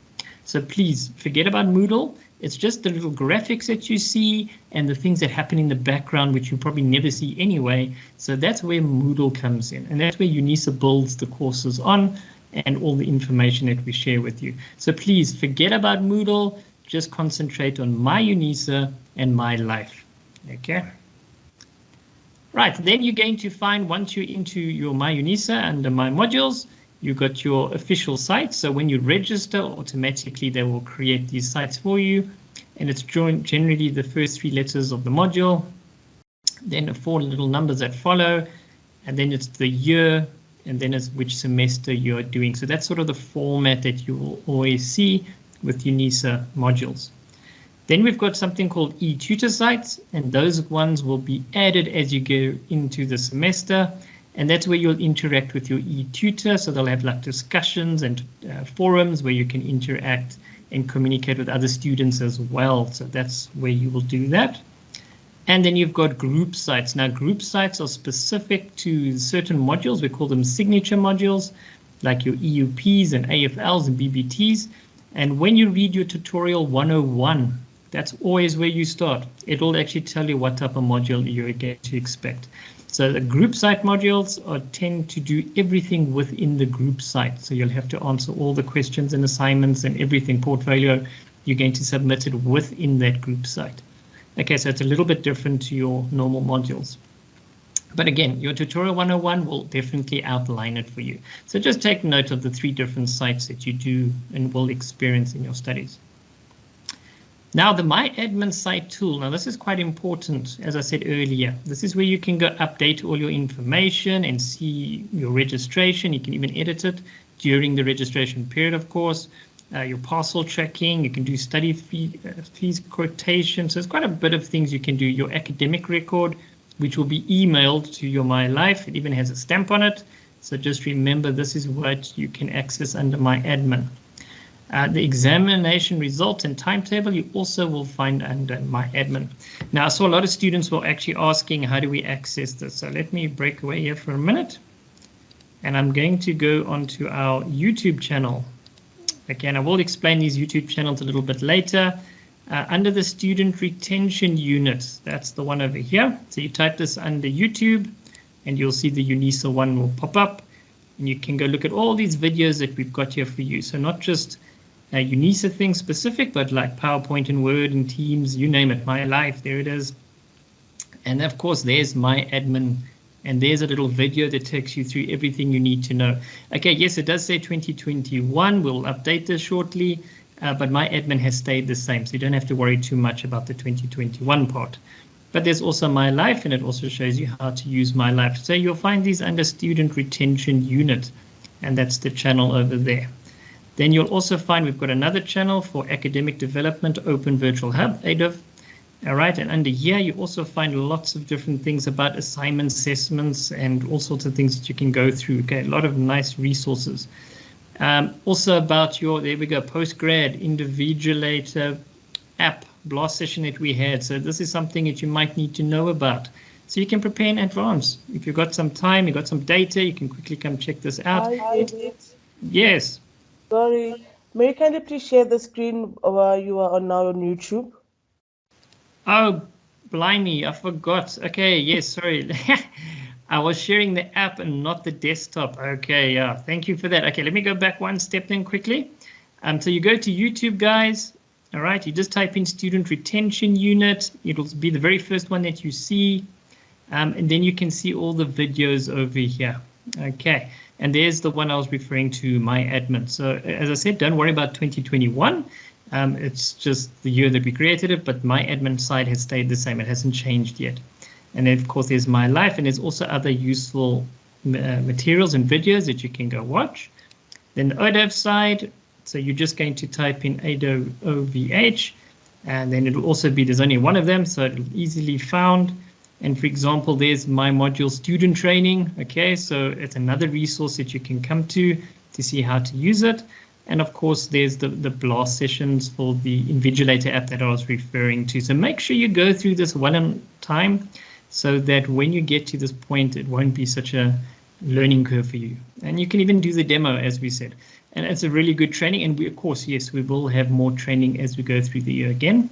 H: So please forget about Moodle. It's just the little graphics that you see and the things that happen in the background, which you probably never see anyway. So that's where Moodle comes in, and that's where UNISA builds the courses on and all the information that we share with you. So please forget about Moodle. Just concentrate on My Unisa and My Life. Okay. Right, then you're going to find, once you're into your My Unisa under My Modules, you've got your official site. So when you register, automatically they will create these sites for you. And it's generally the first 3 letters of the module, then the 4 little numbers that follow, and then it's the year, and then it's which semester you're doing. So that's sort of the format that you will always see with UNISA modules. Then we've got something called E-Tutor Sites, and those ones will be added as you go into the semester. And that's where you'll interact with your e-tutor. So they'll have like discussions and forums where you can interact and communicate with other students as well. So that's where you will do that. And then you've got group sites. Now, group sites are specific to certain modules. We call them signature modules, like your EUPs and AFLs and BBTs. And when you read your tutorial 101, that's always where you start. It will actually tell you what type of module you're going to expect. So the group site modules tend to do everything within the group site. So you'll have to answer all the questions and assignments and everything, portfolio. You're going to submit it within that group site. Okay, so it's a little bit different to your normal modules. But again, your tutorial 101 will definitely outline it for you. So just take note of the 3 different sites that you do and will experience in your studies. Now, the My Admin site tool. Now, this is quite important, as I said earlier. This is where you can go update all your information and see your registration. You can even edit it during the registration period, of course. Your parcel tracking, you can do study fees quotation. So there's quite a bit of things you can do. Your academic record, which will be emailed to your My Life. It even has a stamp on it. So just remember, this is what you can access under My Admin. The examination results and timetable you also will find under My Admin. Now, I saw a lot of students were actually asking, how do we access this? So let me break away here for a minute. And I'm going to go onto our YouTube channel. Okay, and I will explain these YouTube channels a little bit later. Under the student retention unit, that's the one over here. So you type this under YouTube and you'll see the UNISA one will pop up. And you can go look at all these videos that we've got here for you. So not just UNISA things specific, but like PowerPoint and Word and Teams, you name it. My Life, there it is. And of course, there's My Admin. And there's a little video that takes you through everything you need to know. Okay, yes, it does say 2021. We'll update this shortly. But My Admin has stayed the same, so you don't have to worry too much about the 2021 part. But there's also My Life, and it also shows you how to use My Life. So you'll find these under Student Retention Unit, and that's the channel over there. Then you'll also find we've got another channel for Academic Development, Open Virtual Hub, ADV. All right, and under here you also find lots of different things about assignments, assessments, and all sorts of things that you can go through. Okay, a lot of nice resources. Also about your, there we go, postgrad, individualator app blast session that we had. So this is something that you might need to know about. So you can prepare in advance. If you've got some time, you've got some data, you can quickly come check this out. Yes.
A: Sorry, may you kindly please share the screen while you are on now on YouTube?
H: Oh, blimey, I forgot. Okay, yes, sorry. I was sharing the app and not the desktop. Okay, yeah, thank you for that. Okay, let me go back one step then quickly. So you go to YouTube, guys. All right, you just type in student retention unit. It'll be the very first one that you see. And then you can see all the videos over here. Okay, and there's the one I was referring to, My Admin. So as I said, don't worry about 2021. It's just the year that we created it, but My Admin side has stayed the same. It hasn't changed yet. And then, of course, there's My Life, and there's also other useful materials and videos that you can go watch. Then the ODAV side, so you're just going to type in OVH, and then it'll also be, there's only one of them, so it'll easily found. And for example, there's My Module Student Training. Okay, so it's another resource that you can come to see how to use it. And of course, there's the blast sessions for the Invigilator app that I was referring to. So make sure you go through this one on time so that when you get to this point, it won't be such a learning curve for you. And you can even do the demo, as we said. And it's a really good training. And we, of course, yes, we will have more training as we go through the year again.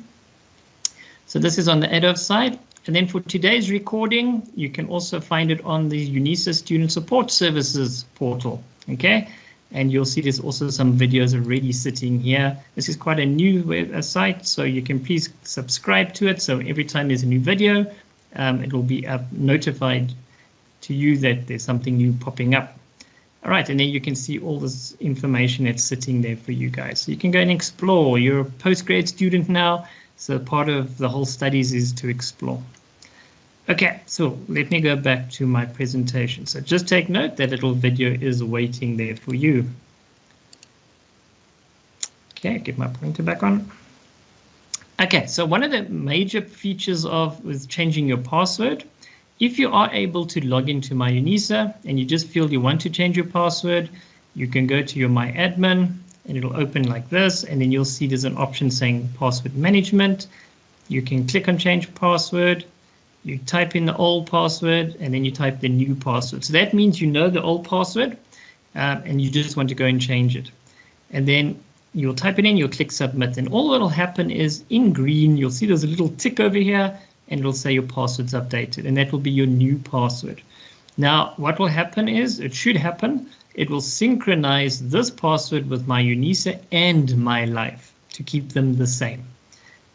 H: So this is on the ADOV side. And then for today's recording, you can also find it on the Unisa Student Support Services portal. Okay, and you'll see there's also some videos already sitting here. This is quite a new site, so you can please subscribe to it. So every time there's a new video, it will be notified to you that there's something new popping up. All right, and then you can see all this information that's sitting there for you guys. So you can go and explore. You're a postgrad student now, so part of the whole studies is to explore. Okay, so let me go back to my presentation. So just take note that little video is waiting there for you. Okay, get my pointer back on. Okay, so one of the major features with changing your password, if you are able to log into My Unisa and you just feel you want to change your password, you can go to your My Admin and it'll open like this, and then you'll see there's an option saying password management. You can click on change password. You type in the old password and then you type the new password. So that means you know the old password and you just want to go and change it. And then you'll type it in, you'll click submit, and all that'll happen is in green, you'll see there's a little tick over here and it'll say your password's updated, and that will be your new password. Now, what will happen is, it should happen, it will synchronize this password with My Unisa and My Life to keep them the same.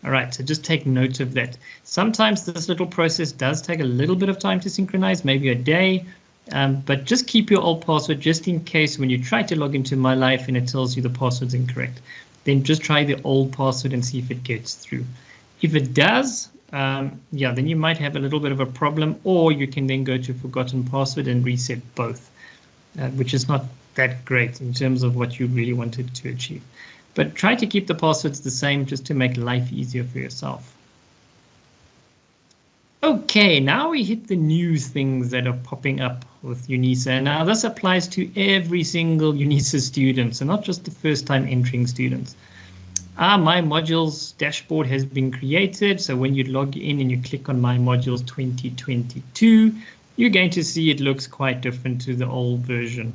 H: All right, so just take note of that. Sometimes this little process does take a little bit of time to synchronize, maybe a day, but just keep your old password just in case when you try to log into My Life and it tells you the password's incorrect. Then just try the old password and see if it gets through. If it does, yeah, then you might have a little bit of a problem, or you can then go to forgotten password and reset both, which is not that great in terms of what you really wanted to achieve. But try to keep the passwords the same just to make life easier for yourself. Okay, now we hit the new things that are popping up with Unisa. Now this applies to every single Unisa student, so not just the first time entering students. My modules dashboard has been created. So when you log in and you click on My Modules 2022, you're going to see it looks quite different to the old version.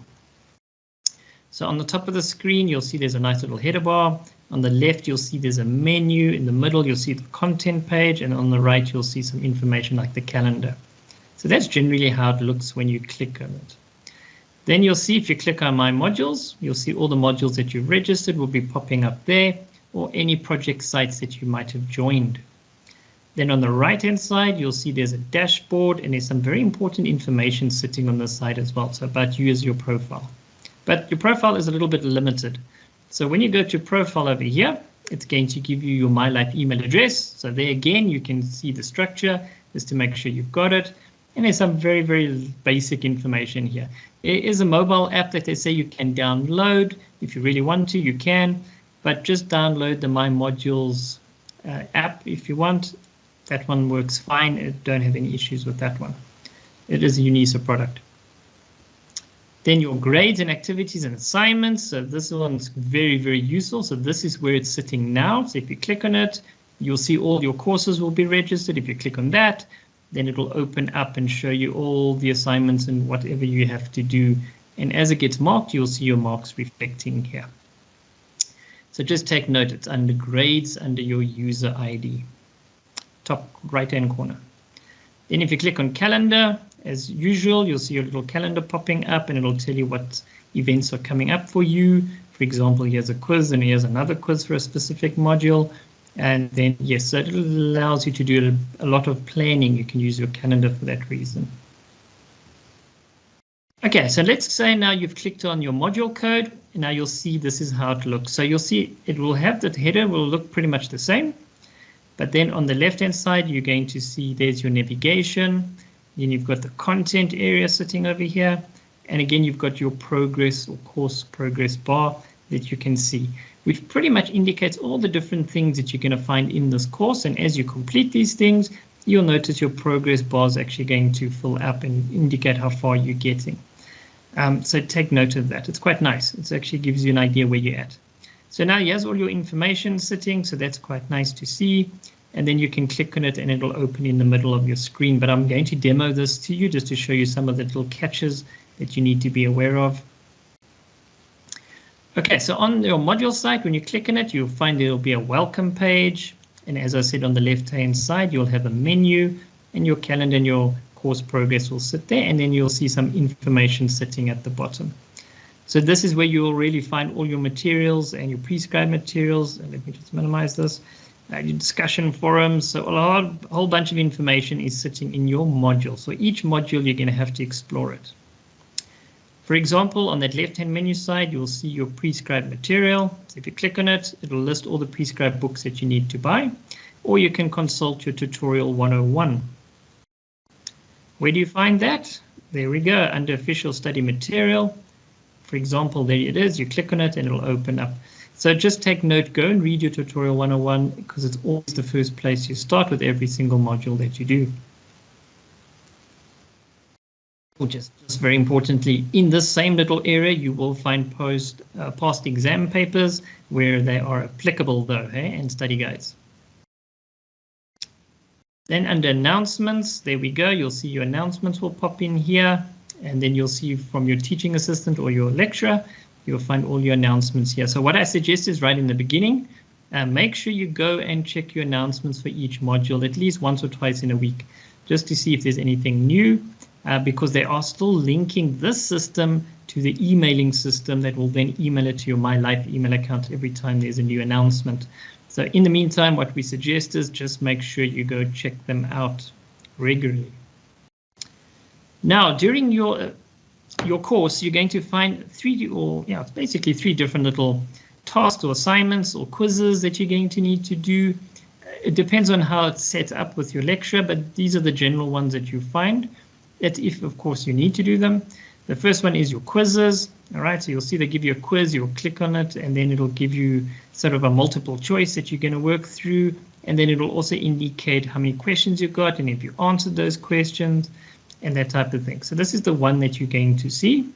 H: So on the top of the screen, you'll see there's a nice little header bar. On the left, you'll see there's a menu. In the middle, you'll see the content page. And on the right, you'll see some information like the calendar. So that's generally how it looks when you click on it. Then you'll see if you click on My Modules, you'll see all the modules that you've registered will be popping up there, or any project sites that you might have joined. Then on the right-hand side, you'll see there's a dashboard, and there's some very important information sitting on the side as well. So about you as your profile. But your profile is a little bit limited. So when you go to profile over here, it's going to give you your My Life email address. So there again, you can see the structure just to make sure you've got it. And there's some very, very basic information here. There is a mobile app that they say you can download. If you really want to, you can. But just download the My Modules app if you want. That one works fine. I don't have any issues with that one. It is a Unisa product. Then your grades and activities and assignments. So this one's very, very useful. So this is where it's sitting now. So if you click on it, you'll see all your courses will be registered. If you click on that, then it will open up and show you all the assignments and whatever you have to do. And as it gets marked, you'll see your marks reflecting here. So just take note, it's under grades, under your user ID, top right-hand corner. Then if you click on calendar, as usual, you'll see your little calendar popping up and it'll tell you what events are coming up for you For example, here's a quiz and here's another quiz for a specific module. And then, yes, so it allows you to do a lot of planning. You can use your calendar for that reason. Okay, so let's say now you've clicked on your module code, and now you'll see this is how it looks. So you'll see it will have that header will look pretty much the same. But then on the left-hand side, you're going to see there's your navigation. Then you've got the content area sitting over here. And again, you've got your progress or course progress bar that you can see, which pretty much indicates all the different things that you're going to find in this course. And as you complete these things, you'll notice your progress bar is actually going to fill up and indicate how far you're getting. So take note of that. It's quite nice. It actually gives you an idea where you're at. So now here's all your information sitting, so that's quite nice to see. And then you can click on it and it'll open in the middle of your screen. But I'm going to demo this to you just to show you some of the little catches that you need to be aware of. Okay, so on your module site, when you click on it, you'll find there'll be a welcome page. And as I said, on the left-hand side, you'll have a menu and your calendar and your course progress will sit there. And then you'll see some information sitting at the bottom. So this is where you'll really find all your materials and your prescribed materials. And let me just minimize this. Your discussion forums. So a whole bunch of information is sitting in your module. So each module, you're going to have to explore it. For example, on that left-hand menu side, you'll see your prescribed material. So if you click on it, it'll list all the prescribed books that you need to buy, or you can consult your tutorial 101. Where do you find that? There we go, under official study material. For example, there it is. You click on it and it'll open up. So just take note, go and read your tutorial 101 because it's always the first place you start with every single module that you do. Just very importantly, in this same little area, you will find past exam papers where they are applicable though, and study guides. Then under announcements, there we go. You'll see your announcements will pop in here. And then you'll see from your teaching assistant or your lecturer, you'll find all your announcements here. So what I suggest is right in the beginning, make sure you go and check your announcements for each module at least once or twice in a week, just to see if there's anything new. Because they are still linking this system to the emailing system that will then email it to your My Life email account every time there's a new announcement. So in the meantime, what we suggest is just make sure you go check them out regularly. Now, during your course, you're going to find it's basically three different little tasks or assignments or quizzes that you're going to need to do. It depends on how it's set up with your lecturer, but these are the general ones that you find. That if, of course, you need to do them. The first one is your quizzes. All right, so you'll see they give you a quiz, you'll click on it, and then it'll give you sort of a multiple choice that you're going to work through. And then it'll also indicate how many questions you got and if you answered those questions and that type of thing. So this is the one that you're going to see.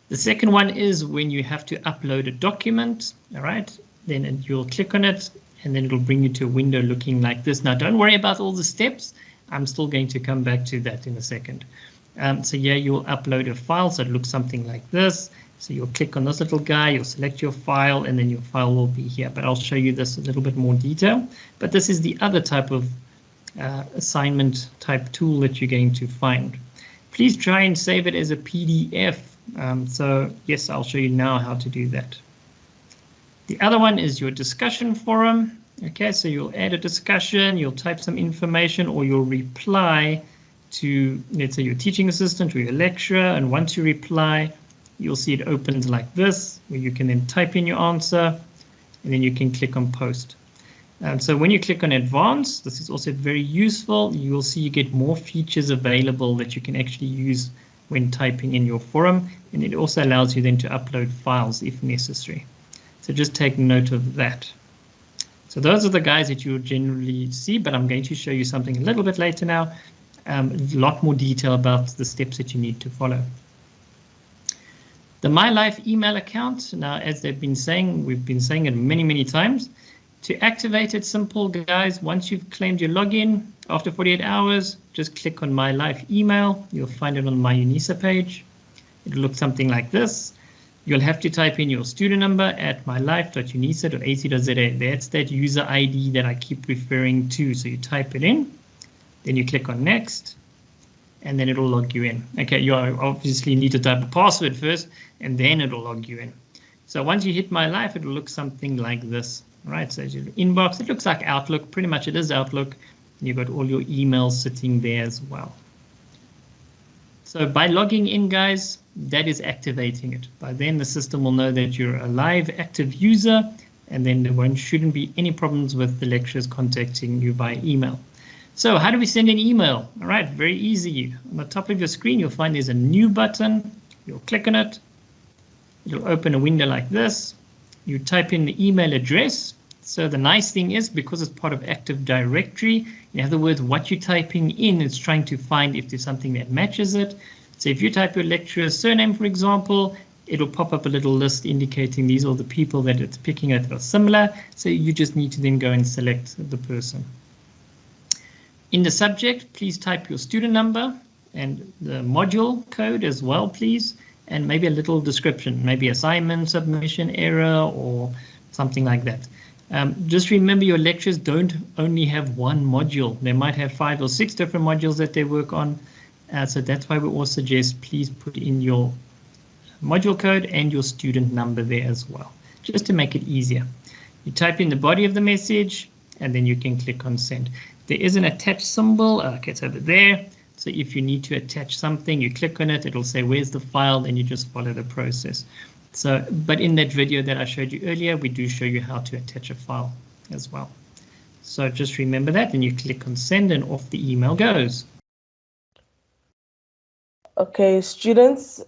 H: The second one is when you have to upload a document. All right, then you'll click on it and then it'll bring you to a window looking like this. Now, don't worry about all the steps. I'm still going to come back to that in a second. So yeah, you'll upload a file, so it looks something like this. So you'll click on this little guy, you'll select your file, and then your file will be here. But I'll show you this a little bit more detail. But this is the other type of assignment type tool that you're going to find. Please try and save it as a PDF. So yes, I'll show you now how to do that. The other one is your discussion forum. Okay, so you'll add a discussion, you'll type some information, or you'll reply to, let's say, your teaching assistant or your lecturer. And once you reply, you'll see it opens like this, where you can then type in your answer, and then you can click on post. So when you click on advanced, this is also very useful. You will see you get more features available that you can actually use when typing in your forum. And it also allows you then to upload files if necessary. So just take note of that. So those are the guys that you'll generally see, but I'm going to show you something a little bit later now. A lot more detail about the steps that you need to follow. The My Life email account, now as they've been saying, we've been saying it many, many times. To activate it, simple guys, once you've claimed your login, after 48 hours, just click on My Life email. You'll find it on My Unisa page. It'll look something like this. You'll have to type in your student number at mylife.unisa.ac.za. That's that user ID that I keep referring to. So you type it in, then you click on next, and then it'll log you in. Okay, you obviously need to type a password first, and then it'll log you in. So once you hit My Life, it will look something like this, right? So your inbox, it looks like Outlook. Pretty much it is Outlook. You've got all your emails sitting there as well. So by logging in, guys, that is activating it. By then, the system will know that you're a live active user, and then there shouldn't be any problems with the lecturers contacting you by email. So how do we send an email? All right, very easy. On the top of your screen, you'll find there's a new button. You'll click on it. It'll open a window like this. You type in the email address. So the nice thing is, because it's part of Active Directory, in other words, what you're typing in, it's trying to find if there's something that matches it. So if you type your lecturer's surname, for example, it'll pop up a little list indicating these are the people that it's picking at that are similar. So you just need to then go and select the person. In the subject, please type your student number and the module code as well, please, and maybe a little description, maybe assignment, submission error, or something like that. Just remember, your lecturers don't only have one module. They might have 5 or 6 different modules that they work on. So that's why we all suggest please put in your module code and your student number there as well, just to make it easier. You type in the body of the message, and then you can click on send. There is an attach symbol. Okay, it's over there. So if you need to attach something, you click on it. It'll say, where's the file? Then you just follow the process. So, but in that video that I showed you earlier, we do show you how to attach a file as well. So just remember that, and you click on send, and off the email goes.
A: Okay, students,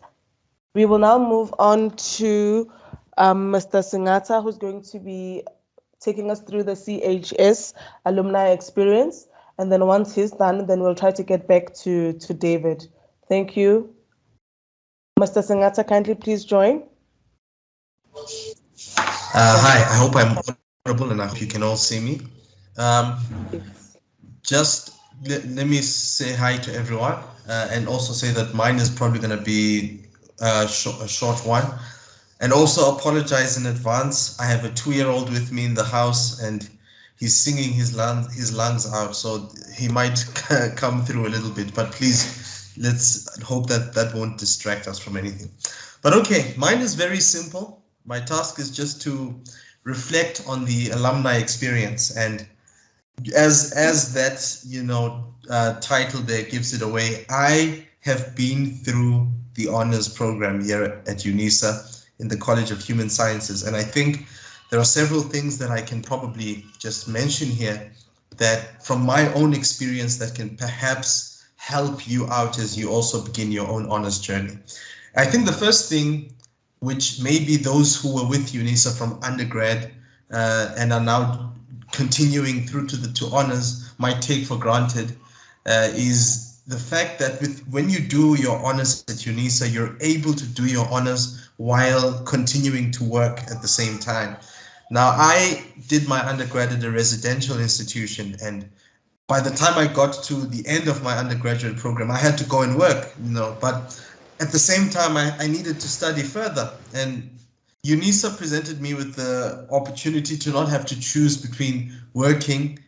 A: we will now move on to Mr. Singata, who's going to be taking us through the CHS alumni experience. And then once he's done, then we'll try to get back to David. Thank you. Mr. Singata, kindly please join.
I: Hi, I hope I'm audible and I hope you can all see me. Just let me say hi to everyone and also say that mine is probably going to be a short one. And also apologize in advance. I have a 2-year-old with me in the house and he's singing his lungs out, so he might come through a little bit, but please, let's hope that that won't distract us from anything. But okay, mine is very simple. My task is just to reflect on the alumni experience, and as that, you know, title there gives it away, I have been through the honors program here at Unisa in the College of Human Sciences, and I think there are several things that I can probably just mention here that from my own experience that can perhaps help you out as you also begin your own honors journey. I think the first thing, which maybe those who were with Unisa from undergrad and are now continuing through to honors might take for granted, is the fact that when you do your honors at Unisa, you're able to do your honors while continuing to work at the same time. Now, I did my undergrad at a residential institution, and by the time I got to the end of my undergraduate program, I had to go and work, you know, but at the same time, I needed to study further, and Unisa presented me with the opportunity to not have to choose between working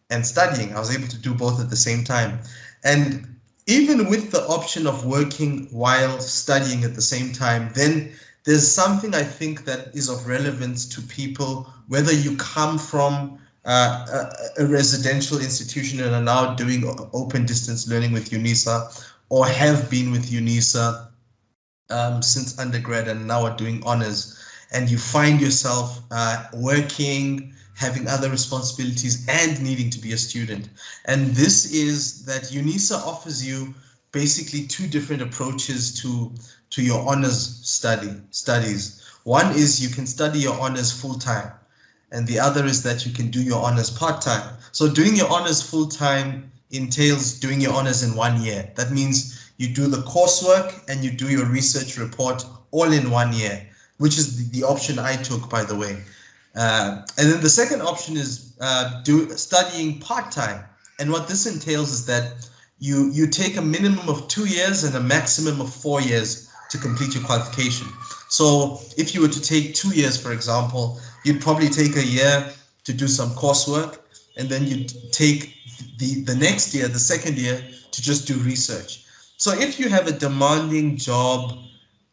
I: and studying. I was able to do both at the same time. And even with the option of working while studying at the same time, then there's something I think that is of relevance to people, whether you come from a residential institution and are now doing open distance learning with Unisa, or have been with Unisa since undergrad and now are doing honors, and you find yourself working, having other responsibilities and needing to be a student. And this is that Unisa offers you basically 2 different approaches to your honors studies. One is you can study your honors full-time, and the other is that you can do your honors part-time. So doing your honors full-time entails doing your honors in 1 year. That means you do the coursework and you do your research report all in 1 year, which is the option I took, by the way. And then the second option is studying part-time. And what this entails is that you take a minimum of 2 years and a maximum of 4 years to complete your qualification. So if you were to take 2 years, for example, you'd probably take a year to do some coursework, and then you'd take the next year, the second year, to just do research. So if you have a demanding job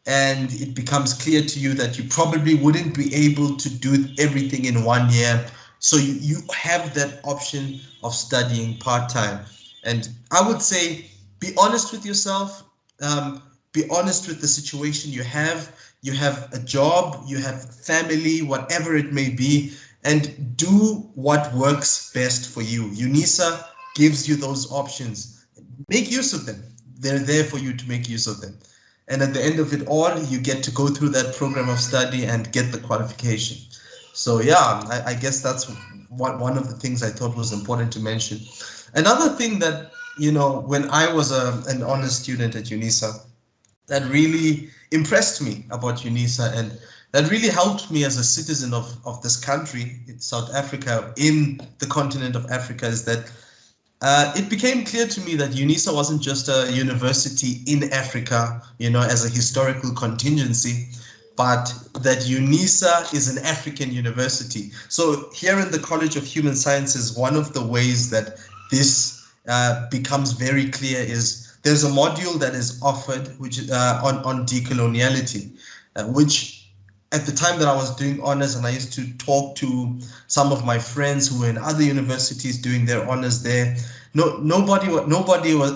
I: and it becomes clear to you that you probably wouldn't be able to do everything in 1 year. So you have that option of studying part-time. And I would say, be honest with yourself, be honest with the situation you have. You have a job, you have family, whatever it may be, and do what works best for you. Unisa gives you those options. Make use of them. They're there for you to make use of them. And at the end of it all, you get to go through that program of study and get the qualification. So yeah, I guess that's one of the things I thought was important to mention. Another thing that, you know, when I was an honors student at Unisa, that really impressed me about Unisa, and that really helped me as a citizen of this country, in South Africa, in the continent of Africa, is that it became clear to me that Unisa wasn't just a university in Africa, you know, as a historical contingency, but that Unisa is an African university. So here in the College of Human Sciences, one of the ways that this becomes very clear is there's a module that is offered which on decoloniality, which at the time that I was doing honors, and I used to talk to some of my friends who were in other universities doing their honors there, nobody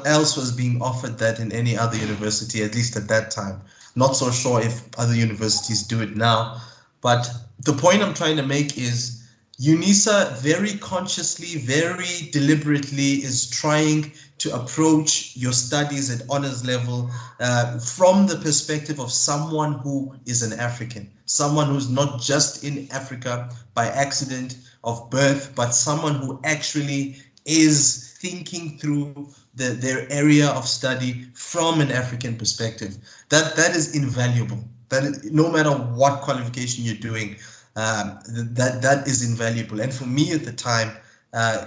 I: else was being offered that in any other university, at least at that time. Not so sure if other universities do it now, but the point I'm trying to make is Unisa very consciously, very deliberately is trying to approach your studies at honors level from the perspective of someone who is an African, someone who's not just in Africa by accident of birth, but someone who actually is thinking through their area of study from an African perspective. That is invaluable. That is, no matter what qualification you're doing, that is invaluable. And for me at the time,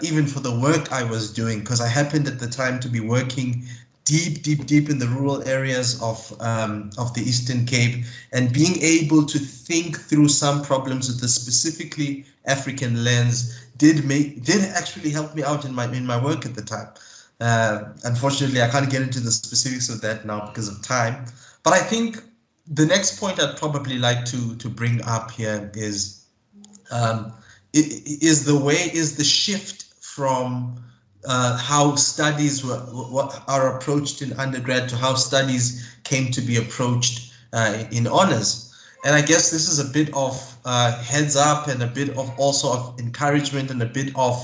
I: even for the work I was doing, because I happened at the time to be working deep in the rural areas of the Eastern Cape, and being able to think through some problems with a specifically African lens did actually help me out in my work at the time. Unfortunately, I can't get into the specifics of that now because of time, but I think the next point I'd probably like to bring up here is the shift from how studies are approached in undergrad to how studies came to be approached in honors. And I guess this is a bit of heads up and a bit of also of encouragement and a bit of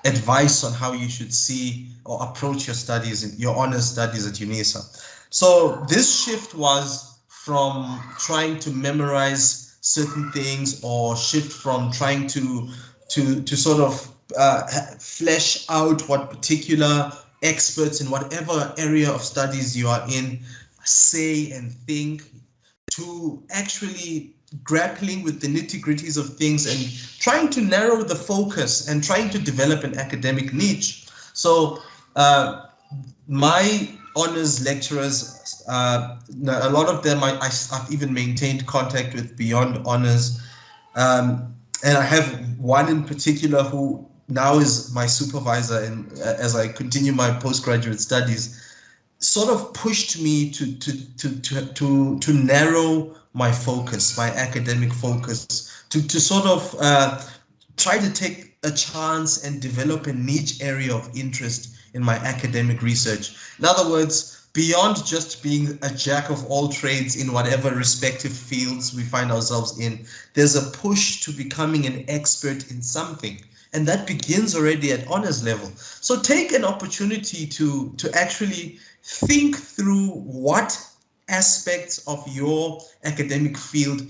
I: advice on how you should see or approach your studies, your honors studies at Unisa. So this shift was from trying to memorize certain things, or shift from trying to sort of flesh out what particular experts in whatever area of studies you are in say and think, to actually grappling with the nitty-gritties of things and trying to narrow the focus and trying to develop an academic niche. So my honors lecturers, a lot of them I've even maintained contact with beyond honors, and I have one in particular who now is my supervisor, and as I continue my postgraduate studies, sort of pushed me to narrow my focus, my academic focus, to sort of try to take a chance and develop a niche area of interest in my academic research. In other words, beyond just being a jack of all trades in whatever respective fields we find ourselves in, there's a push to becoming an expert in something. And that begins already at honors level. So take an opportunity to actually think through what aspects of your academic field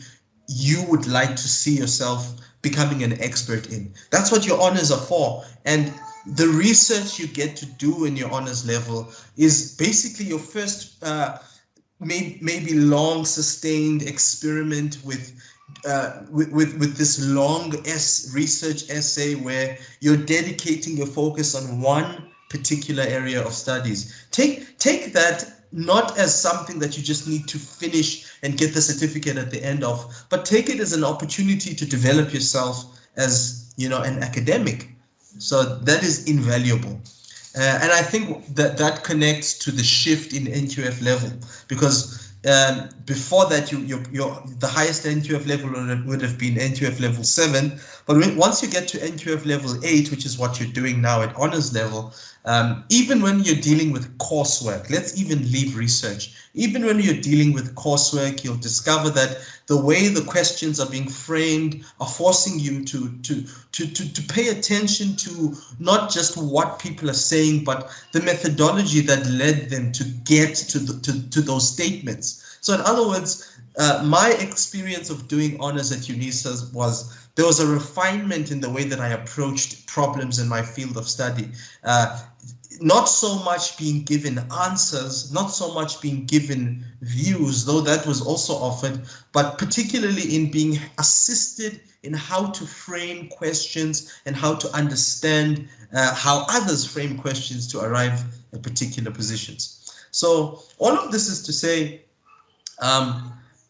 I: you would like to see yourself becoming an expert in. That's what your honors are for. And the research you get to do in your honors level is basically your first maybe long sustained experiment with this long research essay where you're dedicating your focus on one particular area of studies. Take that not as something that you just need to finish and get the certificate at the end of, but take it as an opportunity to develop yourself as, you know, an academic. So that is invaluable. And I think that connects to the shift in NQF level, because before that, the highest NQF level would have been NQF level 7. But once you get to NQF level 8, which is what you're doing now at honors level, even when you're dealing with coursework, let's even leave research. Even when you're dealing with coursework, you'll discover that the way the questions are being framed are forcing you to pay attention to not just what people are saying, but the methodology that led them to get to those statements. So in other words, my experience of doing honors at Unisa was there was a refinement in the way that I approached problems in my field of study. Not so much being given answers, not so much being given views, though that was also offered, but particularly in being assisted in how to frame questions and how to understand how others frame questions to arrive at particular positions. So all of this is to say,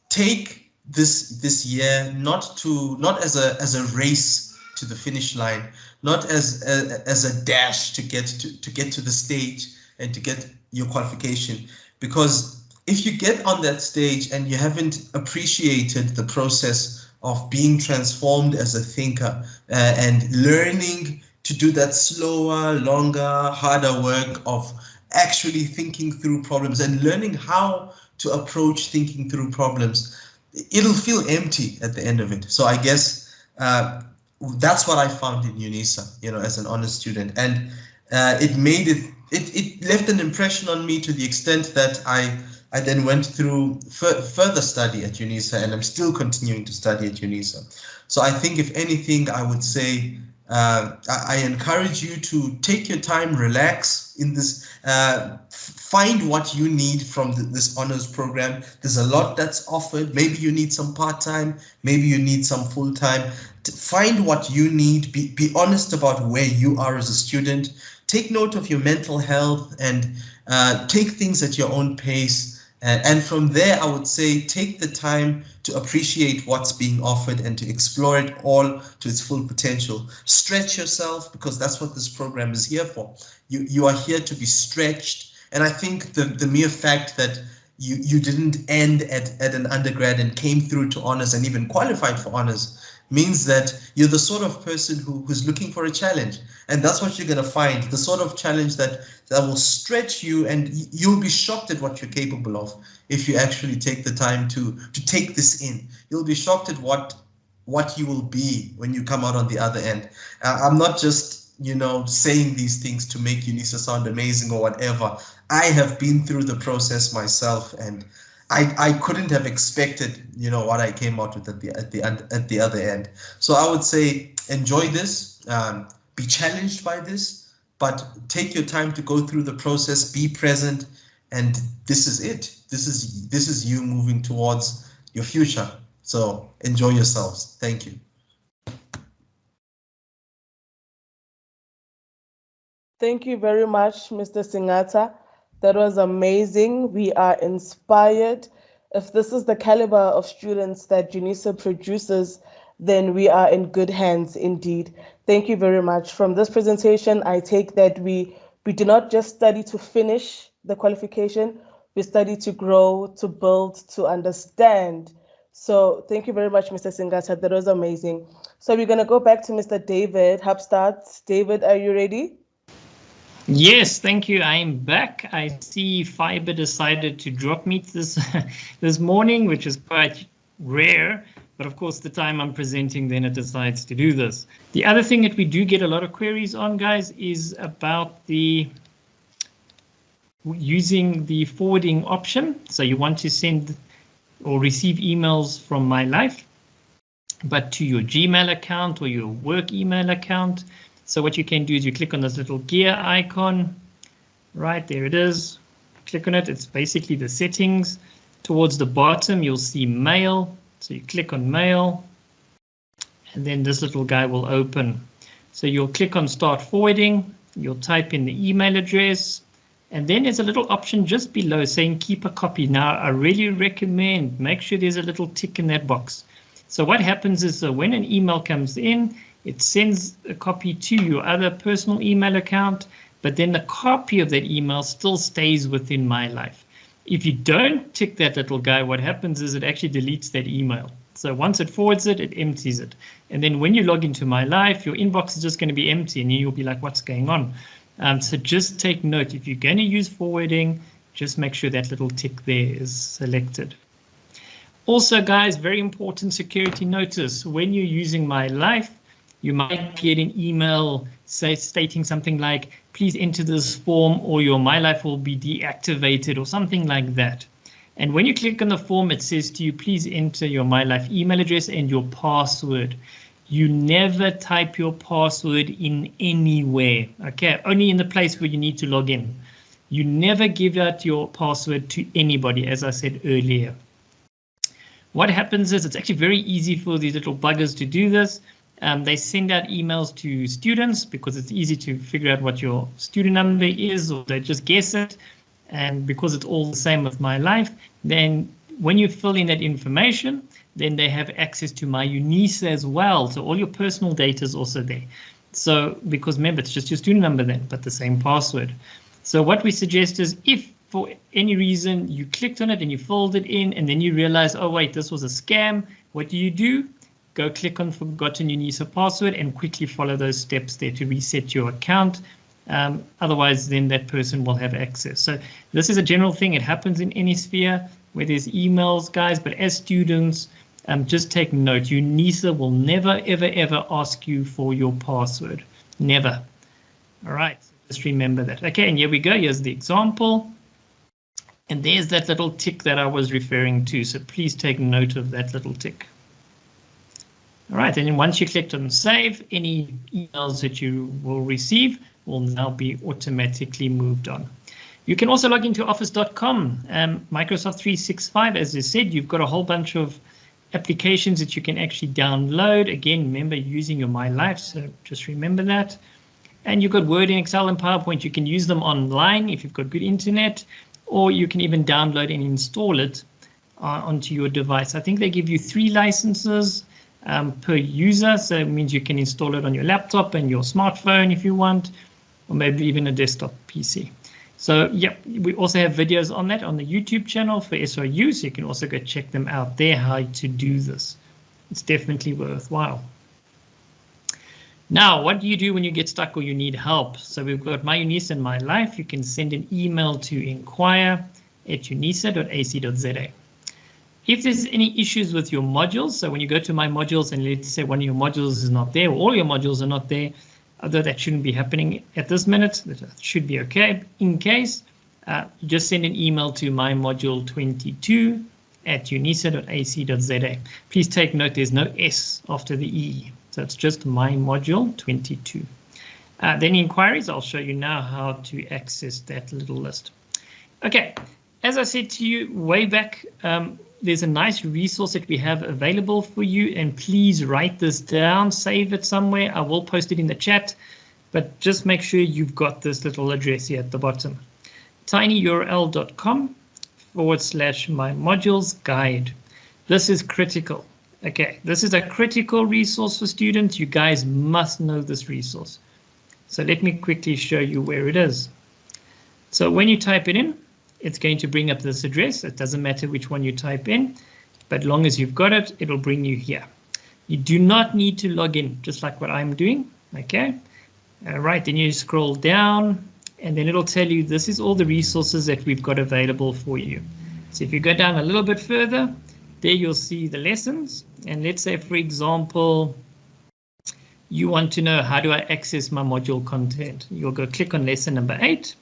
I: take this year not as a race to the finish line, not as a dash to get to the stage and to get your qualification. Because if you get on that stage and you haven't appreciated the process of being transformed as a thinker and learning to do that slower, longer, harder work of actually thinking through problems and learning how to approach thinking through problems, it'll feel empty at the end of it. So I guess that's what I found in Unisa, as an honors student, and it left an impression on me to the extent that I then went through further study at Unisa, and I'm still continuing to study at Unisa. So I think, if anything, I would say I encourage you to take your time, relax in this, find what you need from this honors program. There's a lot that's offered. Maybe you need some part-time, maybe you need some full-time. Find what you need, be honest about where you are as a student. Take note of your mental health and take things at your own pace. And from there, I would say take the time to appreciate what's being offered and to explore it all to its full potential. Stretch yourself, because that's what this program is here for. You are here to be stretched. And I think the mere fact that you didn't end at an undergrad and came through to honors and even qualified for honors means that you're the sort of person who's looking for a challenge. And that's what you're going to find, the sort of challenge that will stretch you, and you'll be shocked at what you're capable of if you actually take the time to take this in. You'll be shocked at what you will be when you come out on the other end. I'm not just saying these things to make Unisa sound amazing or whatever. I have been through the process myself, and I couldn't have expected, what I came out with at the other end. So I would say enjoy this, be challenged by this, but take your time to go through the process, be present, and this is it. This is you moving towards your future. So enjoy yourselves. Thank you.
A: Thank you very much, Mr. Singata. That was amazing. We are inspired. If this is the caliber of students that Unisa produces, then we are in good hands indeed. Thank you very much. From this presentation, I take that we do not just study to finish the qualification, we study to grow, to build, to understand. So thank you very much, Mr. Singata. That was amazing. So we're going to go back to Mr. David Hubstart. David, are you ready?
H: Yes, thank you. I'm back. I see Fiber decided to drop me this morning, which is quite rare. But of course, the time I'm presenting, then it decides to do this. The other thing that we do get a lot of queries on, guys, is about using the forwarding option. So you want to send or receive emails from My Life, but to your Gmail account or your work email account. So what you can do is you click on this little gear icon, right there it is. Click on it. It's basically the settings. Towards the bottom, you'll see mail. So you click on mail, and then this little guy will open. So you'll click on start forwarding. You'll type in the email address, and then there's a little option just below saying keep a copy. Now, I really recommend make sure there's a little tick in that box. So what happens is when an email comes in, it sends a copy to your other personal email account, but then the copy of that email still stays within My Life. If you don't tick that little guy, what happens is it actually deletes that email. So once it forwards it, it empties it. And then when you log into My Life, your inbox is just going to be empty and you'll be like, what's going on? So just take note, if you're going to use forwarding, just make sure that little tick there is selected. Also, guys, very important security notice. When you're using My Life, you might get an email stating something like, please enter this form or your My Life will be deactivated or something like that. And when you click on the form, it says to you, please enter your My Life email address and your password. You never type your password in anywhere, okay? Only in the place where you need to log in. You never give out your password to anybody, as I said earlier. What happens is it's actually very easy for these little buggers to do this. They send out emails to students because it's easy to figure out what your student number is, or they just guess it. And because it's all the same with My Life, then when you fill in that information, then they have access to My Unisa as well. So all your personal data is also there. So because remember, it's just your student number then, but the same password. So what we suggest is if for any reason you clicked on it and you filled it in and then you realize, oh wait, this was a scam, what do? Go click on Forgotten Unisa password and quickly follow those steps there to reset your account. Otherwise, then that person will have access. So this is a general thing. It happens in any sphere where there's emails, guys, but as students, just take note. Unisa will never, ever, ever ask you for your password. Never. All right, so just remember that. Okay, and here we go. Here's the example. And there's that little tick that I was referring to. So please take note of that little tick. All right, and then once you clicked on save, any emails that you will receive will now be automatically moved on. You can also log into office.com. Microsoft 365, as I said, you've got a whole bunch of applications that you can actually download. Again, remember using your My Life, so just remember that. And you've got Word and Excel and PowerPoint. You can use them online if you've got good internet, or you can even download and install it onto your device. I think they give you 3 licenses per user, so it means you can install it on your laptop and your smartphone if you want, or maybe even a desktop PC. So yeah, we also have videos on that on the YouTube channel for SRU, so you can also go check them out there, how to do this. It's definitely worthwhile. Now, what do you do when you get stuck or you need help? So we've got My Unisa and My Life. You can send an email to inquire@unisa.ac.za. If there's any issues with your modules, so when you go to My Modules and let's say one of your modules is not there, or all your modules are not there, although that shouldn't be happening at this minute, that should be okay. In case, just send an email to mymodule22@unisa.ac.za. Please take note, there's no S after the E, so it's just mymodule22. Then inquiries, I'll show you now how to access that little list. Okay, as I said to you way back, there's a nice resource that we have available for you, and please write this down, save it somewhere. I will post it in the chat, but just make sure you've got this little address here at the bottom. tinyurl.com/mymodulesguide. This is critical. Okay, this is a critical resource for students. You guys must know this resource. So let me quickly show you where it is. So when you type it in, it's going to bring up this address. It doesn't matter which one you type in, but long as you've got it, it'll bring you here. You do not need to log in, just like what I'm doing. Okay. All right, then you scroll down and then it'll tell you this is all the resources that we've got available for you. So if you go down a little bit further, there you'll see the lessons. And let's say, for example, you want to know how do I access my module content. You'll go click on lesson number 8.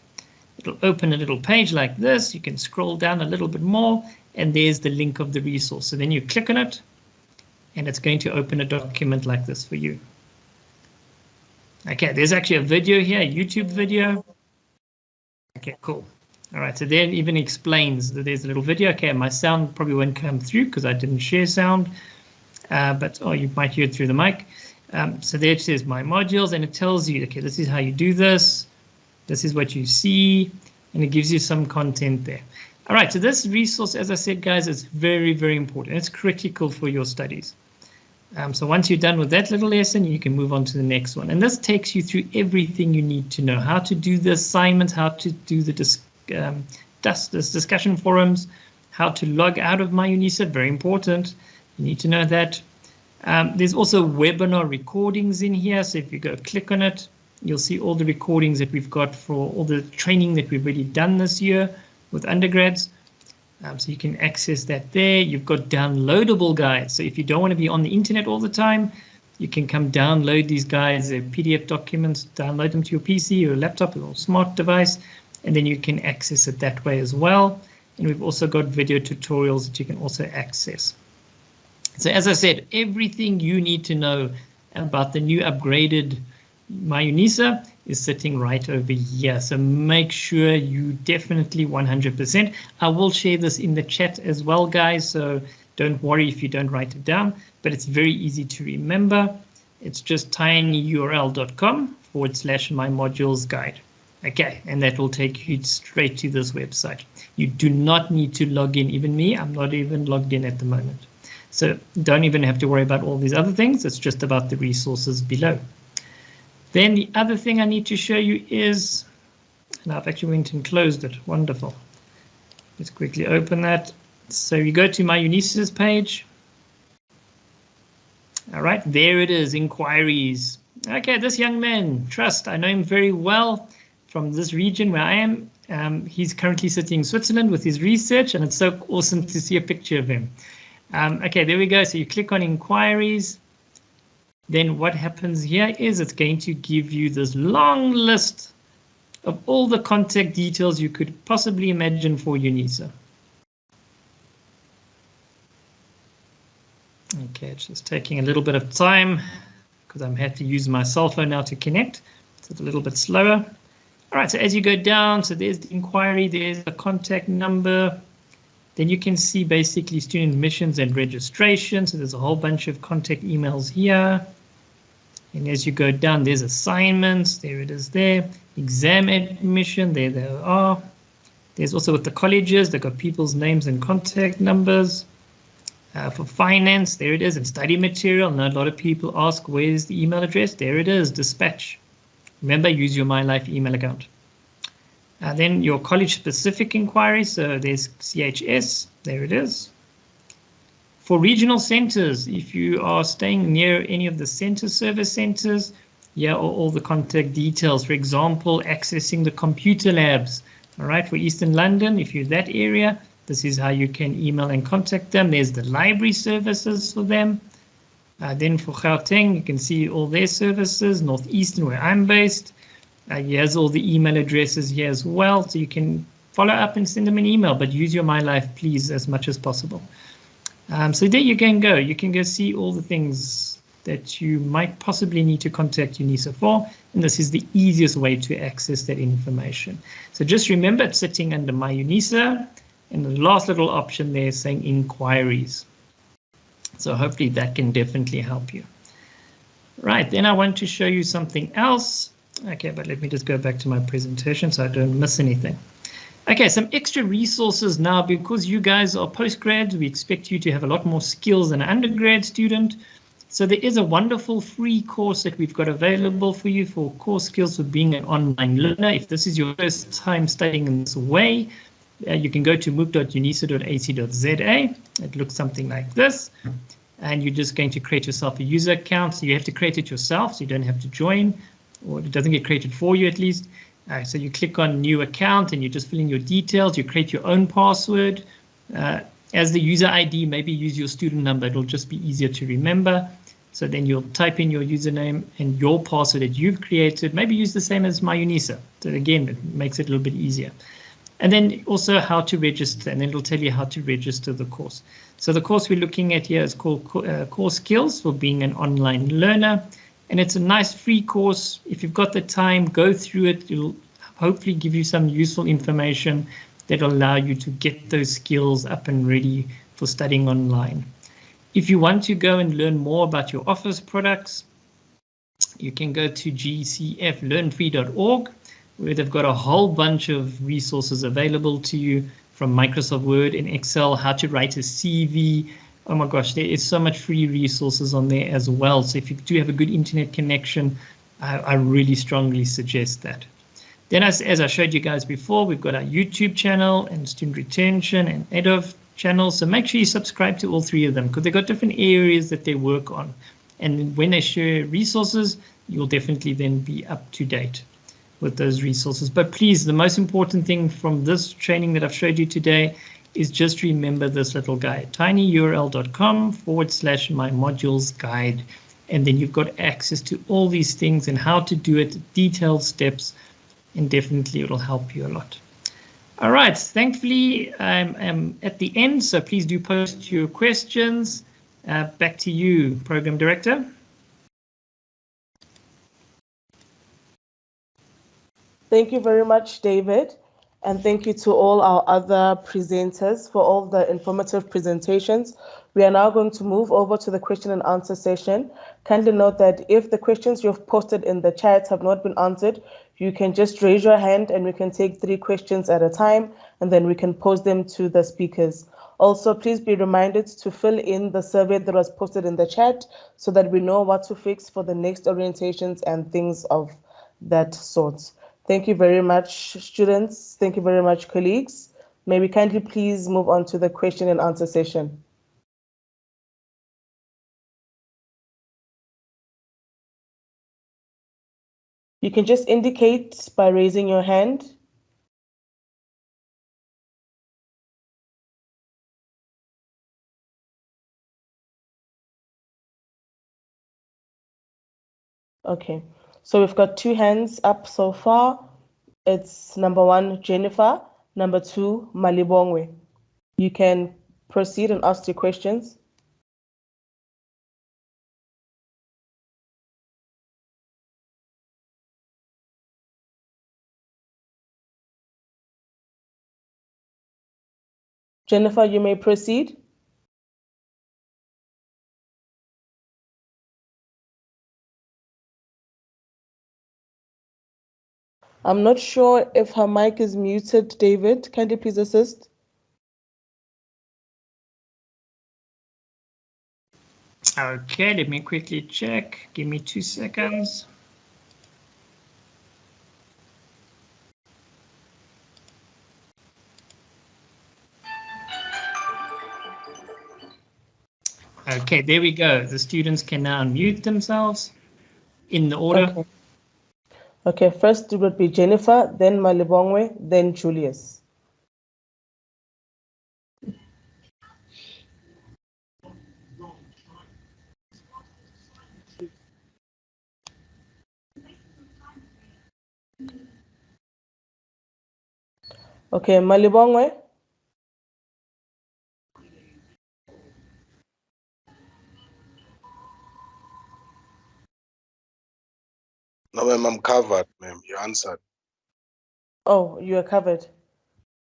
H: It'll open a little page like this. You can scroll down a little bit more and there's the link of the resource. So then you click on it and it's going to open a document like this for you. Okay, there's actually a video here, a YouTube video. Okay, cool. All right, so there it even explains that there's a little video. Okay, my sound probably won't come through because I didn't share sound, but oh, you might hear it through the mic. So there it says My Modules and it tells you, okay, this is how you do this. This is what you see, and it gives you some content there. All right, so this resource, as I said, guys, is very, very important. It's critical for your studies. So once you're done with that little lesson, you can move on to the next one. And this takes you through everything you need to know, how to do the assignments, how to do the discussion forums, how to log out of My Unisa, very important. You need to know that. There's also webinar recordings in here. So if you go click on it, you'll see all the recordings that we've got for all the training that we've already done this year with undergrads. So you can access that there. You've got downloadable guides. So if you don't want to be on the internet all the time, you can come download these guides. They're PDF documents, download them to your PC or laptop or smart device, and then you can access it that way as well. And we've also got video tutorials that you can also access. So as I said, everything you need to know about the new upgraded My Unisa is sitting right over here. So make sure you definitely 100%. I will share this in the chat as well, guys. So don't worry if you don't write it down, but it's very easy to remember. It's just tinyurl.com/my modules guide. Okay, and that will take you straight to this website. You do not need to log in. Even me, I'm not even logged in at the moment. So don't even have to worry about all these other things. It's just about the resources below. Then the other thing I need to show you is, and I've actually went and closed it. Wonderful. Let's quickly open that. So you go to My Unisa's page. All right, there it is, inquiries. Okay, this young man, Trust, I know him very well from this region where I am. He's currently sitting in Switzerland with his research, and it's so awesome to see a picture of him. Okay, there we go. So you click on inquiries. Then what happens here is it's going to give you this long list of all the contact details you could possibly imagine for Unisa. Okay, it's just taking a little bit of time because I'm had to use my cell phone now to connect. So it's a little bit slower. All right, so as you go down, so there's the inquiry, there's the contact number. Then you can see basically student admissions and registration. So there's a whole bunch of contact emails here. And as you go down, there's assignments. There it is there. Exam admission. There they are. There's also with the colleges. They've got people's names and contact numbers. For finance, there it is. And study material. Now a lot of people ask, where's the email address? There it is. Dispatch. Remember, use your MyLife email account. Then your college-specific inquiries, so there's CHS, there it is. For regional centers, if you are staying near any of the center service centers, yeah, all the contact details. For example, accessing the computer labs. All right, for Eastern London, if you're that area, this is how you can email and contact them. There's the library services for them. Then for Gauteng, you can see all their services, Northeastern, where I'm based. Here's all the email addresses here as well, so you can follow up and send them an email, but use your MyLife, please, as much as possible. So there you can go. You can go see all the things that you might possibly need to contact Unisa for, and this is the easiest way to access that information. So just remember, it's sitting under My Unisa, and the last little option there is saying inquiries. So hopefully that can definitely help you. Right, then I want to show you something else. Okay, but let me just go back to my presentation so I don't miss anything. Okay, some extra resources now, because you guys are postgrads, we expect you to have a lot more skills than an undergrad student. So there is a wonderful free course that we've got available for you for core skills for being an online learner. If this is your first time studying in this way, you can go to mooc.unisa.ac.za. It looks something like this. And you're just going to create yourself a user account. So you have to create it yourself, so you don't have to join, or it doesn't get created for you at least. So you click on new account and you just fill in your details. You create your own password. As the user ID, maybe use your student number. It'll just be easier to remember. So then you'll type in your username and your password that you've created. Maybe use the same as My Unisa. So again, it makes it a little bit easier. And then also how to register, and then it'll tell you how to register the course. So the course we're looking at here is called Core Skills for Being an Online Learner. And it's a nice free course. If you've got the time, go through it. It'll hopefully give you some useful information that will allow you to get those skills up and ready for studying online. If you want to go and learn more about your Office products, you can go to gcflearnfree.org, where they've got a whole bunch of resources available to you, from Microsoft Word and Excel, how to write a CV. Oh my gosh, there is so much free resources on there as well. So if you do have a good internet connection, I really strongly suggest that. Then as I showed you guys before, we've got our YouTube channel and student retention and EdOf channel. So make sure you subscribe to all three of them because they've got different areas that they work on. And when they share resources, you'll definitely then be up to date with those resources. But please, the most important thing from this training that I've showed you today is just remember this little guide, tinyurl.com/my-modules-guide. And then you've got access to all these things and how to do it, detailed steps, and definitely it'll help you a lot. All right, thankfully I'm at the end, so please do post your questions. Back to you, Program Director.
A: Thank you very much, David. And thank you to all our other presenters for all the informative presentations. We are now going to move over to the question and answer session. Kindly note that if the questions you've posted in the chat have not been answered, you can just raise your hand and we can take 3 questions at a time, and then we can pose them to the speakers. Also, please be reminded to fill in the survey that was posted in the chat so that we know what to fix for the next orientations and things of that sort. Thank you very much, students. Thank you very much, colleagues. May we kindly please move on to the question and answer session. You can just indicate by raising your hand. Okay, so we've got 2 hands up so far. It's number 1, Jennifer, number 2, Malibongwe. You can proceed and ask your questions. Jennifer, you may proceed. I'm not sure if her mic is muted, David. Can you please assist?
H: Okay, let me quickly check. Give me 2 seconds. Okay, there we go. The students can now unmute themselves in the order.
A: Okay, first it would be Jennifer, then Malibongwe, then Julius. Okay, Malibongwe.
J: No, ma'am, I'm covered, ma'am. You answered.
A: Oh, you are covered.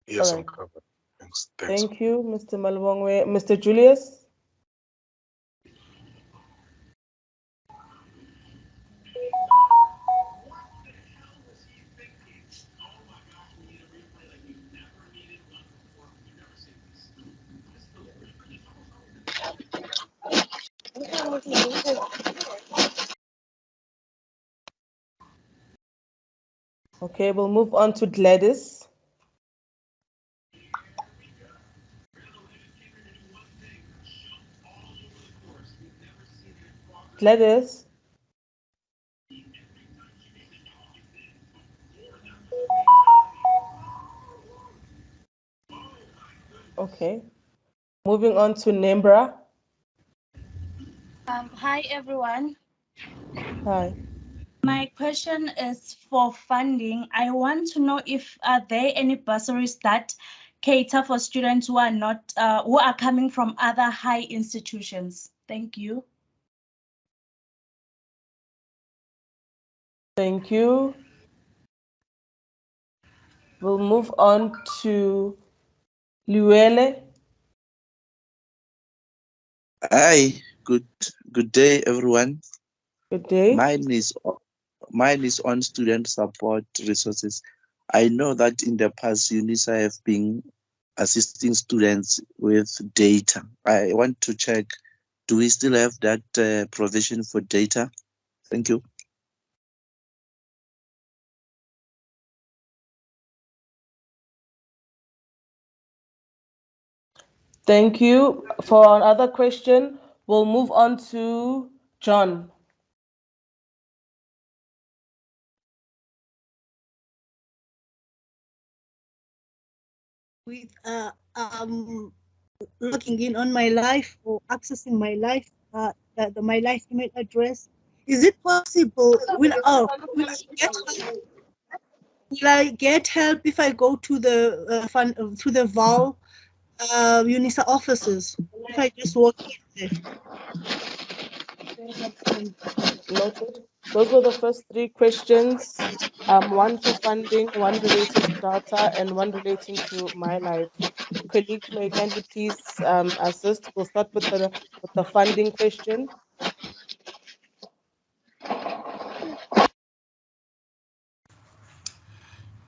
J: Yes,
A: All
J: I'm
A: right.
J: covered. Thanks.
A: Thank you, Mr. Malibongwe. Mr. Julius? Okay, we'll move on to Gladys. Gladys? Okay. Moving on to Nembra.
K: Hi, everyone.
A: Hi.
K: My question is for funding. I want to know if are there any bursaries that cater for students who are not who are coming from other high institutions? Thank you.
A: Thank you. We'll move on to Luele.
L: Hi, good day, everyone.
A: Good day.
L: Mine is on student support resources. I know that in the past, UNISA have been assisting students with data. I want to check, do we still have that provision for data? Thank you.
A: Thank you. For another question, we'll move on to John.
M: With logging in on my life or accessing my life, my life email address, is it possible? Will I get help if I go to the VAL UNISA offices? If I just walk in there.
A: Noted. Those were the first three questions. One for funding, one relating to data, and one relating to my life. Colleagues, may I kindly please assist? We'll start with the funding question.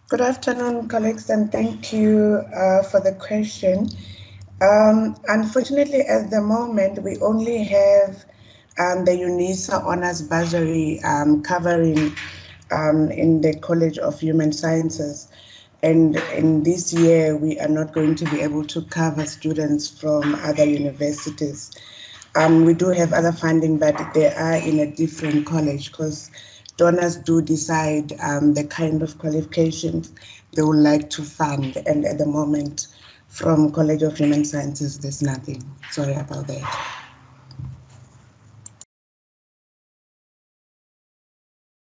D: Good afternoon, colleagues, and thank you for the question. Unfortunately, at the moment, we only have the UNISA Honours Bursary covering in the College of Human Sciences. And in this year, we are not going to be able to cover students from other universities. We do have other funding, but they are in a different college because donors do decide the kind of qualifications they would like to fund. And at the moment, from College of Human Sciences, there's nothing. Sorry about that.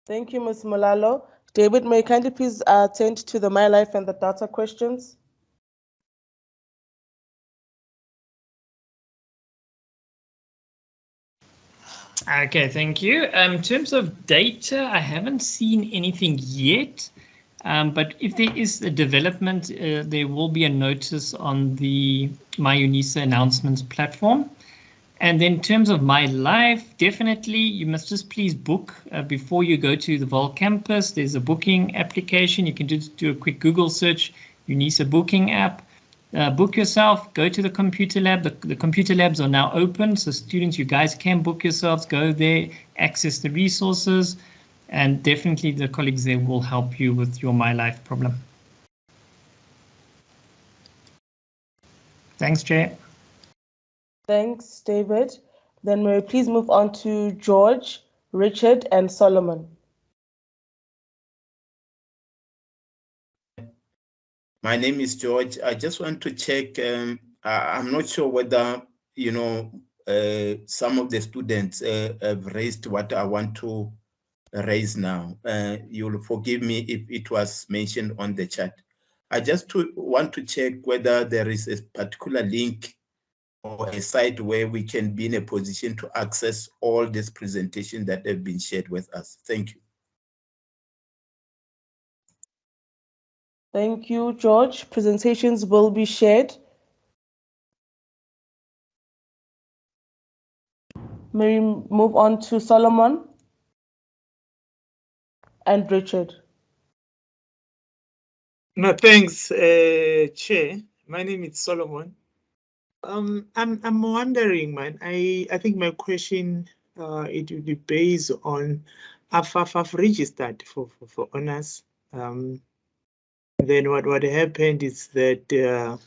A: Thank you, Ms. Molalo. David, may you kindly please attend to the My Life and the data questions?
H: Okay, thank you. In terms of data, I haven't seen anything yet, but if there is a development, there will be a notice on the My Unisa announcements platform. And then in terms of My Life, definitely you must just please book before you go to the Vol campus. There's a booking application. You can just do a quick Google search, Unisa booking app. Book yourself, go to the computer lab. The computer labs are now open, so students, you guys can book yourselves, go there, access the resources, and definitely the colleagues there will help you with your My Life problem. Thanks, Chair.
A: Thanks, David. Then may we please move on to George, Richard, and Solomon.
N: My name is George. I just want to check. I'm not sure whether, some of the students have raised what I want to raise now. You'll forgive me if it was mentioned on the chat. I just want to check whether there is a particular link or a site where we can be in a position to access all these presentations that have been shared with us. Thank you.
A: Thank you, George. Presentations will be shared. May we move on to Solomon and Richard.
O: No, thanks, Chair. My name is Solomon. I'm wondering, man. I think my question it will be based on I've registered for honors. Then what happened is that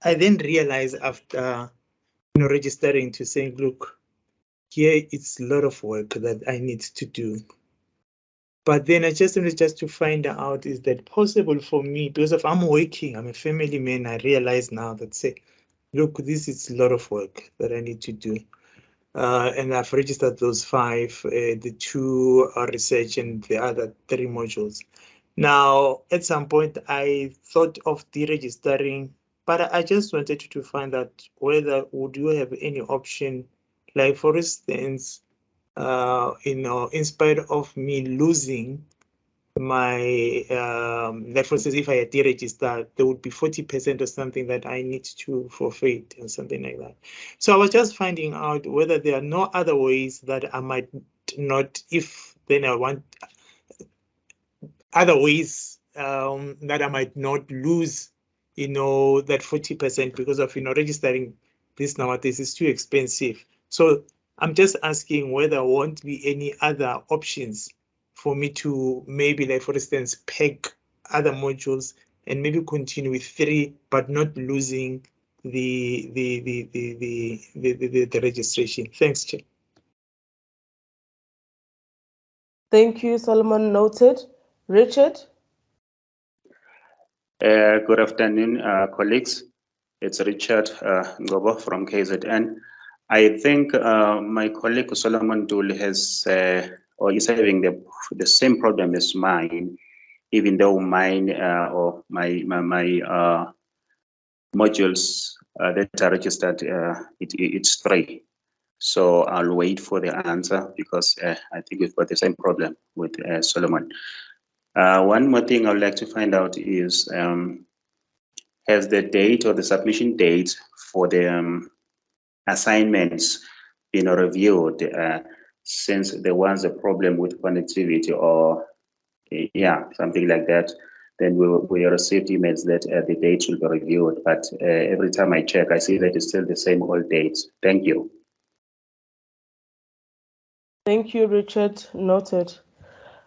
O: I then realized after registering to saying, look, here it's a lot of work that I need to do. But then I just wanted to find out, is that possible for me? Because if I'm working, I'm a family man, I realize now that say, look, this is a lot of work that I need to do. And I've registered those 5, the 2 are research and the other 3 modules. Now, at some point, I thought of deregistering, but I just wanted to find out whether would you have any option, like for instance, in spite of me losing my, like for instance, if I had deregistered, there would be 40% or something that I need to forfeit or something like that. So I was just finding out whether there are no other ways that I might not, if then I want other ways that I might not lose, that 40% because of, registering this nowadays is too expensive. So I'm just asking whether there won't be any other options for me to maybe, like for instance, peg other modules and maybe continue with 3, but not losing the registration. Thanks, Chair.
A: Thank you, Solomon. Noted. Richard?
P: Good afternoon, colleagues. It's Richard Ngobo from KZN. I think my colleague Solomon Dul has or is having the same problem as mine, even though mine or my modules that are registered, it's 3. So I'll wait for the answer because I think we've got the same problem with Solomon. One more thing I would like to find out is has the date or the submission date for the assignments been reviewed since there was a problem with connectivity or something like that? Then we received emails that the dates will be reviewed, but every time I check, I see that it's still the same old dates. Thank you.
A: Thank you, Richard. Noted.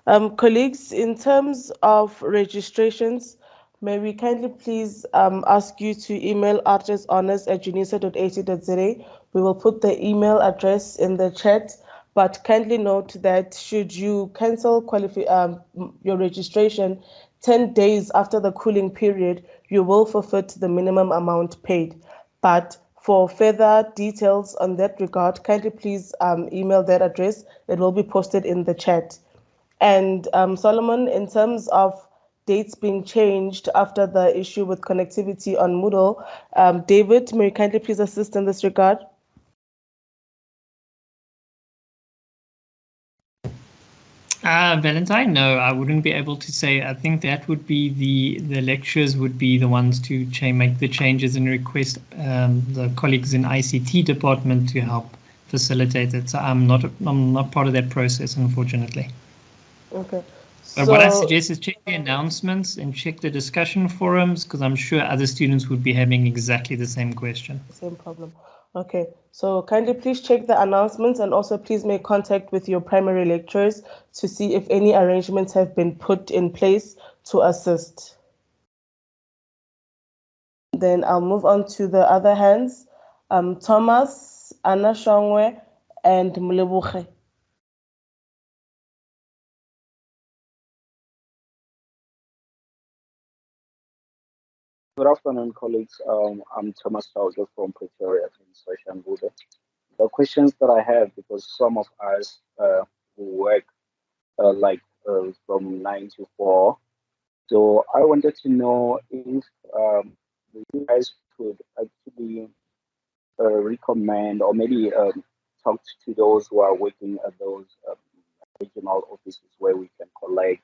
A: Colleagues, in terms of registrations, may we kindly please ask you to email artishonors@unisa.ac.za. We will put the email address in the chat, but kindly note that should you cancel your registration 10 days after the cooling period, you will forfeit the minimum amount paid. But for further details on that regard, kindly please email that address. It will be posted in the chat. And Solomon, in terms of dates being changed after the issue with connectivity on Moodle, David, may you kindly please assist in this regard?
H: Valentine, no, I wouldn't be able to say. I think that would be the lecturers would be the ones to make the changes and request the colleagues in ICT department to help facilitate it. So I'm not part of that process, unfortunately.
A: Okay.
H: But what I suggest is check the announcements and check the discussion forums, because I'm sure other students would be having exactly the same question.
A: Same problem. Okay, so kindly please check the announcements and also please make contact with your primary lecturers to see if any arrangements have been put in place to assist. Then I'll move on to the other hands. Thomas, Anna Shongwe, and Mlebuche.
Q: Good afternoon, colleagues. I'm Thomas Chauger from Pretoria Administration. The questions that I have, because some of us who work from 9 to 4, so I wanted to know if you guys could actually recommend or maybe talk to those who are working at those regional offices where we can collect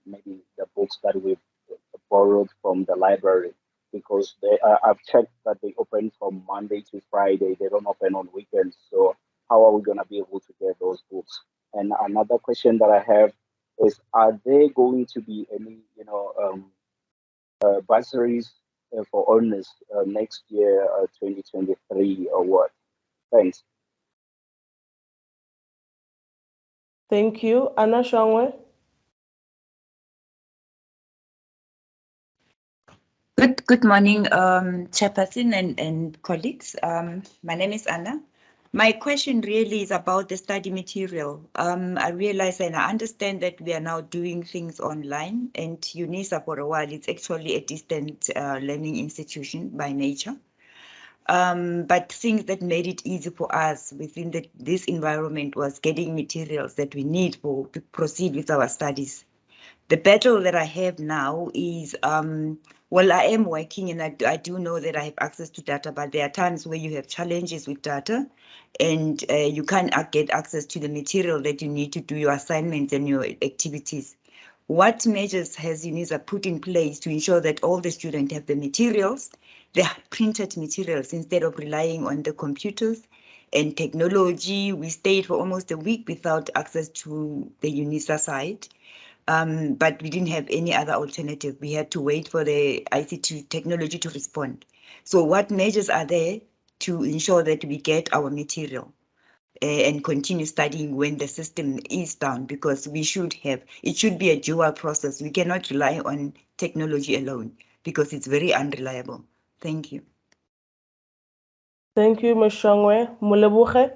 Q: maybe the books that we've borrowed from the library, because I've checked that they open from Monday to Friday. They don't open on weekends. So how are we going to be able to get those books? And another question that I have is, are there going to be any, bursaries for owners next year, 2023 or what? Thanks.
A: Thank you. Anna Shongwe.
R: Good morning, Chairperson and colleagues. My name is Anna. My question really is about the study material. I realize and I understand that we are now doing things online, and UNISA for a while, it's actually a distant learning institution by nature. But things that made it easy for us within this environment was getting materials that we need to proceed with our studies. The battle that I have now is, well, I am working and I do know that I have access to data, but there are times where you have challenges with data and you can't get access to the material that you need to do your assignments and your activities. What measures has UNISA put in place to ensure that all the students have the materials, the printed materials, instead of relying on the computers and technology? We stayed for almost a week without access to the UNISA site. But we didn't have any other alternative. We had to wait for the ICT technology to respond. So what measures are there to ensure that we get our material and continue studying when the system is down? Because it should be a dual process. We cannot rely on technology alone because it's very unreliable. Thank you.
A: Thank you, Ms. Shongwe. Mulebuche?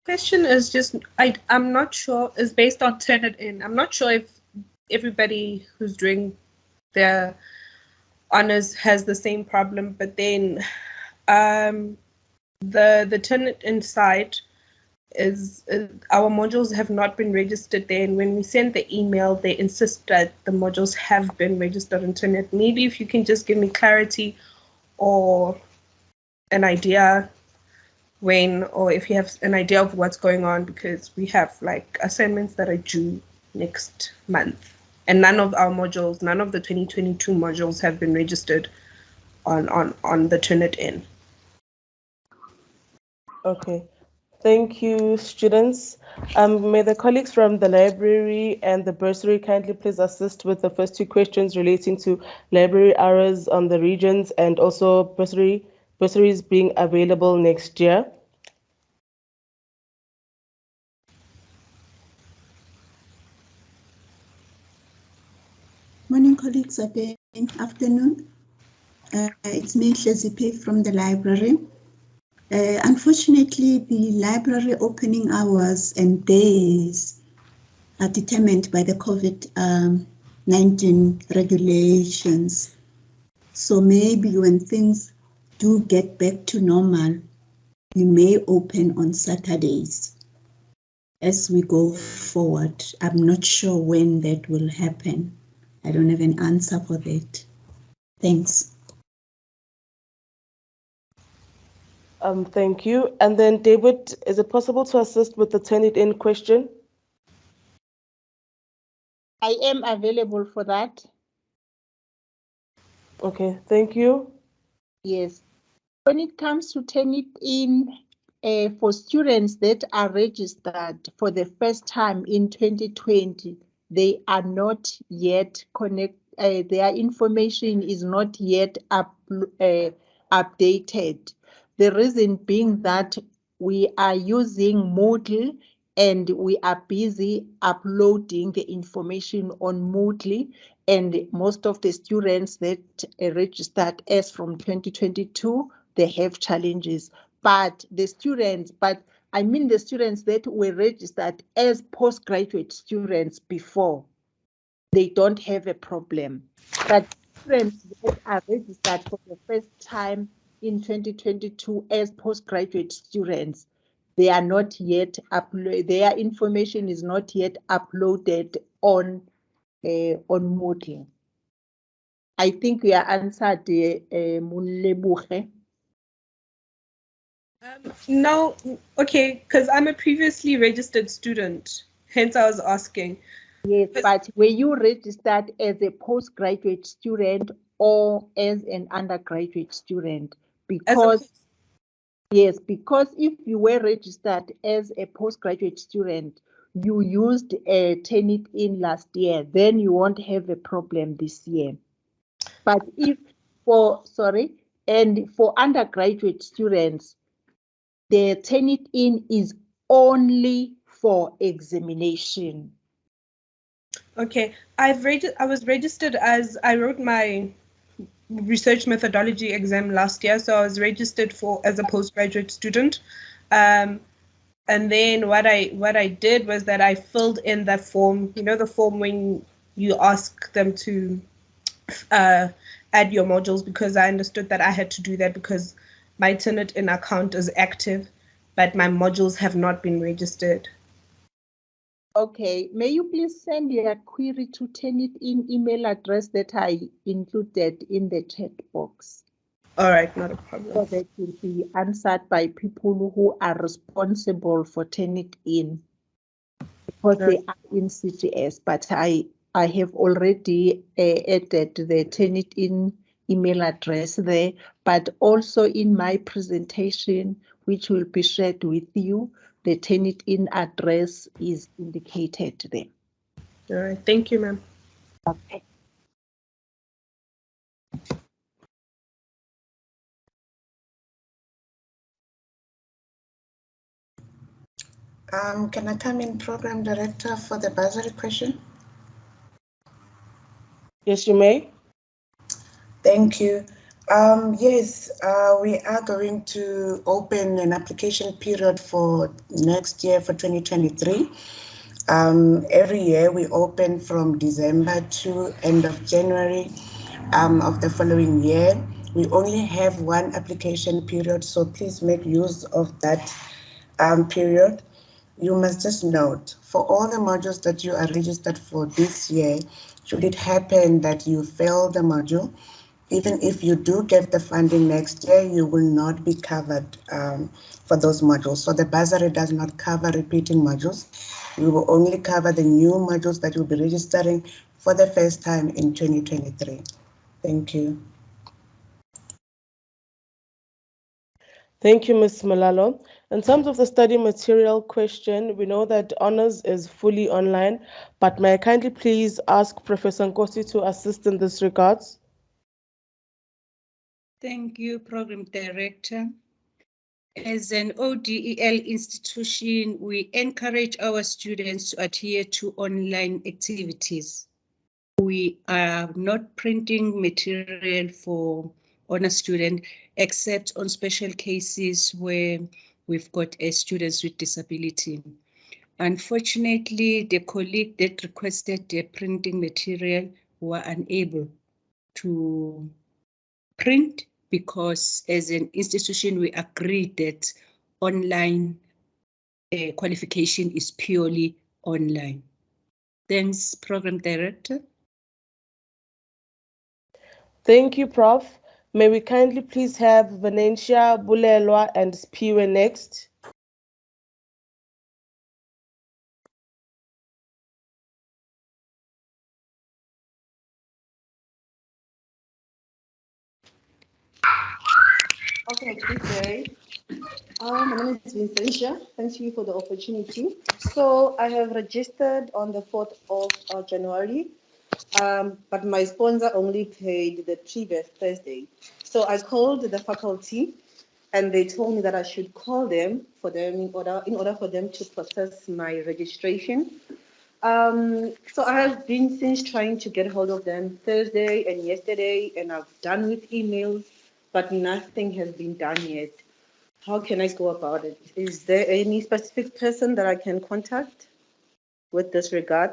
S: Question is just, I'm not sure, is based on Turnitin. I'm not sure if everybody who's doing their honors has the same problem, but then the Turnitin site is our modules have not been registered there, and when we send the email, they insist that the modules have been registered on Turnitin. Maybe if you can just give me clarity or an idea when, or if you have an idea of what's going on, because we have like assignments that are due next month, and none of our modules, none of the 2022 modules have been registered on the Turnitin.
A: Okay. Thank you, students. May the colleagues from the library and the bursary kindly please assist with the first two questions relating to library hours on the regions and also bursaries being available next year.
D: Morning, colleagues. Again, afternoon. It's me, Hlezipe, from the library. Unfortunately, the library opening hours and days are determined by the COVID-19 regulations. So maybe when things do get back to normal, we may open on Saturdays as we go forward. I'm not sure when that will happen. I don't have an answer for that. Thanks.
A: Thank you. And then David, is it possible to assist with the Turnitin question?
E: I am available for that.
A: Okay, thank you.
E: Yes. When it comes to Turnitin, for students that are registered for the first time in 2020, they are not yet connected. Their information is not yet updated. The reason being that we are using Moodle and we are busy uploading the information on Moodle, and most of the students that registered as from 2022, they have challenges. But the students that were registered as postgraduate students before, they don't have a problem. But students that are registered for the first time in 2022 as postgraduate students, they are not yet their information is not yet uploaded on Moodle. I think we are answered, Mulebuche.
S: No, okay, because I'm a previously registered student, hence I was asking.
E: Yes, but were you registered as a postgraduate student or as an undergraduate student? Because yes, because if you were registered as a postgraduate student, you used Turnitin last year, then you won't have a problem this year. But if for undergraduate students, the Turnitin is only for examination.
S: Okay, I was registered as, I wrote my research methodology exam last year, so I was registered as a postgraduate student. And then what I did was that I filled in that form, you know, the form when you ask them to add your modules, because I understood that I had to do that because my Turnitin account is active, but my modules have not been registered.
E: Okay, may you please send your query to Turnitin email address that I included in the chat box.
S: All right, not a problem.
E: So that will be answered by people who are responsible for Turnitin, because they are in CHS, but I have already added the Turnitin email address there, but also in my presentation, which will be shared with you, the Turnitin address is indicated there.
S: All right, thank you, ma'am.
E: Okay.
T: Can I come in, Program Director, for the bursary question?
A: Yes, you may.
T: Thank you. Yes, we are going to open an application period for next year for 2023. Every year we open from December to end of January of the following year. We only have one application period, so please make use of that period. You must just note, for all the modules that you are registered for this year, should it happen that you fail the module, even if you do get the funding next year, you will not be covered for those modules. So the bursary does not cover repeating modules. We will only cover the new modules that you'll be registering for the first time in 2023. Thank you.
A: Thank you, Ms. Malalo. In terms of the study material question, we know that honors is fully online, but may I kindly please ask Professor Nkosi to assist in this regards?
B: Thank you, Program Director. As an ODEL institution, we encourage our students to adhere to online activities. We are not printing material for honor student, except on special cases where we've got students with disability. Unfortunately, the colleague that requested the printing material were unable to print because as an institution, we agreed that online qualification is purely online. Thanks, Program Director.
A: Thank you, Prof. May we kindly please have Venetia, Bulelwa, and Spiwe next?
U: Okay, good day. My name is Vincentia. Thank you for the opportunity. So I have registered on the 4th of January, but my sponsor only paid the previous Thursday. So I called the faculty and they told me that I should call them in order for them to process my registration. So I have been since trying to get hold of them Thursday and yesterday, and I've done with emails, but nothing has been done yet. How can I go about it? Is there any specific person that I can contact with this regard?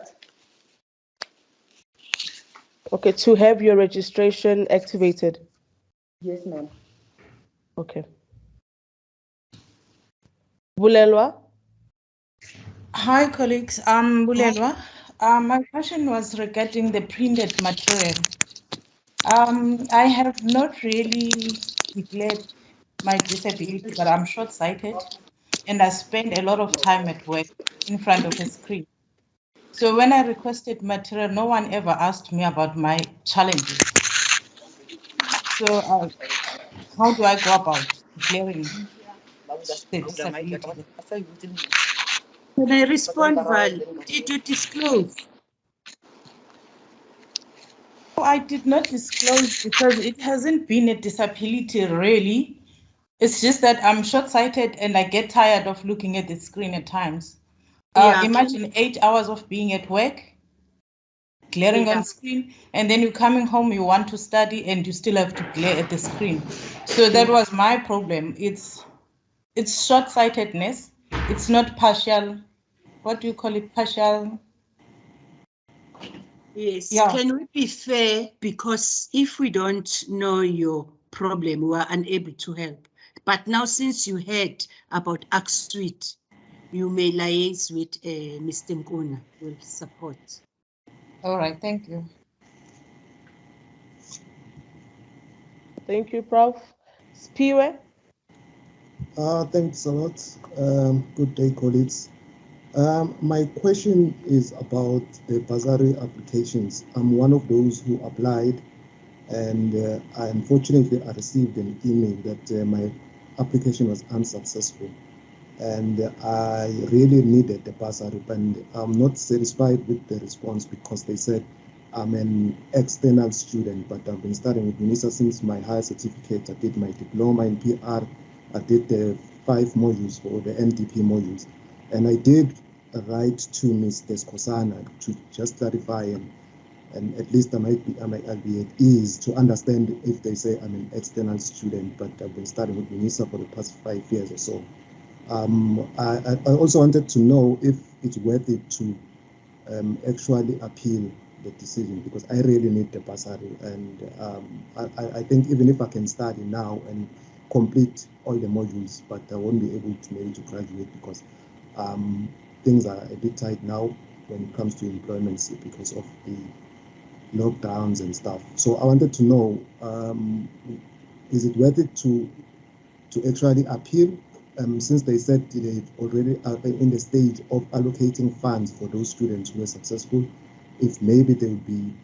A: Okay, to have your registration activated.
U: Yes, ma'am.
A: Okay. Bulelwa?
V: Hi, colleagues. I'm Bulelwa. My question was regarding the printed material. I have not really declared my disability, but I'm short-sighted, and I spend a lot of time at work in front of a screen. So when I requested material, no one ever asked me about my challenges. So how do I go about declaring the disability?
B: Can I respond, Val? Did you disclose?
V: I did not disclose because it hasn't been a disability really. It's just that I'm short-sighted and I get tired of looking at the screen at times. Imagine 8 hours of being at work, glaring on screen, and then you're coming home, you want to study and you still have to glare at the screen. So that was my problem. It's short-sightedness. It's not partial. What do you call it? Partial.
B: Yes.
V: Yeah.
B: Can we be fair? Because if we don't know your problem, we are unable to help. But now, since you heard about ACT-SUITE, you may liaise with Mr. Nkuna, will support.
V: All right, thank you.
A: Thank you, Prof. Spiwe?
W: Thanks a lot. Good day, colleagues. My question is about the bursary applications. I'm one of those who applied, and unfortunately, I received an email that my application was unsuccessful. And I really needed the bursary, and I'm not satisfied with the response because they said I'm an external student, but I've been studying with Unisa since my higher certificate. I did my diploma in PR. I did the 5 modules for the NDP modules. And I did write to Ms. Descosana to just clarify and and at least I'll be at ease to understand if they say I'm an external student, but I've been studying with Unisa for the past 5 years or so. I also wanted to know if it's worth it to actually appeal the decision, because I really need the bursary, and I think even if I can study now and complete all the modules, but I won't be able to maybe to graduate because things are a bit tight now when it comes to employment because of the lockdowns and stuff. So I wanted to know, is it worth it to actually appeal, since they said they already are in the stage of allocating funds for those students who are successful, if maybe there would be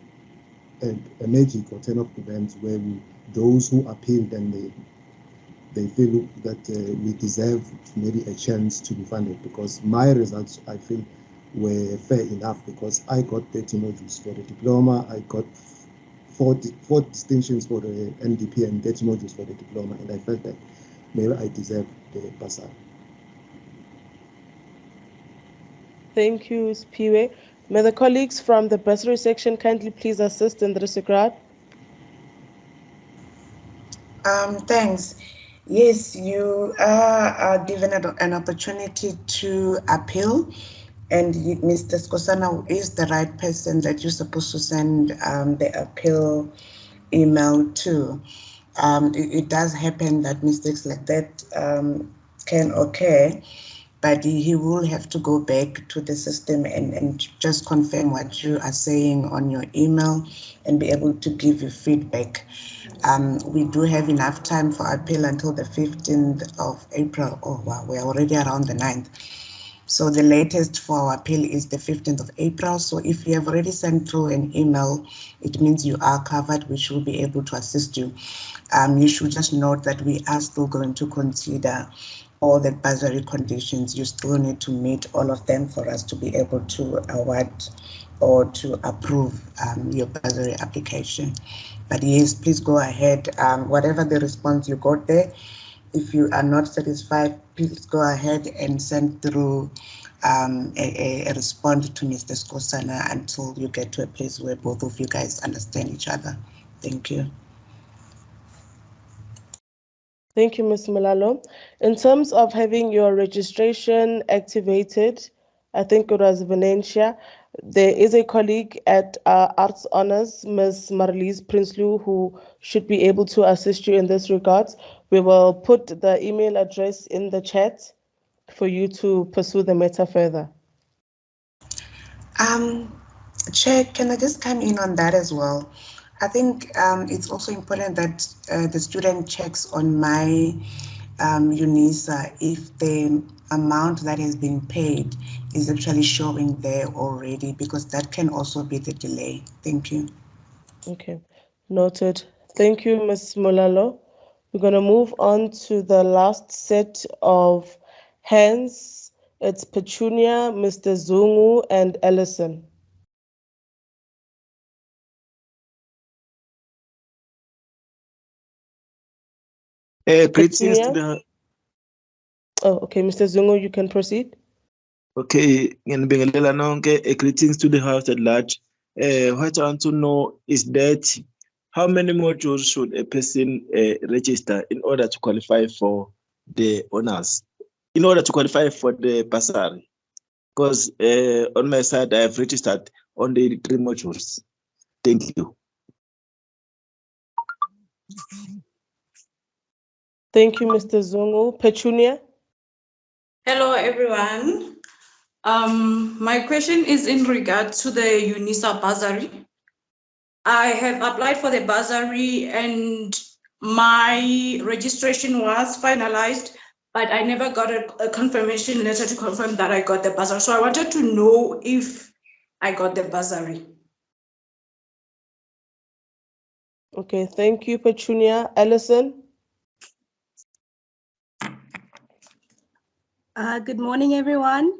W: a magic or turn of events where those who appeal, then they feel that we deserve maybe a chance to be funded, because my results, I feel, were fair enough, because I got 30 modules for the diploma, I got 4 distinctions for the NDP and 30 modules for the diploma, and I felt that maybe I deserve the bursary.
A: Thank you, Spiwe. May the colleagues from the bursary section kindly please assist in this regard.
T: Thanks. Yes, you are given an opportunity to appeal, and Mr. Skosana is the right person that you're supposed to send the appeal email to. It does happen that mistakes like that can occur, but he will have to go back to the system and just confirm what you are saying on your email and be able to give you feedback. We do have enough time for appeal until the 15th of April. Oh, wow, we're already around the 9th. So the latest for our appeal is the 15th of April. So if you have already sent through an email, it means you are covered, which will be able to assist you. You should just note that we are still going to consider all the bursary conditions. You still need to meet all of them for us to be able to award or to approve your bursary application. But yes, please go ahead. Whatever the response you got there, if you are not satisfied, please go ahead and send through a response to Mr. Skosana until you get to a place where both of you guys understand each other. Thank you.
A: Thank you, Ms. Malalo. In terms of having your registration activated, I think it was Venetia, there is a colleague at Arts Honors, Ms. Marlies Prinsloo, who should be able to assist you in this regard. We will put the email address in the chat for you to pursue the matter further.
T: Chair, can I just come in on that as well? I think it's also important that the student checks on My Unisa if the amount that has been paid is actually showing there already, because that can also be the delay. Thank you.
A: Okay, noted. Thank you, Ms. Molalo. We're going to move on to the last set of hands. It's Petunia, Mr. Zungu, and Ellison.
C: Greetings to
A: Petunia?
C: the.
A: Oh, okay, Mr. Zungu, you can proceed.
C: Okay, nginibingelela nonke. Greetings to the house at large. What I want to know is that how many modules should a person register in order to qualify for the honors, in order to qualify for the bursary? Because on my side, I have registered only 3 modules. Thank you.
A: Thank you, Mr. Zungu. Petunia?
F: Hello, everyone. My question is in regard to the Unisa bursary. I have applied for the bursary and my registration was finalized, but I never got a confirmation letter to confirm that I got the bursary. So I wanted to know if I got the bursary.
A: Okay, thank you, Petunia. Ellison?
G: Good morning, everyone.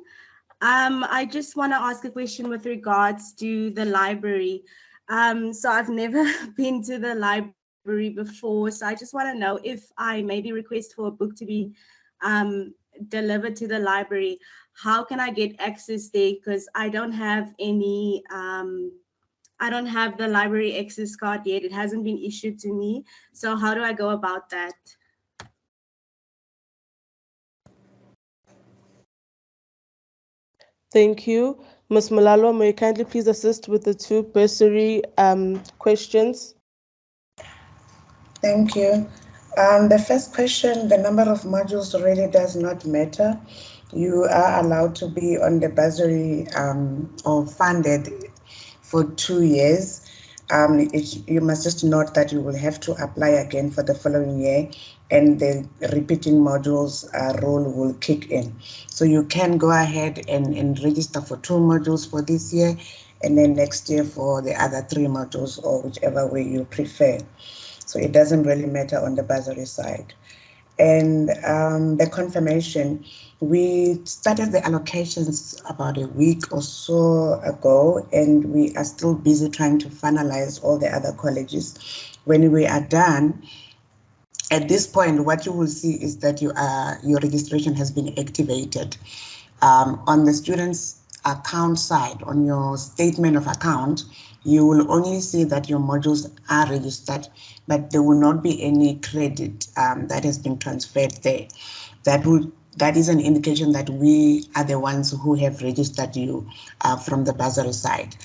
G: I just want to ask a question with regards to the library. So I've never been to the library before, so I just want to know if I maybe request for a book to be delivered to the library, how can I get access there? Because I don't have any I don't have the library access card yet. It hasn't been issued to me. So how do I go about that?
A: Thank you. Ms. Malalo, may you kindly please assist with the two bursary questions?
T: Thank you. The first question, the number of modules really does not matter. You are allowed to be on the bursary or funded for 2 years. You must just note that you will have to apply again for the following year, and the repeating modules rule will kick in. So you can go ahead and register for 2 modules for this year, and then next year for the other 3 modules, or whichever way you prefer. So it doesn't really matter on the bursary side. And the confirmation, we started the allocations about a week or so ago, and we are still busy trying to finalize all the other colleges. When we are done, at this point, what you will see is that your registration has been activated. On the student's account side, on your statement of account, you will only see that your modules are registered, but there will not be any credit that has been transferred there. That is an indication that we are the ones who have registered you from the bursary side.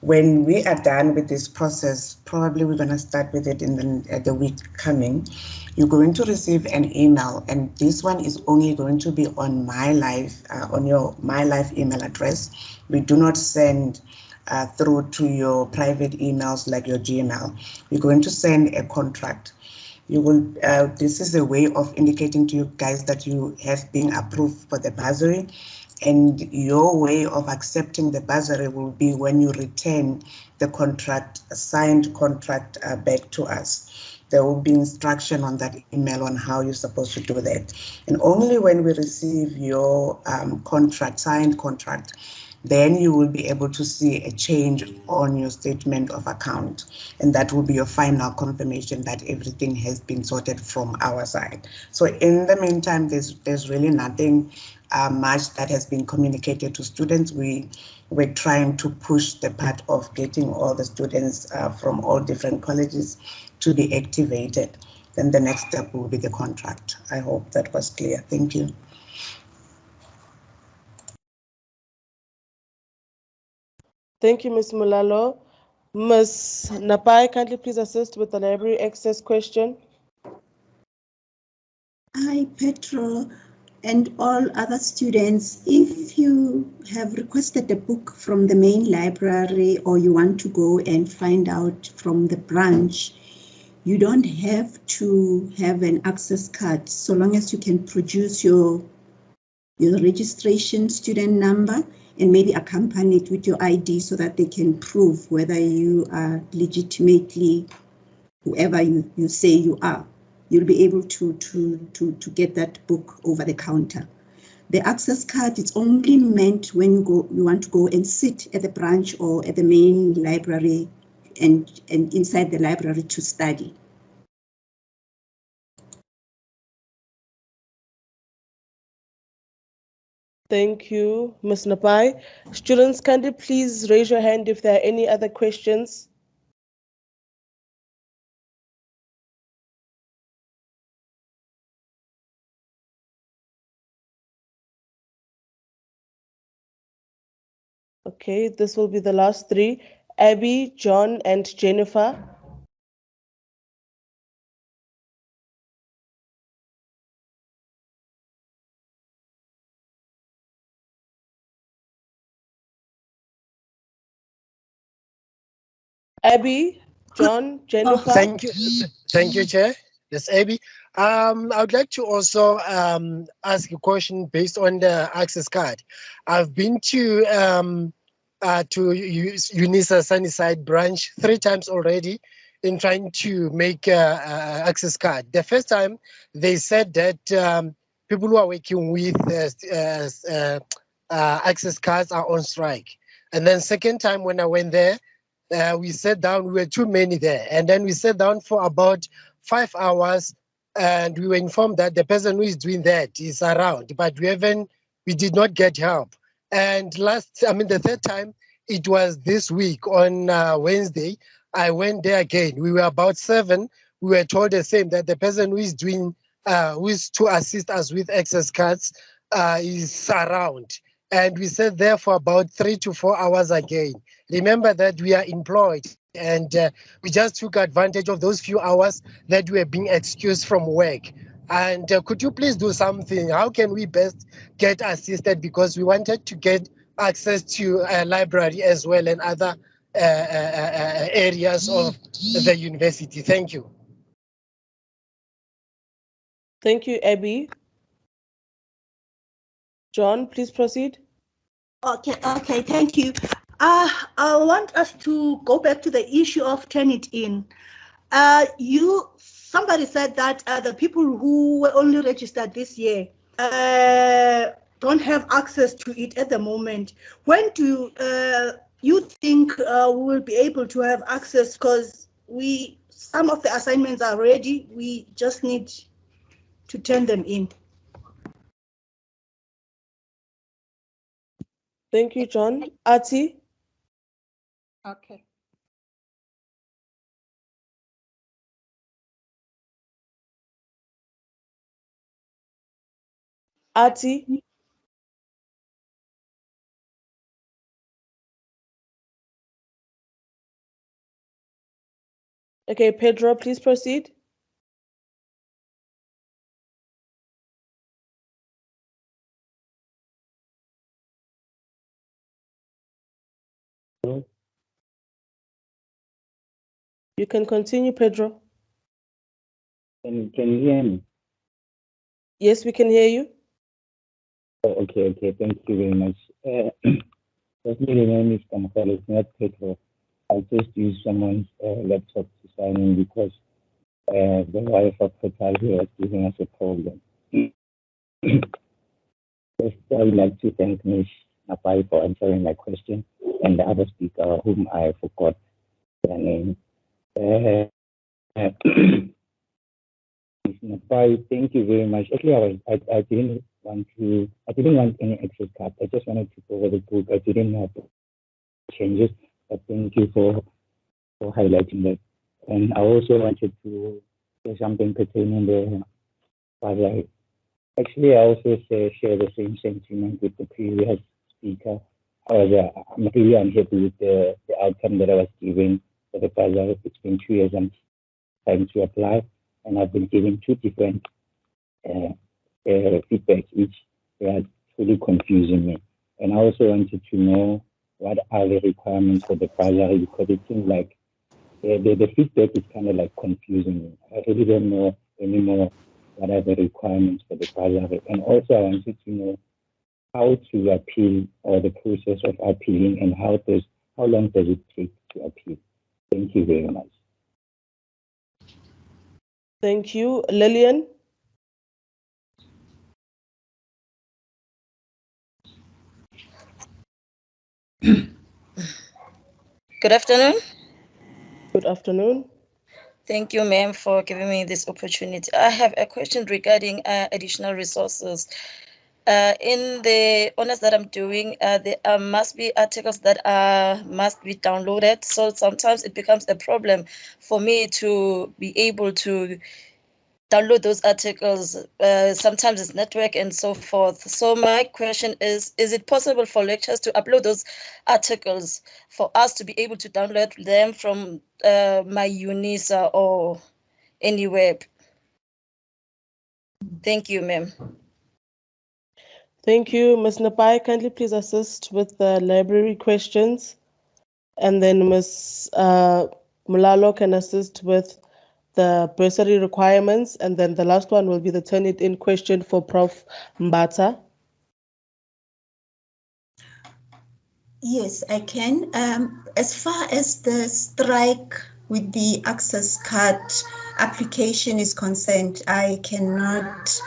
T: When we are done with this process, probably we're going to start with it in the week coming. You're going to receive an email, and this one is only going to be on on your My Life email address. We do not send through to your private emails like your Gmail. We're going to send a contract. You will. This is a way of indicating to you guys that you have been approved for the bursary, and your way of accepting the bursary will be when you return the contract, a signed contract, back to us. There will be instruction on that email on how you're supposed to do that. And only when we receive your signed contract, then you will be able to see a change on your statement of account. And that will be your final confirmation that everything has been sorted from our side. So in the meantime, there's really nothing much that has been communicated to students. We're trying to push the part of getting all the students from all different colleges to be activated. Then the next step will be the contract. I hope that was clear. Thank you.
A: Thank you, Ms. Mulalo. Ms. Napai, kindly please assist with the library access question.
D: Hi, Petro, and all other students. If you have requested a book from the main library, or you want to go and find out from the branch, you don't have to have an access card, so long as you can produce your registration student number and maybe accompany it with your ID so that they can prove whether you are legitimately whoever you say you are. You'll be able to get that book over the counter. The access card is only meant when you want to go and sit at the branch or at the main library and inside the library to study.
A: Thank you, Ms. Napai. Students, kindly please raise your hand if there are any other questions. Okay, this will be the last 3. Abby, John, and Jennifer. Abby, John, Jennifer.
I: Thank you, Chair. That's Abby. I would like to also ask a question based on the access card. I've been to Unisa Sunnyside branch 3 times already in trying to make a access card. The first time they said that people who are working with access cards are on strike. And then second time when I went there, we sat down, we were too many there. And then we sat down for about 5 hours and we were informed that the person who is doing that is around, but we did not get help. And the third time, it was this week on Wednesday. I went there again. We were about 7. We were told the same, that the person who is doing, who is to assist us with access cards is around. And we sat there for about 3 to 4 hours again. Remember that we are employed, and we just took advantage of those few hours that we were being excused from work. And could you please do something? How can we best get assisted? Because we wanted to get access to a library as well and other areas of the university. Thank you.
A: Thank you, Abby. John, please proceed.
M: Okay, thank you. I want us to go back to the issue of Turnitin. Somebody said that the people who were only registered this year don't have access to it at the moment. When do you think we will be able to have access? Because some of the assignments are ready. We just need to turn them in.
A: Thank you, John. Ati?
E: Okay.
A: Ati? Okay, Pedro, please proceed. You can continue, Pedro.
J: Can you hear me?
A: Yes, we can hear you.
J: Oh, okay. Thank you very much. Firstly, the name is Kamukalo, it's not Pedro. I just used someone's laptop to sign in because the Wi-Fi portal here is giving us a problem. First, I would like to thank Ms. Napai for answering my question, and the other speaker whom I forgot their name. Ms. Napai, thank you very much. Actually, I didn't want any access card. I just wanted to go over the book. I didn't have changes, but thank you for highlighting that. And I also wanted to say something pertaining the Bazari. Actually, I also share the same sentiment with the previous speaker. However, I'm really unhappy with the outcome that I was given for the Bazari. It's been 2 years I'm trying to apply, and I've been given 2 different feedbacks, which they are truly confusing me. And I also wanted to know what are the requirements for the Bazari, because it seems like the feedback is kind of like confusing me. I really don't know anymore what are the requirements for the Bazari. And also I wanted to know how to appeal, or the process of appealing, and how long does it take to appeal. Thank you very much.
A: Thank you. Lillian?
K: Good afternoon.
A: Good afternoon.
K: Thank you, ma'am, for giving me this opportunity. I have a question regarding additional resources. In the honors that I'm doing, there must be articles that must be downloaded. So sometimes it becomes a problem for me to be able to download those articles. Sometimes it's network and so forth. So my question is it possible for lecturers to upload those articles for us to be able to download them from My Unisa or anywhere? Thank you, ma'am.
A: Thank you. Ms. Napai, kindly please assist with the library questions. And then Ms. Mulalo can assist with the bursary requirements. And then the last one will be the Turnitin question for Prof Mbata.
D: Yes, I can. As far as the strike with the access card application is concerned, I cannot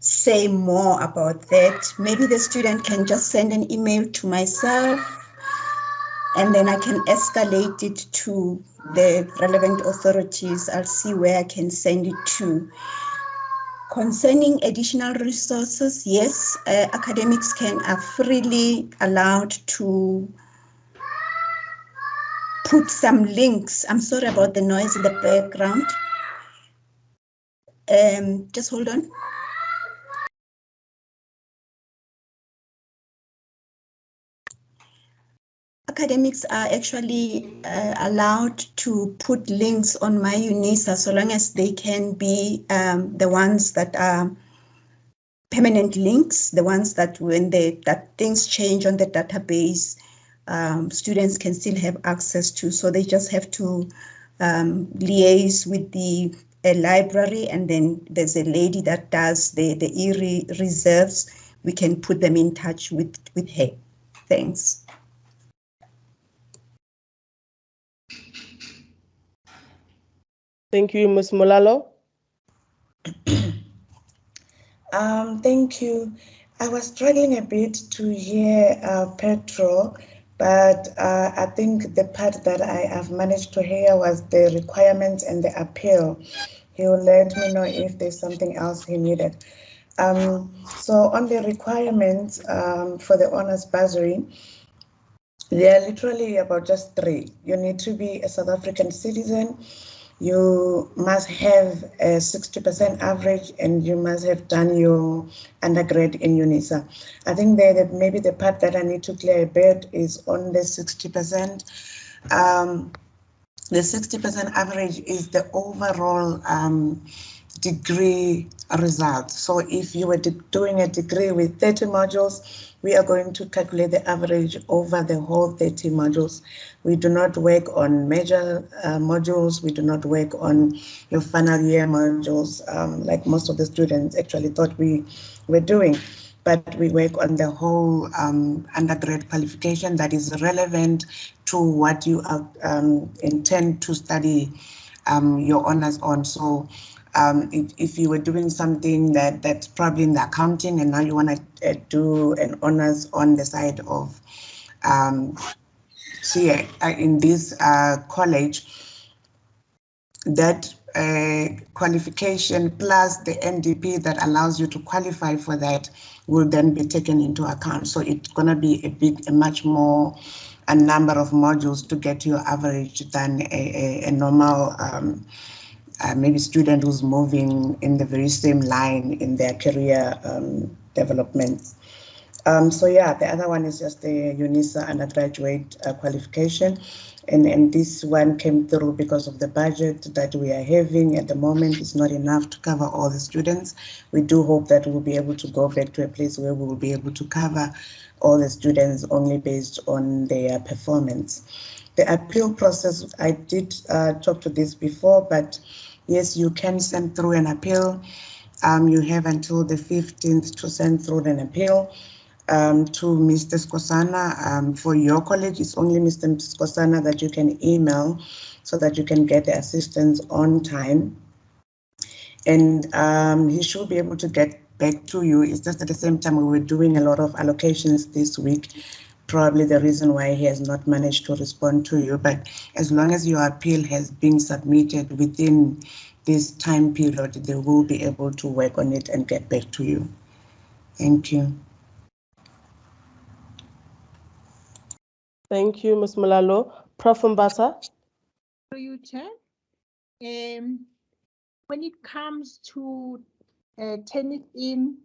D: say more about that. Maybe the student can just send an email to myself, and then I can escalate it to the relevant authorities. I'll see where I can send it to. Concerning additional resources, yes, academics are freely allowed to put some links. I'm sorry about the noise in the background. Just hold on. Academics are actually allowed to put links on My Unisa so long as they can be the ones that are permanent links, the ones that when that things change on the database, students can still have access to. So they just have to liaise with the library, and then there's a lady that does the e-reserves. We can put them in touch with her. Thanks.
A: Thank you, Ms. Molalo.
T: Thank you. I was struggling a bit to hear Petro, but I think the part that I have managed to hear was the requirements and the appeal. He will let me know if there's something else he needed. So on the requirements for the honors bursary, there are literally about just 3. You need to be a South African citizen. You must have a 60% average, and you must have done your undergrad in Unisa. I think that maybe the part that I need to clear a bit is on the 60%. The 60% average is the overall degree result. So if you were doing a degree with 30 modules, we are going to calculate the average over the whole 30 modules. We do not work on major modules. We do not work on your final year modules like most of the students actually thought we were doing. But we work on the whole undergrad qualification that is relevant to what you intend to study your honors on. So if you were doing something that's probably in the accounting and now you want to do an honors on the side of in this college, that qualification plus the NDP that allows you to qualify for that will then be taken into account. So it's going to be a much more a number of modules to get your average than a normal maybe student who's moving in the very same line in their career development. So yeah, the other one is just the Unisa undergraduate qualification. And this one came through because of the budget that we are having at the moment. It's not enough to cover all the students. We do hope that we'll be able to go back to a place where we will be able to cover all the students only based on their performance. The appeal process, I did talk to this before, but yes, you can send through an appeal. You have until the 15th to send through an appeal. To Mr. Skosana. For your college, it's only Mr. Skosana that you can email so that you can get the assistance on time. And he should be able to get back to you. It's just at the same time we were doing a lot of allocations this week. Probably the reason why he has not managed to respond to you. But as long as your appeal has been submitted within this time period, they will be able to work on it and get back to you. Thank you.
A: Thank you, Ms. Molalo. Prof Mbata.
E: Through you, Chair. When it comes to turn it in,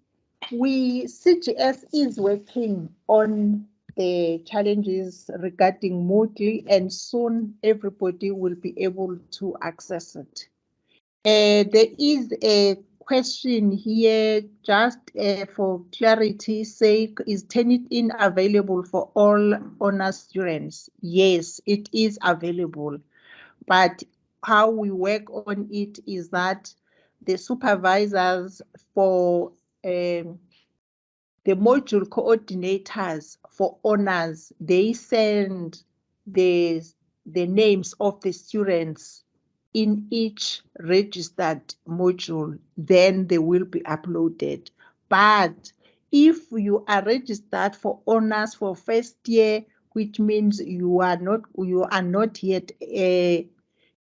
E: CGS is working on the challenges regarding Moodle, and soon everybody will be able to access it. There is a question here, just for clarity's sake, is Turnitin available for all honors students? Yes, it is available, but how we work on it is that the supervisors for the module coordinators for honors, they send the names of the students in each registered module, then they will be uploaded. But if you are registered for honors for first year, which means you are not yet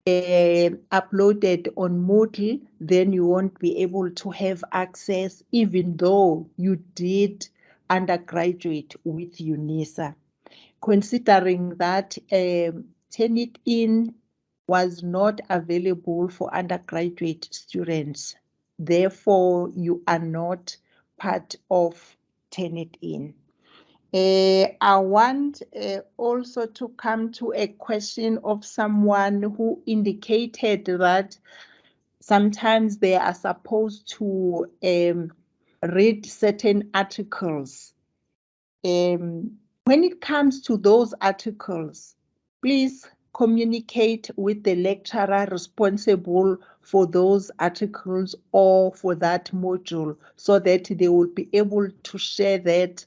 E: uploaded on Moodle, then you won't be able to have access even though you did undergraduate with Unisa. Considering that Turnitin was not available for undergraduate students. Therefore, you are not part of Turnitin. I want also to come to a question of someone who indicated that sometimes they are supposed to read certain articles. When it comes to those articles, please communicate with the lecturer responsible for those articles or for that module so that they will be able to share that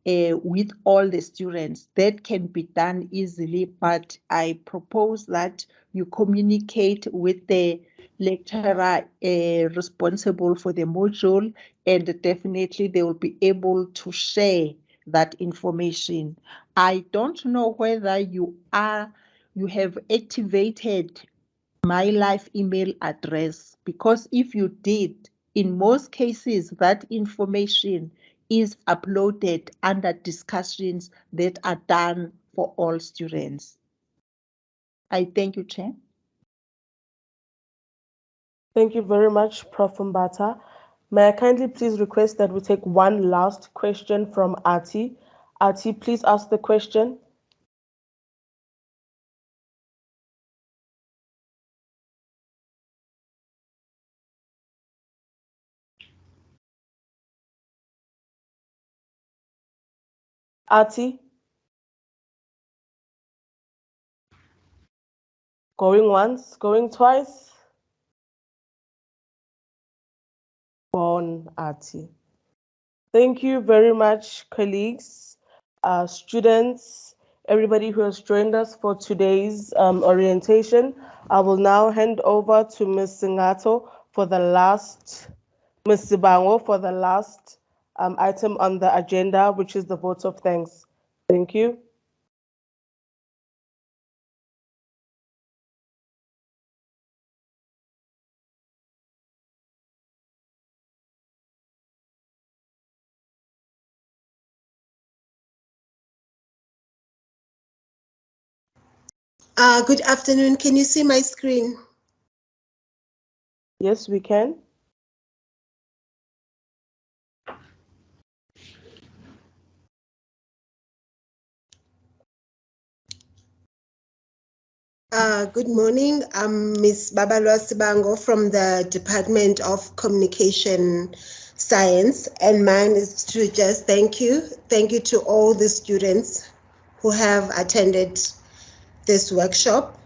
E: with all the students. That can be done easily, but I propose that you communicate with the lecturer responsible for the module, and definitely they will be able to share that information. I don't know whether you have activated my live email address, because if you did, in most cases, that information is uploaded under discussions that are done for all students. I thank you, Chair.
A: Thank you very much, Prof Mbata. May I kindly please request that we take one last question from Ati. Ati, please ask the question. Ati? Going once, going twice? Gone, Ati. Thank you very much, colleagues, students, everybody who has joined us for today's orientation. I will now hand over to Ms. Singato for the last, Ms. Sibango for the last item on the agenda, which is the vote of thanks. Thank you.
L: Good afternoon. Can you see my screen?
A: Yes, we can.
L: Good morning. I'm Ms. Babalwa Sibango from the Department of Communication Science, and mine is to just thank you. Thank you to all the students who have attended this workshop,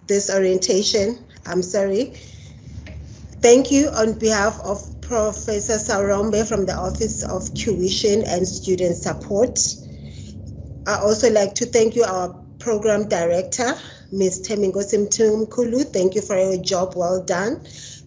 L: this orientation. I'm sorry. Thank you on behalf of Professor Sarombe from the Office of Tuition and Student Support. I also like to thank you, our Program Director, Ms. Temingosi Mkulu. Thank you for your job well done.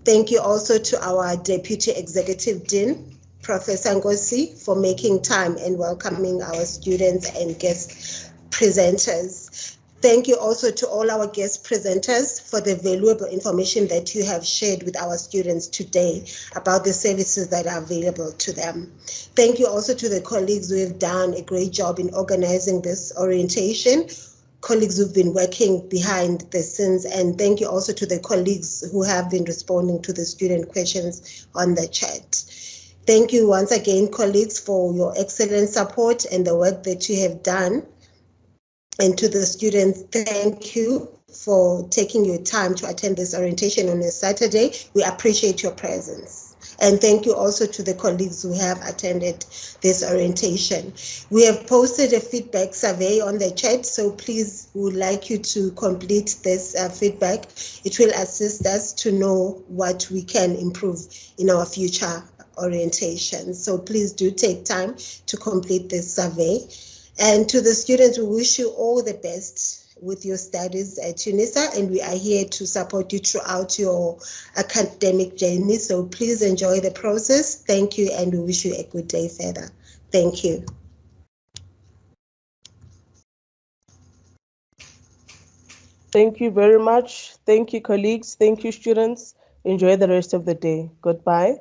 L: Thank you also to our Deputy Executive Dean, Professor Ngosi, for making time and welcoming our students and guest presenters. Thank you also to all our guest presenters for the valuable information that you have shared with our students today about the services that are available to them. Thank you also to the colleagues who have done a great job in organizing this orientation, colleagues who've been working behind the scenes, and thank you also to the colleagues who have been responding to the student questions on the chat. Thank you once again, colleagues, for your excellent support and the work that you have done. And to the students, thank you for taking your time to attend this orientation on a Saturday. We appreciate your presence. And thank you also to the colleagues who have attended this orientation. We have posted a feedback survey on the chat, so please, we would like you to complete this feedback. It will assist us to know what we can improve in our future orientations. So please do take time to complete this survey. And to the students, we wish you all the best with your studies at UNISA, and we are here to support you throughout your academic journey. So please enjoy the process. Thank you, and we wish you a good day further. Thank you.
A: Thank you very much. Thank you, colleagues. Thank you, students. Enjoy the rest of the day. Goodbye.